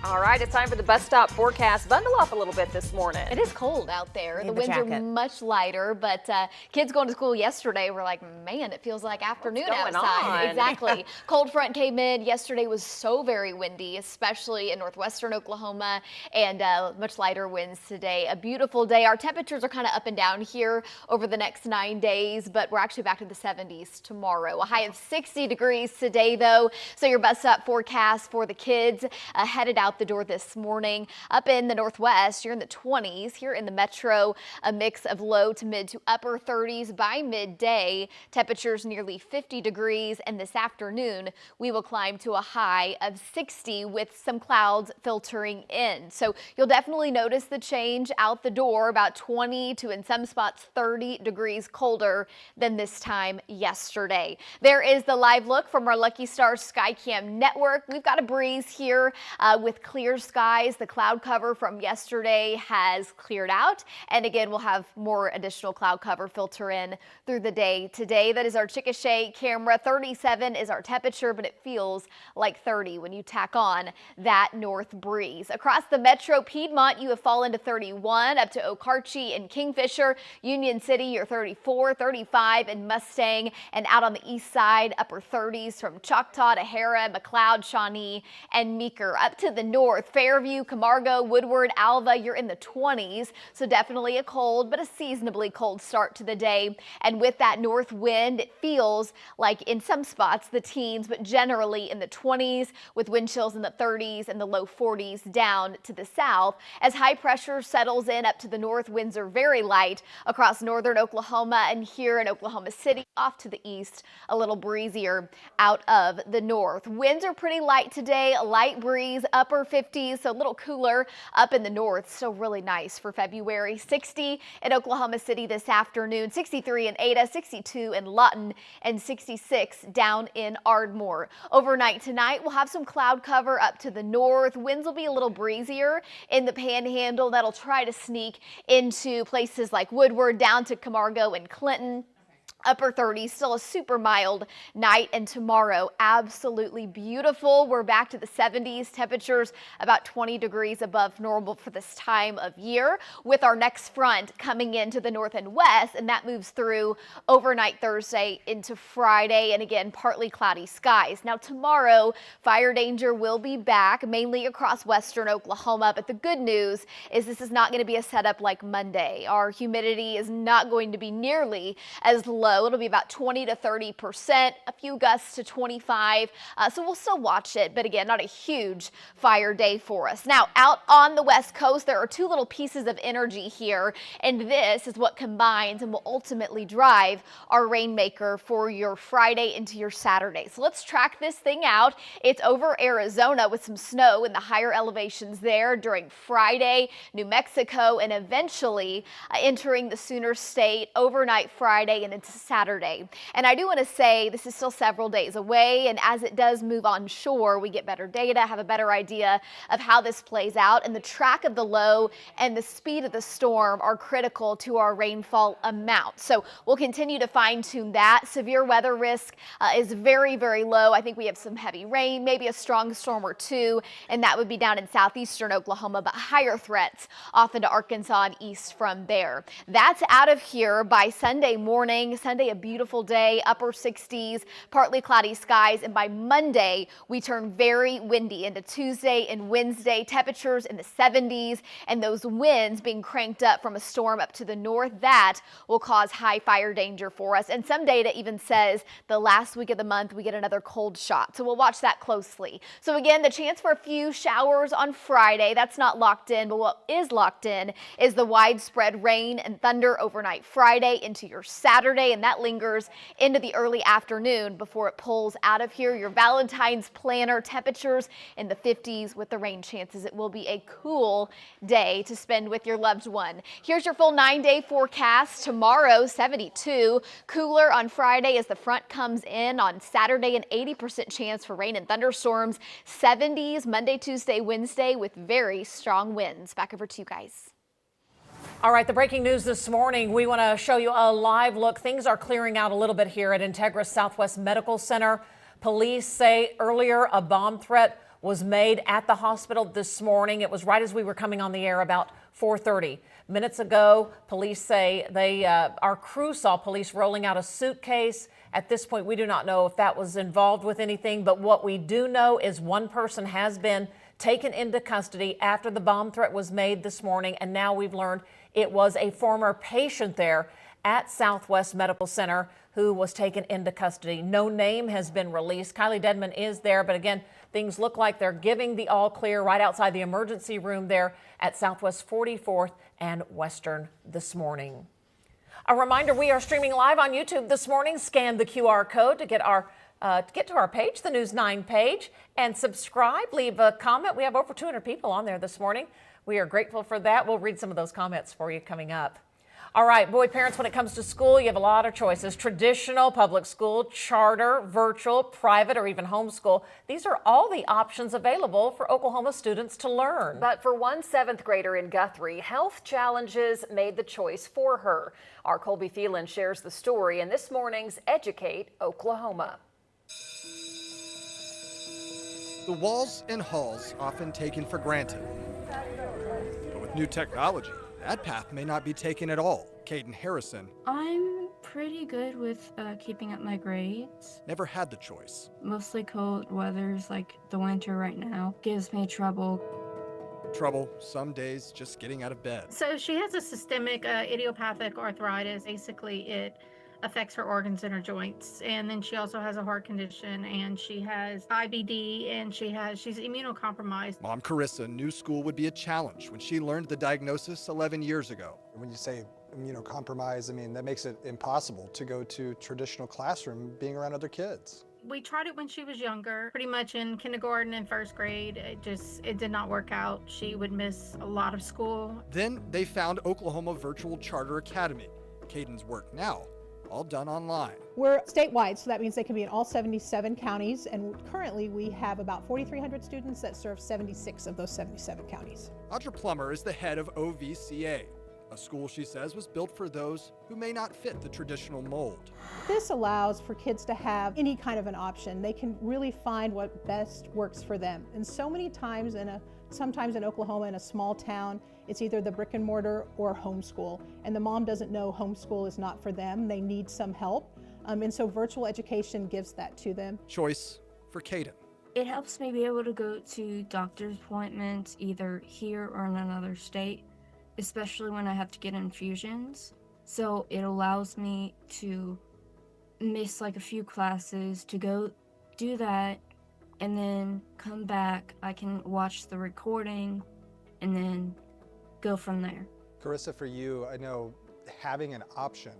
All right, it's time for the bus stop forecast. Bundle up a little bit this morning. It is cold out there. The winds jacket. are much lighter, but kids going to school yesterday were like, man, it feels like afternoon What's going outside. on? Exactly. Cold front came in. Yesterday was so very windy, especially in northwestern Oklahoma, and much lighter winds today. A beautiful day. Our temperatures are kind of up and down here over the next 9 days, but we're actually back to the 70s tomorrow. A high of 60 degrees today, though. So your bus stop forecast for the kids headed out the door this morning. Up in the northwest, you're in the 20s. Here in the metro, a mix of low to mid to upper 30s by midday. Temperatures nearly 50 degrees, and this afternoon we will climb to a high of 60 with some clouds filtering in. So you'll definitely notice the change out the door, about 20 to in some spots 30 degrees colder than this time yesterday. There is the live look from our Lucky Star Skycam network. We've got a breeze here with clear skies. The cloud cover from yesterday has cleared out, and again we'll have more additional cloud cover filter in through the day today. That is our Chickasha camera. 37 is our temperature, but it feels like 30 when you tack on that north breeze. Across the metro Piedmont, you have fallen to 31, up to Okarche and Kingfisher. Union City, you're 34, 35 in Mustang, and out on the east side, upper 30s from Choctaw to Harrah, McLeod, Shawnee, and Meeker. Up to the head north, Fairview, Camargo, Woodward, Alva, you're in the 20s. So definitely a cold, but a seasonably cold start to the day. And with that north wind, it feels like in some spots the teens, but generally in the 20s with wind chills in the 30s and the low 40s down to the south. As high pressure settles in up to the north, winds are very light across northern Oklahoma and here in Oklahoma City. Off to the east, a little breezier out of the north. Winds are pretty light today, a light breeze, upper 50s, so a little cooler up in the north. Still really nice for February. 60 in Oklahoma City this afternoon, 63 in Ada, 62 in Lawton, and 66 down in Ardmore. Overnight tonight, we'll have some cloud cover up to the north. Winds will be a little breezier in the Panhandle. That'll try to sneak into places like Woodward down to Camargo and Clinton. Upper 30s, still a super mild night, and tomorrow absolutely beautiful. We're back to the 70s, temperatures about 20 degrees above normal for this time of year, with our next front coming into the north and west, and that moves through overnight Thursday into Friday, and again partly cloudy skies. Now tomorrow, fire danger will be back mainly across western Oklahoma, but the good news is this is not going to be a setup like Monday. Our humidity is not going to be nearly as low. It'll be about 20 to 30%, a few gusts to 25. So we'll still watch it, but again, not a huge fire day for us. Now, out on the West Coast, there are two little pieces of energy here, and this is what combines and will ultimately drive our rainmaker for your Friday into your Saturday. So let's track this thing out. It's over Arizona with some snow in the higher elevations there during Friday, New Mexico, and eventually entering the Sooner State overnight Friday and into Saturday. And I do want to say this is still several days away, and as it does move on shore, we get better data, have a better idea of how this plays out, and the track of the low and the speed of the storm are critical to our rainfall amount. So we'll continue to fine-tune that. Severe weather risk is very, very low. I think we have some heavy rain, maybe a strong storm or two, and that would be down in southeastern Oklahoma, but higher threats off into Arkansas and east from there. That's out of here by Sunday morning. Sunday, a beautiful day, upper 60s, partly cloudy skies, and by Monday, we turn very windy into Tuesday and Wednesday, temperatures in the 70s, and those winds being cranked up from a storm up to the north, that will cause high fire danger for us. And some data even says the last week of the month, we get another cold shot. So we'll watch that closely. So again, the chance for a few showers on Friday, that's not locked in, but what is locked in is the widespread rain and thunder overnight Friday into your Saturday, and that lingers into the early afternoon before it pulls out of here. Your Valentine's planner, temperatures in the 50s with the rain chances. It will be a cool day to spend with your loved one. Here's your full 9-day forecast. Tomorrow, 72. Cooler on Friday as the front comes in. On Saturday, an 80% chance for rain and thunderstorms. 70s Monday, Tuesday, Wednesday with very strong winds. Back over to you guys. All right, the breaking news this morning, we want to show you a live look. Things are clearing out a little bit here at Integra Southwest Medical Center. Police say earlier a bomb threat was made at the hospital this morning. It was right as we were coming on the air about 4:30. Minutes ago, police say our crew saw police rolling out a suitcase. At this point, we do not know if that was involved with anything, but what we do know is one person has been taken into custody after the bomb threat was made this morning, and now we've learned it was a former patient there at Southwest Medical Center who was taken into custody. No name has been released. Kylee Dedmon is there, but again, things look like they're giving the all clear right outside the emergency room there at Southwest 44th and Western this morning. A reminder, we are streaming live on YouTube this morning. Scan the QR code to get to our page, the News 9 page, and subscribe. Leave a comment. We have over 200 people on there this morning. We are grateful for that. We'll read some of those comments for you coming up. All right, boy, parents, when it comes to school, you have a lot of choices. Traditional, public school, charter, virtual, private, or even homeschool. These are all the options available for Oklahoma students to learn. But for one 7th grader in Guthrie, health challenges made the choice for her. Our Colby Thelen shares the story in this morning's Educate Oklahoma. The walls and halls often taken for granted. But with new technology, that path may not be taken at all. Caden Harrison. I'm pretty good with keeping up my grades. Never had the choice. Mostly cold weathers like the winter right now gives me trouble. Trouble some days just getting out of bed. So she has a systemic idiopathic arthritis. Basically, it affects her organs and her joints. And then she also has a heart condition, and she has IBD, and she's immunocompromised. Mom Carissa knew school would be a challenge when she learned the diagnosis 11 years ago. When you say immunocompromised, I mean, that makes it impossible to go to traditional classroom being around other kids. We tried it when she was younger, pretty much in kindergarten and first grade. It did not work out. She would miss a lot of school. Then they found Oklahoma Virtual Charter Academy. Caden's work now, all done online. We're statewide, so that means they can be in all 77 counties, and currently we have about 4,300 students that serve 76 of those 77 counties. Audra Plummer is the head of OVCA, a school she says was built for those who may not fit the traditional mold. This allows for kids to have any kind of an option. They can really find what best works for them. And so many times sometimes in Oklahoma, in a small town, it's either the brick and mortar or homeschool. And the mom doesn't know homeschool is not for them. They need some help. And so virtual education gives that to them. Choice for Caden. It helps me be able to go to doctor's appointments either here or in another state, especially when I have to get infusions. So it allows me to miss like a few classes to go do that and then come back. I can watch the recording and then go from there. Carissa, for you, I know having an option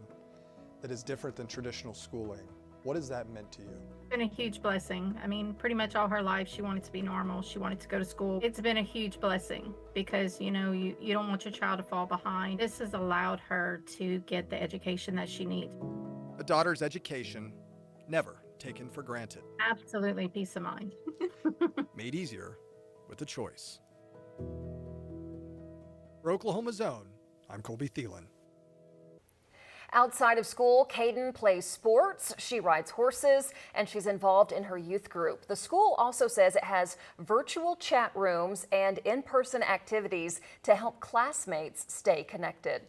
that is different than traditional schooling, what has that meant to you? It's been a huge blessing. I mean, pretty much all her life, she wanted to be normal. She wanted to go to school. It's been a huge blessing because, you know, you don't want your child to fall behind. This has allowed her to get the education that she needs. A daughter's education, never taken for granted. Absolutely peace of mind. Made easier with a choice. For Oklahoma's Own, I'm Colby Thelen. Outside of school, Caden plays sports, she rides horses, and she's involved in her youth group. The school also says it has virtual chat rooms and in-person activities to help classmates stay connected.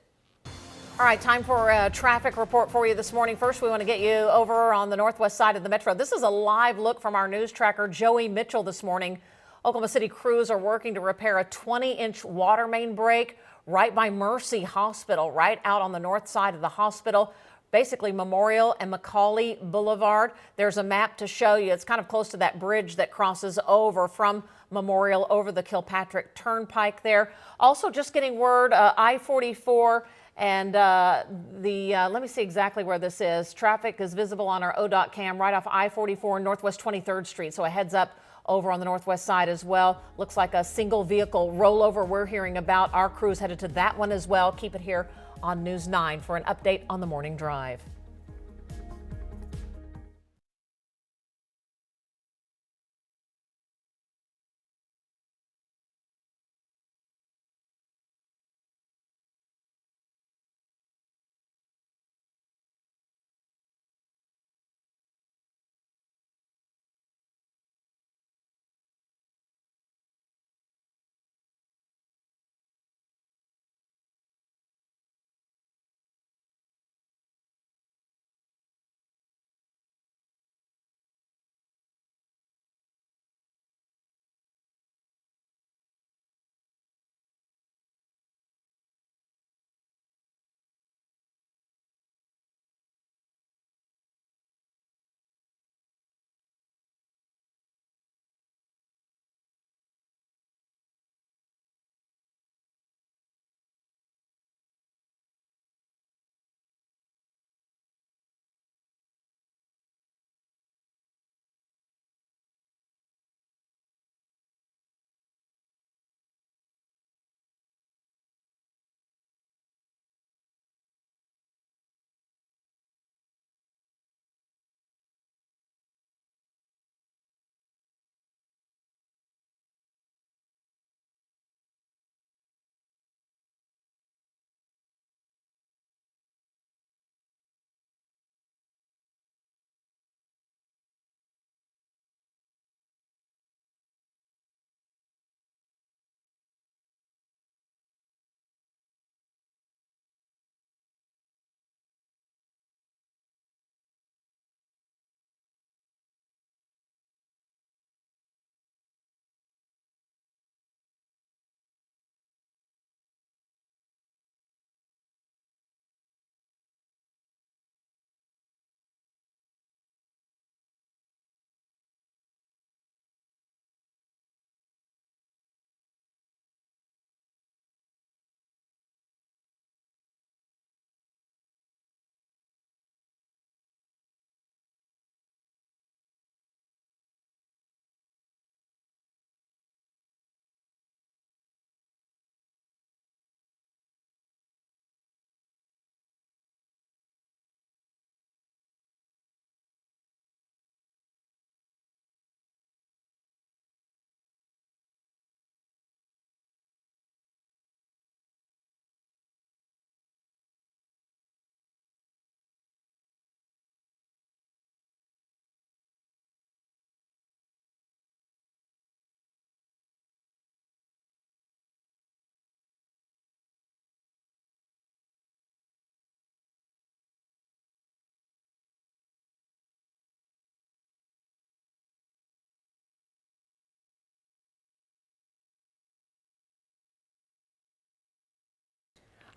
All right, time for a traffic report for you this morning. First, we want to get you over on the northwest side of the metro. This is a live look from our news tracker, Joey Mitchell, this morning. Oklahoma City crews are working to repair a 20-inch water main break right by Mercy Hospital, right out on the north side of the hospital, basically Memorial and Macaulay Boulevard. There's a map to show you. It's kind of close to that bridge that crosses over from Memorial over the Kilpatrick Turnpike there. Also, just getting word, I-44 and let me see exactly where this is. Traffic is visible on our ODOT cam right off I-44 Northwest 23rd Street. So a heads up over on the northwest side as well. Looks like a single vehicle rollover we're hearing about. Our crews headed to that one as well. Keep it here on News 9 for an update on the morning drive.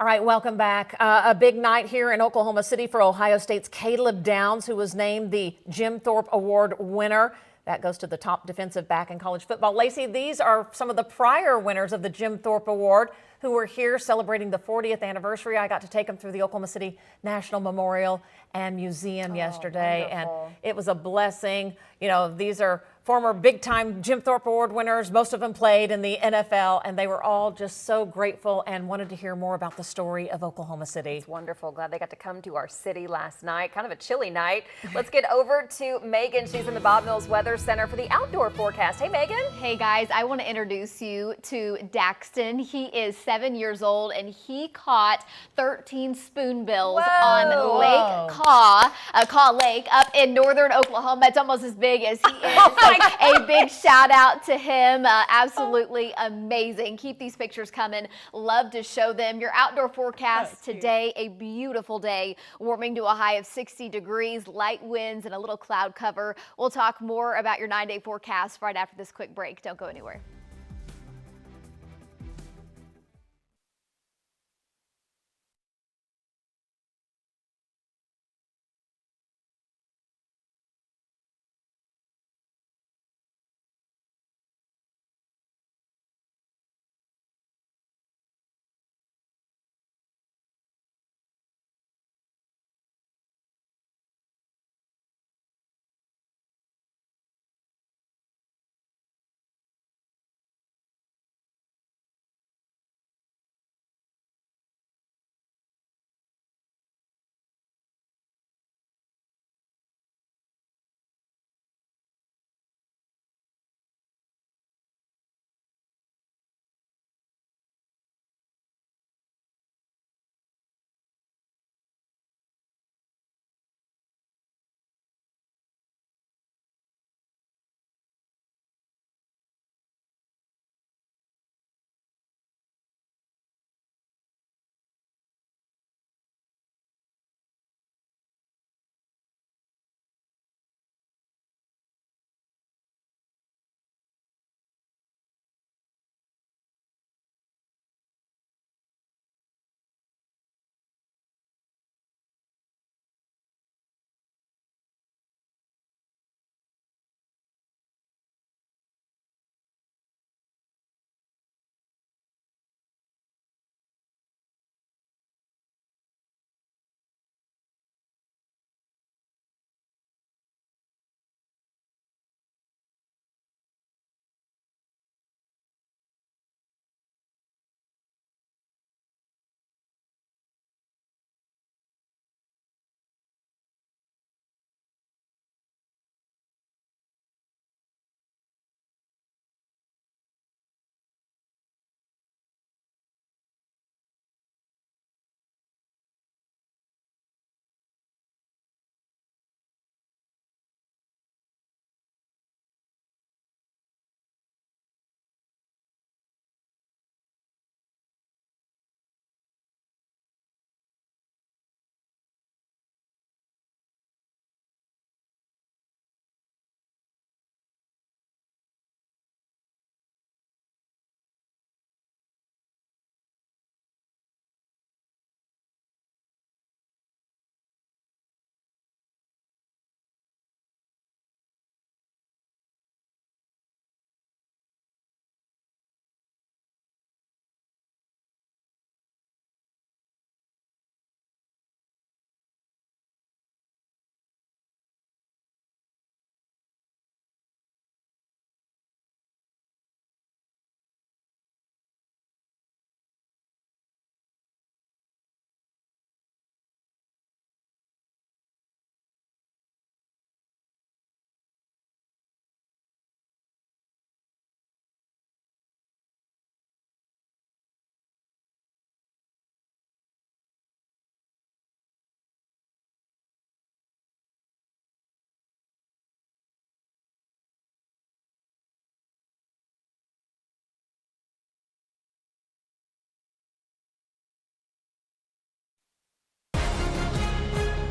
All right, welcome back. A big night here in Oklahoma City for Ohio State's Caleb Downs, who was named the Jim Thorpe Award winner. That goes to the top defensive back in college football. Lacey, these are some of the prior winners of the Jim Thorpe Award who were here celebrating the 40th anniversary. I got to take them through the Oklahoma City National Memorial and Museum yesterday, wonderful. and it was a blessing. You know, these are former big-time Jim Thorpe Award winners. Most of them played in the NFL, and they were all just so grateful and wanted to hear more about the story of Oklahoma City. It's wonderful. Glad they got to come to our city last night. Kind of a chilly night. Let's get over to Megan. She's in the Bob Mills Weather Center for the outdoor forecast. Hey, Megan. Hey, guys. I want to introduce you to Daxton. He is 7 years old, and he caught 13 spoonbills on Lake Caw Lake up in northern Oklahoma. It's almost as big as he is. So a big shout out to him. Absolutely amazing. Keep these pictures coming. Love to show them. Your outdoor forecast today, a beautiful day, warming to a high of 60 degrees, light winds and a little cloud cover. We'll talk more about your 9-day forecast right after this quick break. Don't go anywhere.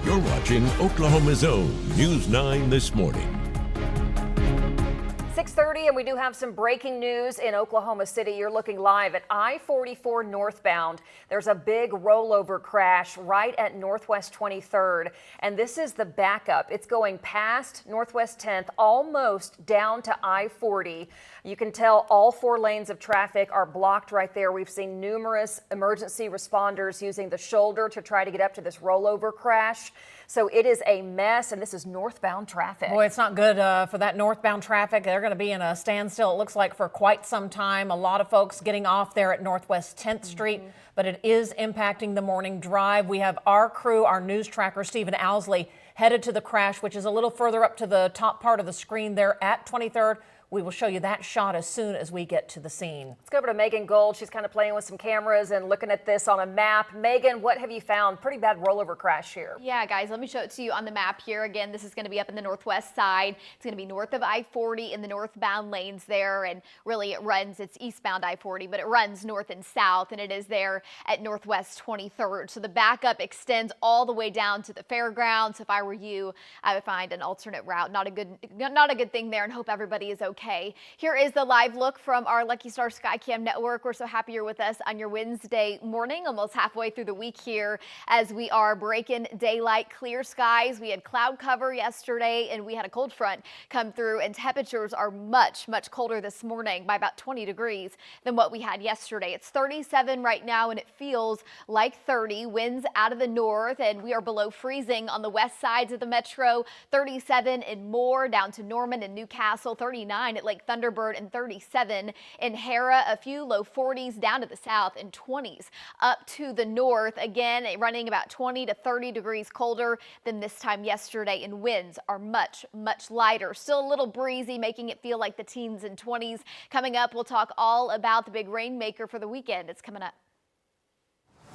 You're watching Oklahoma's Own News 9 this morning. 6:30, and we do have some breaking news in Oklahoma City. You're looking live at I-44 northbound. There's a big rollover crash right at Northwest 23rd, and this is the backup. It's going past Northwest 10th, almost down to I-40. You can tell all 4 lanes of traffic are blocked right there. We've seen numerous emergency responders using the shoulder to try to get up to this rollover crash. So it is a mess, and this is northbound traffic. Boy, it's not good for that northbound traffic. They're going to be in a standstill, it looks like, for quite some time. A lot of folks getting off there at Northwest 10th Street, but it is impacting the morning drive. We have our crew, our news tracker, Stephen Owsley, headed to the crash, which is a little further up to the top part of the screen there at 23rd. We will show you that shot as soon as we get to the scene. Let's go over to Megan Gold. She's kind of playing with some cameras and looking at this on a map. Megan, what have you found? Pretty bad rollover crash here. Yeah, guys, let me show it to you on the map here. Again, this is going to be up in the northwest side. It's going to be north of I-40 in the northbound lanes there, and really it's eastbound I-40, but it runs north and south, and it is there at Northwest 23rd. So the backup extends all the way down to the fairgrounds. If I were you, I would find an alternate route. Not a good thing there, and hope everybody is okay. Here is the live look from our Lucky Star Skycam network. We're so happy you're with us on your Wednesday morning, almost halfway through the week here as we are breaking daylight, clear skies. We had cloud cover yesterday and we had a cold front come through, and temperatures are much colder this morning by about 20 degrees than what we had yesterday. It's 37 right now and it feels like 30. Winds out of the north, and we are below freezing on the west sides of the metro. 37 and more down to Norman and Newcastle, 39 at Lake Thunderbird, and 37 in Hera. A few low 40s down to the south and 20s up to the north. Again, running about 20 to 30 degrees colder than this time yesterday, and winds are much lighter. Still a little breezy, making it feel like the teens and 20s. Coming up, we'll talk all about the big rainmaker for the weekend. It's coming up.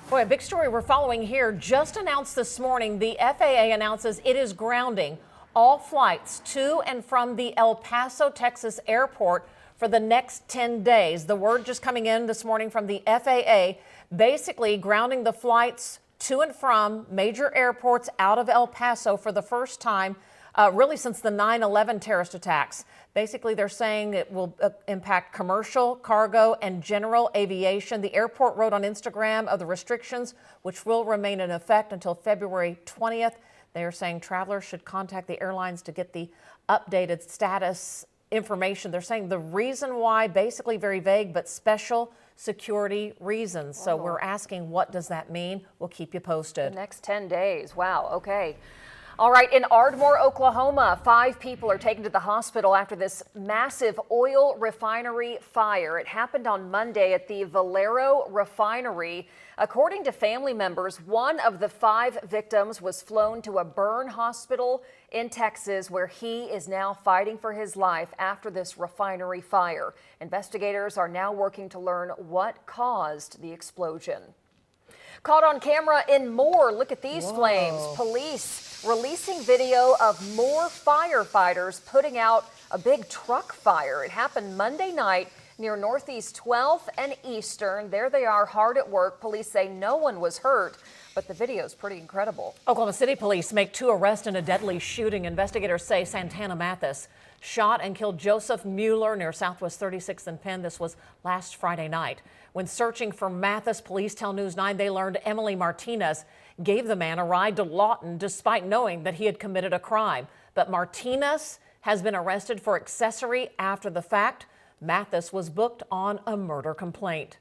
Boy, a big story we're following here. Just announced this morning, the FAA announces it is grounding all flights to and from the El Paso, Texas airport for the next 10 days. The word just coming in this morning from the FAA, basically grounding the flights to and from major airports out of El Paso for the first time, really since the 9/11 terrorist attacks. Basically, they're saying it will impact commercial, cargo, and general aviation. The airport wrote on Instagram of the restrictions, which will remain in effect until February 20th. They are saying travelers should contact the airlines to get the updated status information. They're saying the reason why, basically very vague, but special security reasons. So we're asking, what does that mean? We'll keep you posted. The next 10 days. Wow. Okay. All right, in Ardmore, Oklahoma, 5 people are taken to the hospital after this massive oil refinery fire. It happened on Monday at the Valero refinery. According to family members, one of the 5 victims was flown to a burn hospital in Texas, where he is now fighting for his life after this refinery fire. Investigators are now working to learn what caused the explosion. Caught on camera in Moore, look at these flames. Police releasing video of more firefighters putting out a big truck fire. It happened Monday night near Northeast 12th and Eastern. There they are, hard at work. Police say no one was hurt, but the video is pretty incredible. Oklahoma City police make 2 arrests in a deadly shooting. Investigators say Santana Mathis shot and killed Joseph Mueller near Southwest 36th and Penn. This was last Friday night. When searching for Mathis, police tell News 9 they learned Emily Martinez gave the man a ride to Lawton despite knowing that he had committed a crime. But Martinez has been arrested for accessory after the fact. Mathis was booked on a murder complaint.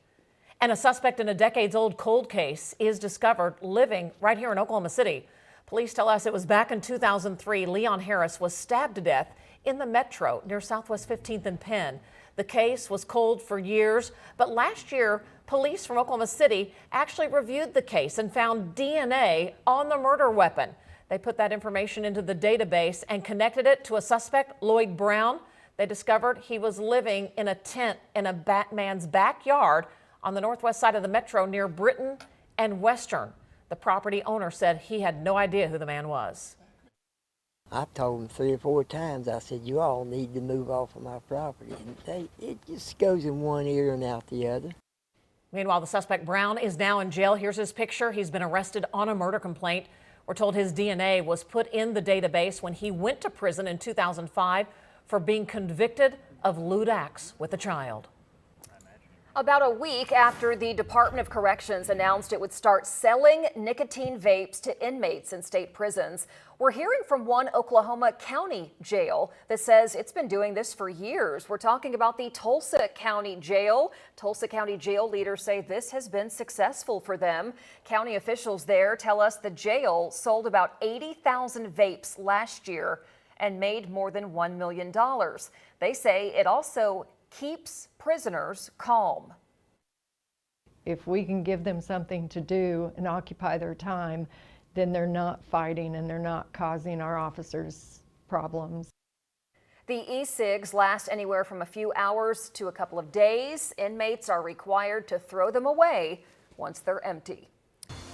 And a suspect in a decades-old cold case is discovered living right here in Oklahoma City. Police tell us it was back in 2003. Leon Harris was stabbed to death in the metro near Southwest 15th and Penn. The case was cold for years, but last year, police from Oklahoma City actually reviewed the case and found DNA on the murder weapon. They put that information into the database and connected it to a suspect, Lloyd Brown. They discovered he was living in a tent in a Batman's backyard on the northwest side of the metro near Britton and Western. The property owner said he had no idea who the man was. I've told them 3 or 4 times, I said, you all need to move off of my property. And it just goes in one ear and out the other. Meanwhile, the suspect Brown is now in jail. Here's his picture. He's been arrested on a murder complaint. We're told his DNA was put in the database when he went to prison in 2005 for being convicted of lewd acts with a child. About a week after the Department of Corrections announced it would start selling nicotine vapes to inmates in state prisons, we're hearing from one Oklahoma County jail that says it's been doing this for years. We're talking about the Tulsa County Jail. Tulsa County jail leaders say this has been successful for them. County officials there tell us the jail sold about 80,000 vapes last year and made more than $1 million. They say it also keeps prisoners calm. If we can give them something to do and occupy their time, then they're not fighting and they're not causing our officers problems. The e-cigs last anywhere from a few hours to a couple of days. Inmates are required to throw them away once they're empty.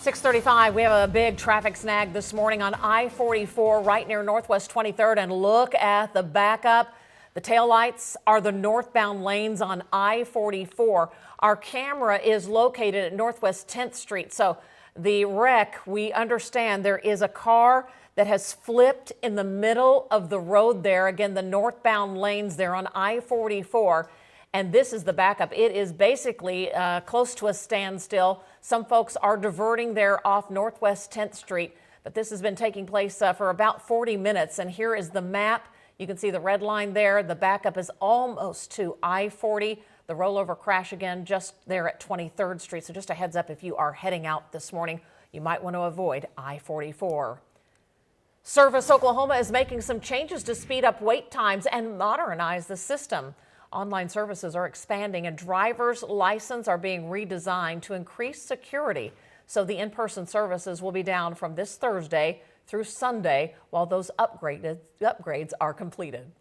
6:35, we have a big traffic snag this morning on I-44 right near Northwest 23rd, and look at the backup. The taillights are the northbound lanes on I-44. Our camera is located at Northwest 10th Street. So the wreck, we understand there is a car that has flipped in the middle of the road there. Again, the northbound lanes there on I-44. And this is the backup. It is basically close to a standstill. Some folks are diverting there off Northwest 10th Street. But this has been taking place for about 40 minutes. And here is the map. You can see the red line there. The backup is almost to I-40. The rollover crash again just there at 23rd Street. So just a heads up, if you are heading out this morning, you might want to avoid I-44. Service Oklahoma is making some changes to speed up wait times and modernize the system. Online services are expanding and driver's license are being redesigned to increase security. So the in-person services will be down from this Thursday through Sunday while those upgrades are completed.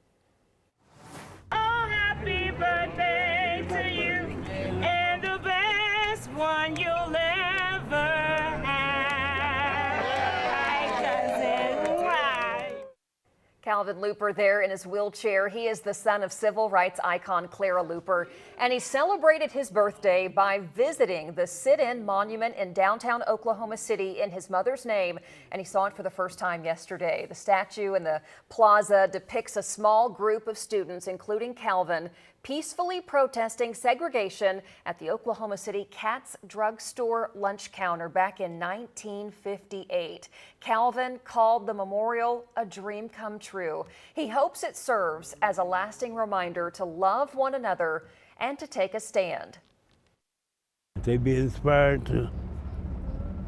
Oh, happy birthday to you, and the best one you'll ever have. Hi, cousin. Why? Calvin Looper there in his wheelchair. He is the son of civil rights icon Clara Looper, and he celebrated his birthday by visiting the sit-in monument in downtown Oklahoma City in his mother's name, and he saw it for the first time yesterday. The statue in the plaza depicts a small group of students, including Calvin, peacefully protesting segregation at the Oklahoma City Katz Drug Store lunch counter back in 1958. Calvin called the memorial a dream come true. He hopes it serves as a lasting reminder to love one another and to take a stand. They be inspired to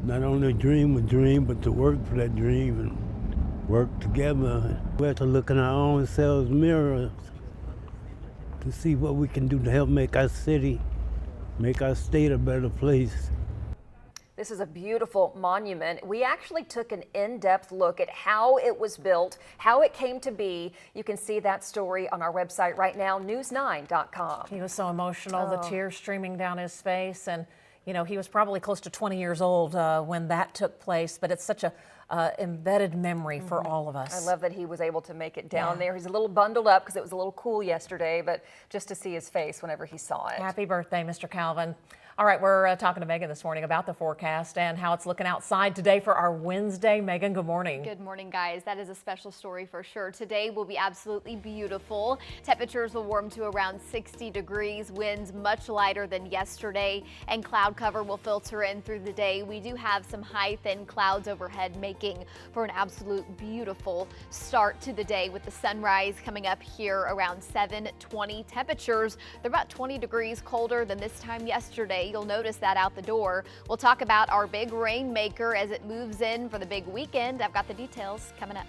not only dream a dream, but to work for that dream and work together. We have to look in our own selves mirror to see what we can do to help make our city, make our state a better place. This is a beautiful monument. We actually took an in-depth look at how it was built, how it came to be. You can see that story on our website right now, news9.com. He was so emotional, the tears streaming down his face. And, you know, he was probably close to 20 years old when that took place. But it's such a embedded memory for all of us. I love that he was able to make it down there. He's a little bundled up because it was a little cool yesterday, but just to see his face whenever he saw it. Happy birthday, Mr. Calvin. All right, we're talking to Megan this morning about the forecast and how it's looking outside today for our Wednesday. Megan, good morning. Good morning, guys. That is a special story for sure. Today will be absolutely beautiful. Temperatures will warm to around 60 degrees, winds much lighter than yesterday, and cloud cover will filter in through the day. We do have some high, thin clouds overhead, making for an absolute beautiful start to the day with the sunrise coming up here around 7:20. Temperatures, they're about 20 degrees colder than this time yesterday. You'll notice that out the door. We'll talk about our big rainmaker as it moves in for the big weekend. I've got the details coming up.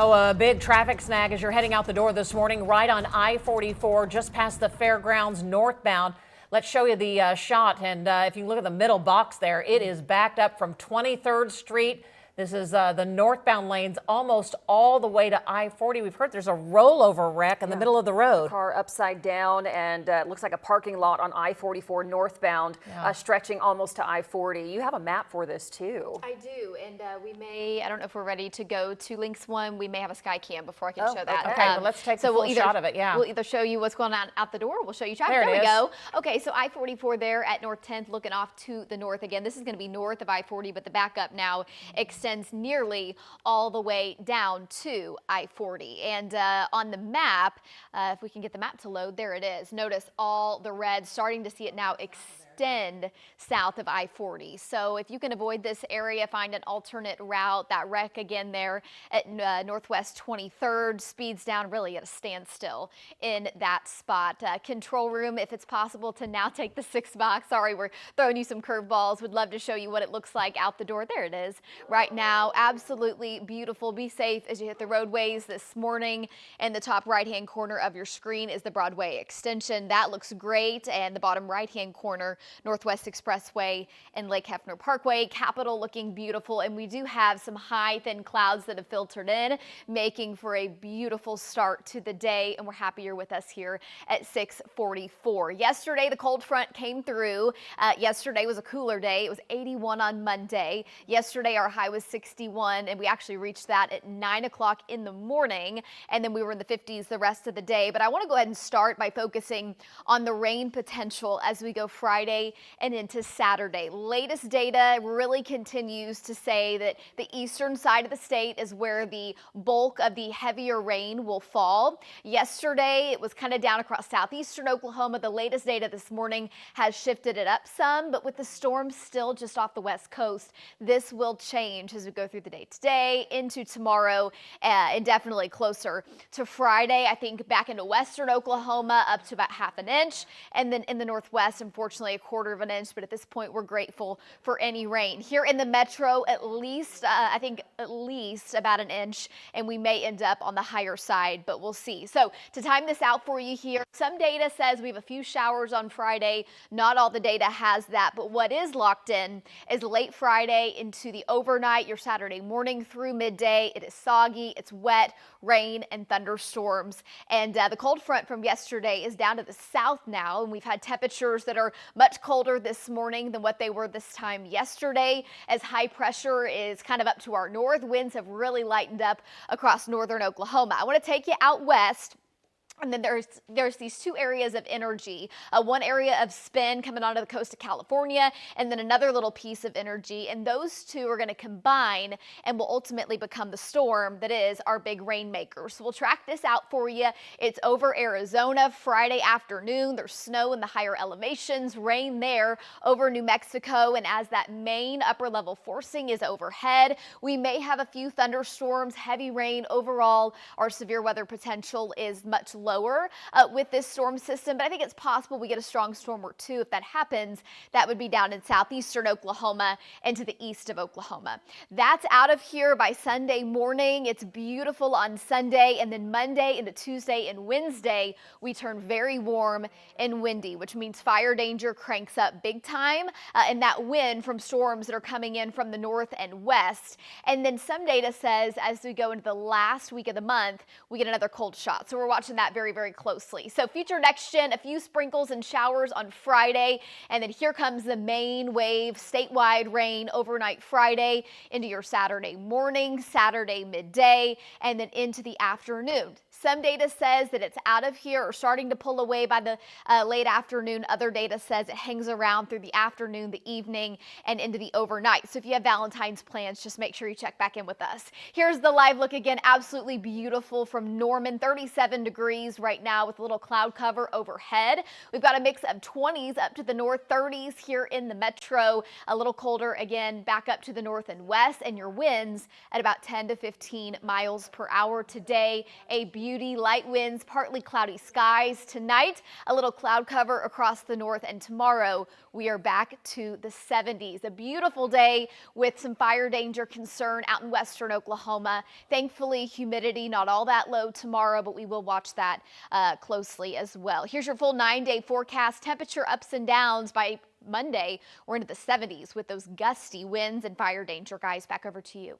Oh, a big traffic snag as you're heading out the door this morning, right on I-44, just past the fairgrounds northbound. Let's show you the shot, and if you look at the middle box there, it is backed up from 23rd Street. This is the northbound lanes almost all the way to I-40. We've heard there's a rollover wreck in the middle of the road. The car upside down, and it looks like a parking lot on I-44 northbound, stretching almost to I-40. You have a map for this too. I do, and we may, I don't know if we're ready to go to Links 1. We may have a sky cam before I can show that. Okay, well, let's take the full shot of it, We'll either show you what's going on out the door, or we'll show you traffic. There we it go. Okay, so I-44 there at North 10th, looking off to the north again. This is going to be north of I-40, but the backup now extends nearly all the way down to I-40. And on the map, if we can get the map to load, there it is. Notice all the red, starting to see it now extend south of I-40. So if you can avoid this area, find an alternate route. That wreck again there at Northwest 23rd speeds down really at a standstill in that spot. Control room, if it's possible to now take the 6 box. Sorry, we're throwing you some curveballs. Would love to show you what it looks like out the door. There it is right now. Absolutely beautiful. Be safe as you hit the roadways this morning. In the top right-hand corner of your screen is the Broadway extension. That looks great. And the bottom right-hand corner, Northwest Expressway and Lake Hefner Parkway. Capitol looking beautiful, and we do have some high, thin clouds that have filtered in, making for a beautiful start to the day, and we're happy you're with us here at 6:44. Yesterday, the cold front came through. Yesterday was a cooler day. It was 81 on Monday. Yesterday, our high was 61, and we actually reached that at 9 o'clock in the morning, and then we were in the 50s the rest of the day. But I want to go ahead and start by focusing on the rain potential as we go Friday and into Saturday. Latest data really continues to say that the eastern side of the state is where the bulk of the heavier rain will fall. Yesterday, it was kind of down across southeastern Oklahoma. The latest data this morning has shifted it up some, but with the storm still just off the west coast, this will change as we go through the day today into tomorrow, and definitely closer to Friday. I think back into western Oklahoma up to about ½ an inch, and then in the northwest, unfortunately, a quarter of an inch, but at this point we're grateful for any rain. Here in the metro, at least, I think at least about an inch, and we may end up on the higher side, but we'll see. So to time this out for you here, some data says we have a few showers on Friday. Not all the data has that, but what is locked in is late Friday into the overnight, your Saturday morning through midday. It is soggy, it's wet, rain, and thunderstorms. And the cold front from yesterday is down to the south now, and we've had temperatures that are much colder this morning than what they were this time yesterday, as high pressure is kind of up to our north. Winds have really lightened up across northern Oklahoma. I want to take you out west. And then there's these two areas of energy, one area of spin coming onto the coast of California, and then another little piece of energy. And those two are going to combine and will ultimately become the storm that is our big rainmaker. So we'll track this out for you. It's over Arizona Friday afternoon. There's snow in the higher elevations, rain there over New Mexico. And as that main upper level forcing is overhead, we may have a few thunderstorms, heavy rain. Overall, our severe weather potential is much lower with this storm system, but I think it's possible we get a strong storm or two. If that happens, that would be down in southeastern Oklahoma and to the east of Oklahoma. That's out of here by Sunday morning. It's beautiful on Sunday, and then Monday into Tuesday and Wednesday, we turn very warm and windy, which means fire danger cranks up big time, and that wind from storms that are coming in from the north and west. And then some data says as we go into the last week of the month, we get another cold shot. So we're watching that very, very closely. So future next gen, a few sprinkles and showers on Friday, and then here comes the main wave, statewide rain overnight Friday into your Saturday morning, Saturday midday, and then into the afternoon. Some data says that it's out of here or starting to pull away by the late afternoon. Other data says it hangs around through the afternoon, the evening, and into the overnight. So if you have Valentine's plans, just make sure you check back in with us. Here's the live look again. Absolutely beautiful from Norman, 37 degrees. 30s right now with a little cloud cover overhead. We've got a mix of 20s up to the north, 30s here in the metro. A little colder again back up to the north and west, and your winds at about 10 to 15 miles per hour today. A beauty, light winds, partly cloudy skies tonight. A little cloud cover across the north, and tomorrow we are back to the 70s. A beautiful day with some fire danger concern out in western Oklahoma. Thankfully, humidity not all that low tomorrow, but we will watch that closely as well. Here's your full 9-day forecast. Temperature ups and downs. By Monday, we're into the 70s with those gusty winds and fire danger. Guys, back over to you.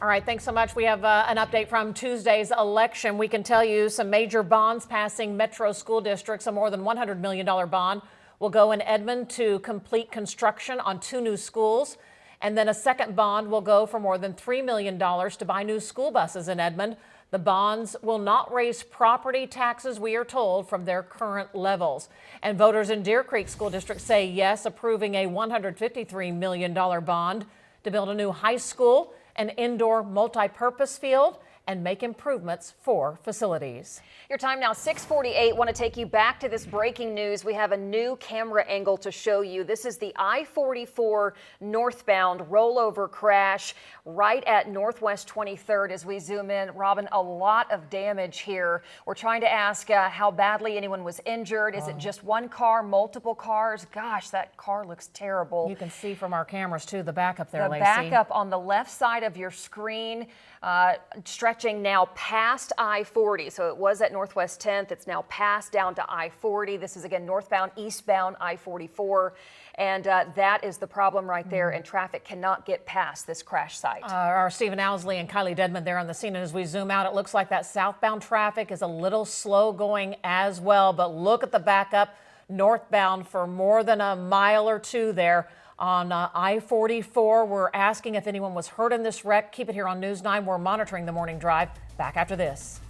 All right, thanks so much. We have an update from Tuesday's election. We can tell you some major bonds passing metro school districts. A more than $100 million bond will go in Edmond to complete construction on 2 new schools. And then a second bond will go for more than $3 million to buy new school buses in Edmond. The bonds will not raise property taxes, we are told, from their current levels. And voters in Deer Creek School District say yes, approving a $153 million bond to build a new high school, an indoor multi-purpose field, and make improvements for facilities. Your time now 6:48. Want to take you back to this breaking news. We have a new camera angle to show you. This is the I-44 northbound rollover crash right at Northwest 23rd. As we zoom in, Robin, a lot of damage here. We're trying to ask how badly anyone was injured. Is it just one car, multiple cars? Gosh, that car looks terrible. You can see from our cameras too the backup there, The Lacey. backup on the left side of your screen, stretching now past I-40. So it was at Northwest 10th. It's now passed down to I-40. This is again northbound, eastbound I-44. And that is the problem right there. And traffic cannot get past this crash site. Our Stephen Owsley and Kylee Dedmon there on the scene. And as we zoom out, it looks like that southbound traffic is a little slow going as well. But look at the backup northbound for more than a mile or two there. On I-44, we're asking if anyone was hurt in this wreck. Keep it here on News 9. We're monitoring the morning drive. Back after this.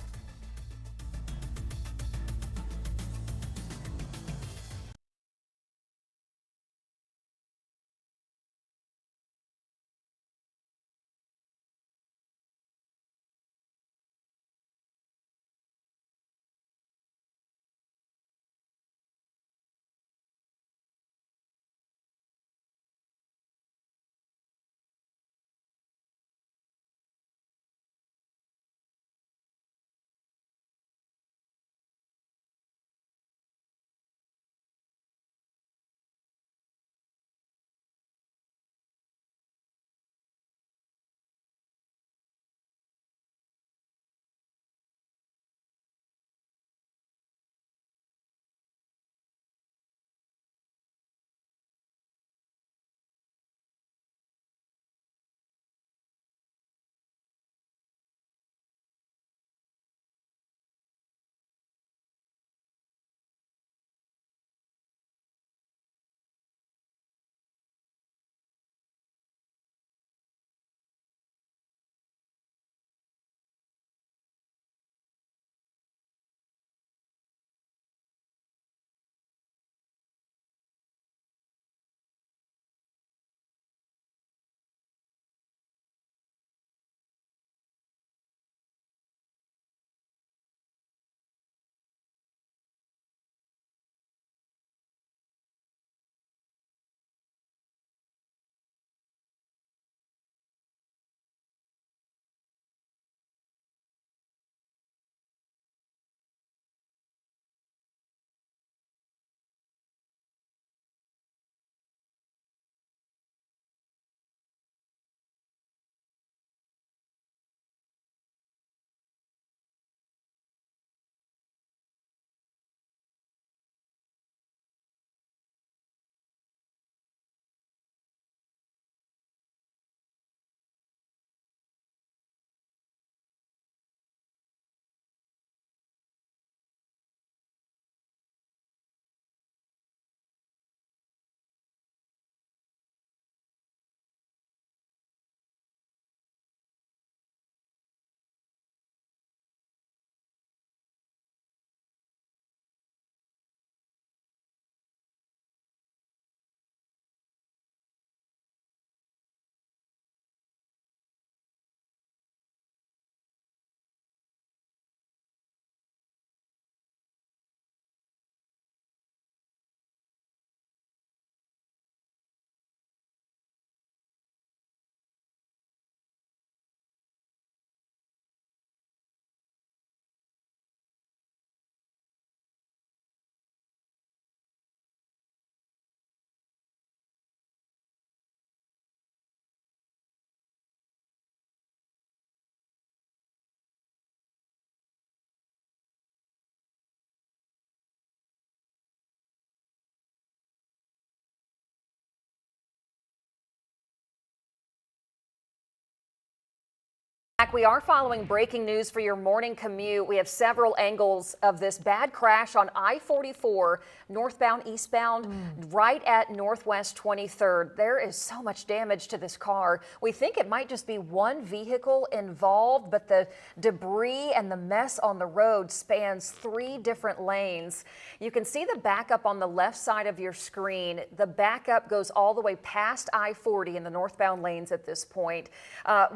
back. We are following breaking news for your morning commute. We have several angles of this bad crash on I-44, northbound, eastbound, right at Northwest 23rd. There is so much damage to this car. We think it might just be one vehicle involved, but the debris and the mess on the road spans 3 different lanes. You can see the backup on the left side of your screen. The backup goes all the way past I-40 in the northbound lanes at this point.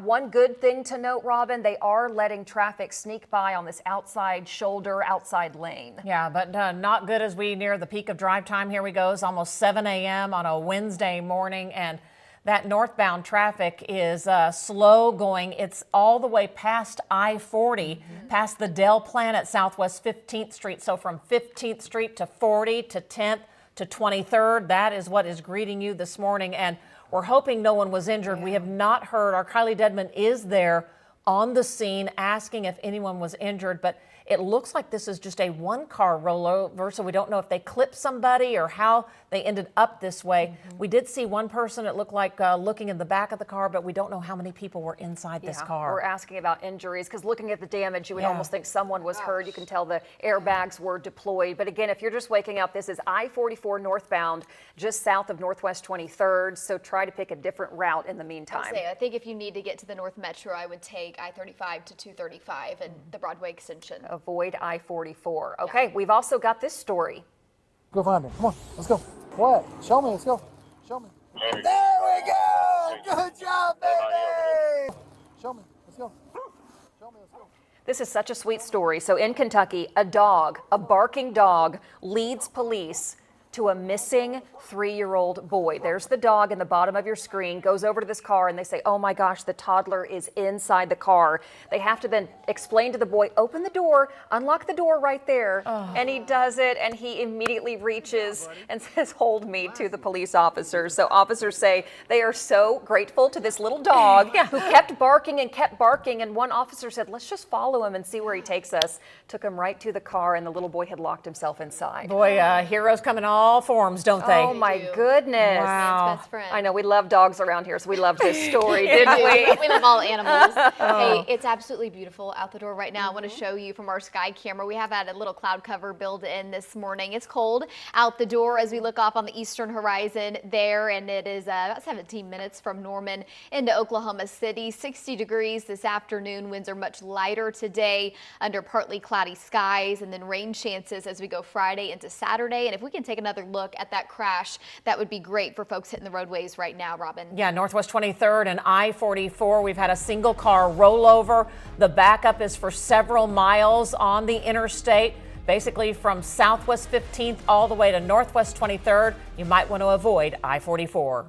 One good thing to note, Robin, they are letting traffic sneak by on this outside shoulder, outside lane. Yeah, but not good as we near the peak of drive time. Here we go. It's almost 7 a.m. on a Wednesday morning, and that northbound traffic is slow going. It's all the way past I-40, past the Dell plant at Southwest 15th Street. So from 15th Street to 40 to 10th to 23rd, that is what is greeting you this morning. And we're hoping no one was injured. We have not heard. Our Kylee Dedmon is there on the scene asking if anyone was injured, but it looks like this is just a one-car rollover, so we don't know if they clipped somebody or how they ended up this way. We did see one person, it looked like looking in the back of the car, but we don't know how many people were inside this car. We're asking about injuries because looking at the damage, you would almost think someone was hurt. You can tell the airbags were deployed. But again, if you're just waking up, this is I-44 northbound, just south of Northwest 23rd, so try to pick a different route in the meantime. I think if you need to get to the North Metro, I would take I-35 to 235 and the Broadway extension. Avoid I-44. Okay, we've also got this story. Go find him. Come on, let's go. What? Show me, let's go. Show me. There we go! Good job, baby! Show me, let's go. Show me, let's go. This is such a sweet story. So in Kentucky, a dog, a barking dog, leads police to a missing 3-year-old boy. There's the dog in the bottom of your screen, goes over to this car and they say, oh my gosh, the toddler is inside the car. They have to then explain to the boy, open the door, unlock the door right there. And he does it and he immediately reaches and says, hold me, to the police officers. So officers say they are so grateful to this little dog who kept barking and one officer said, let's just follow him and see where he takes us. Took him right to the car and the little boy had locked himself inside. Boy, heroes come in all forms, don't they? Oh my goodness. Wow. Best friend. I know, we love dogs around here, so we loved this story, didn't we? We love all animals. Hey, it's absolutely beautiful out the door right now. I want to show you from our sky camera. We have had a little cloud cover build in this morning. It's cold out the door as we look off on the eastern horizon there, and it is about 17 minutes from Norman into Oklahoma City. 60 degrees this afternoon. Winds are much lighter today under partly cloudy skies, and then rain chances as we go Friday into Saturday. And if we can take another look at that crash, that would be great for folks hitting the roadways right now, Robin. Yeah, Northwest 23rd and I-44, we've had a single car rollover. The backup is for several miles on the interstate, basically from Southwest 15th all the way to Northwest 23rd. You might want to avoid I-44.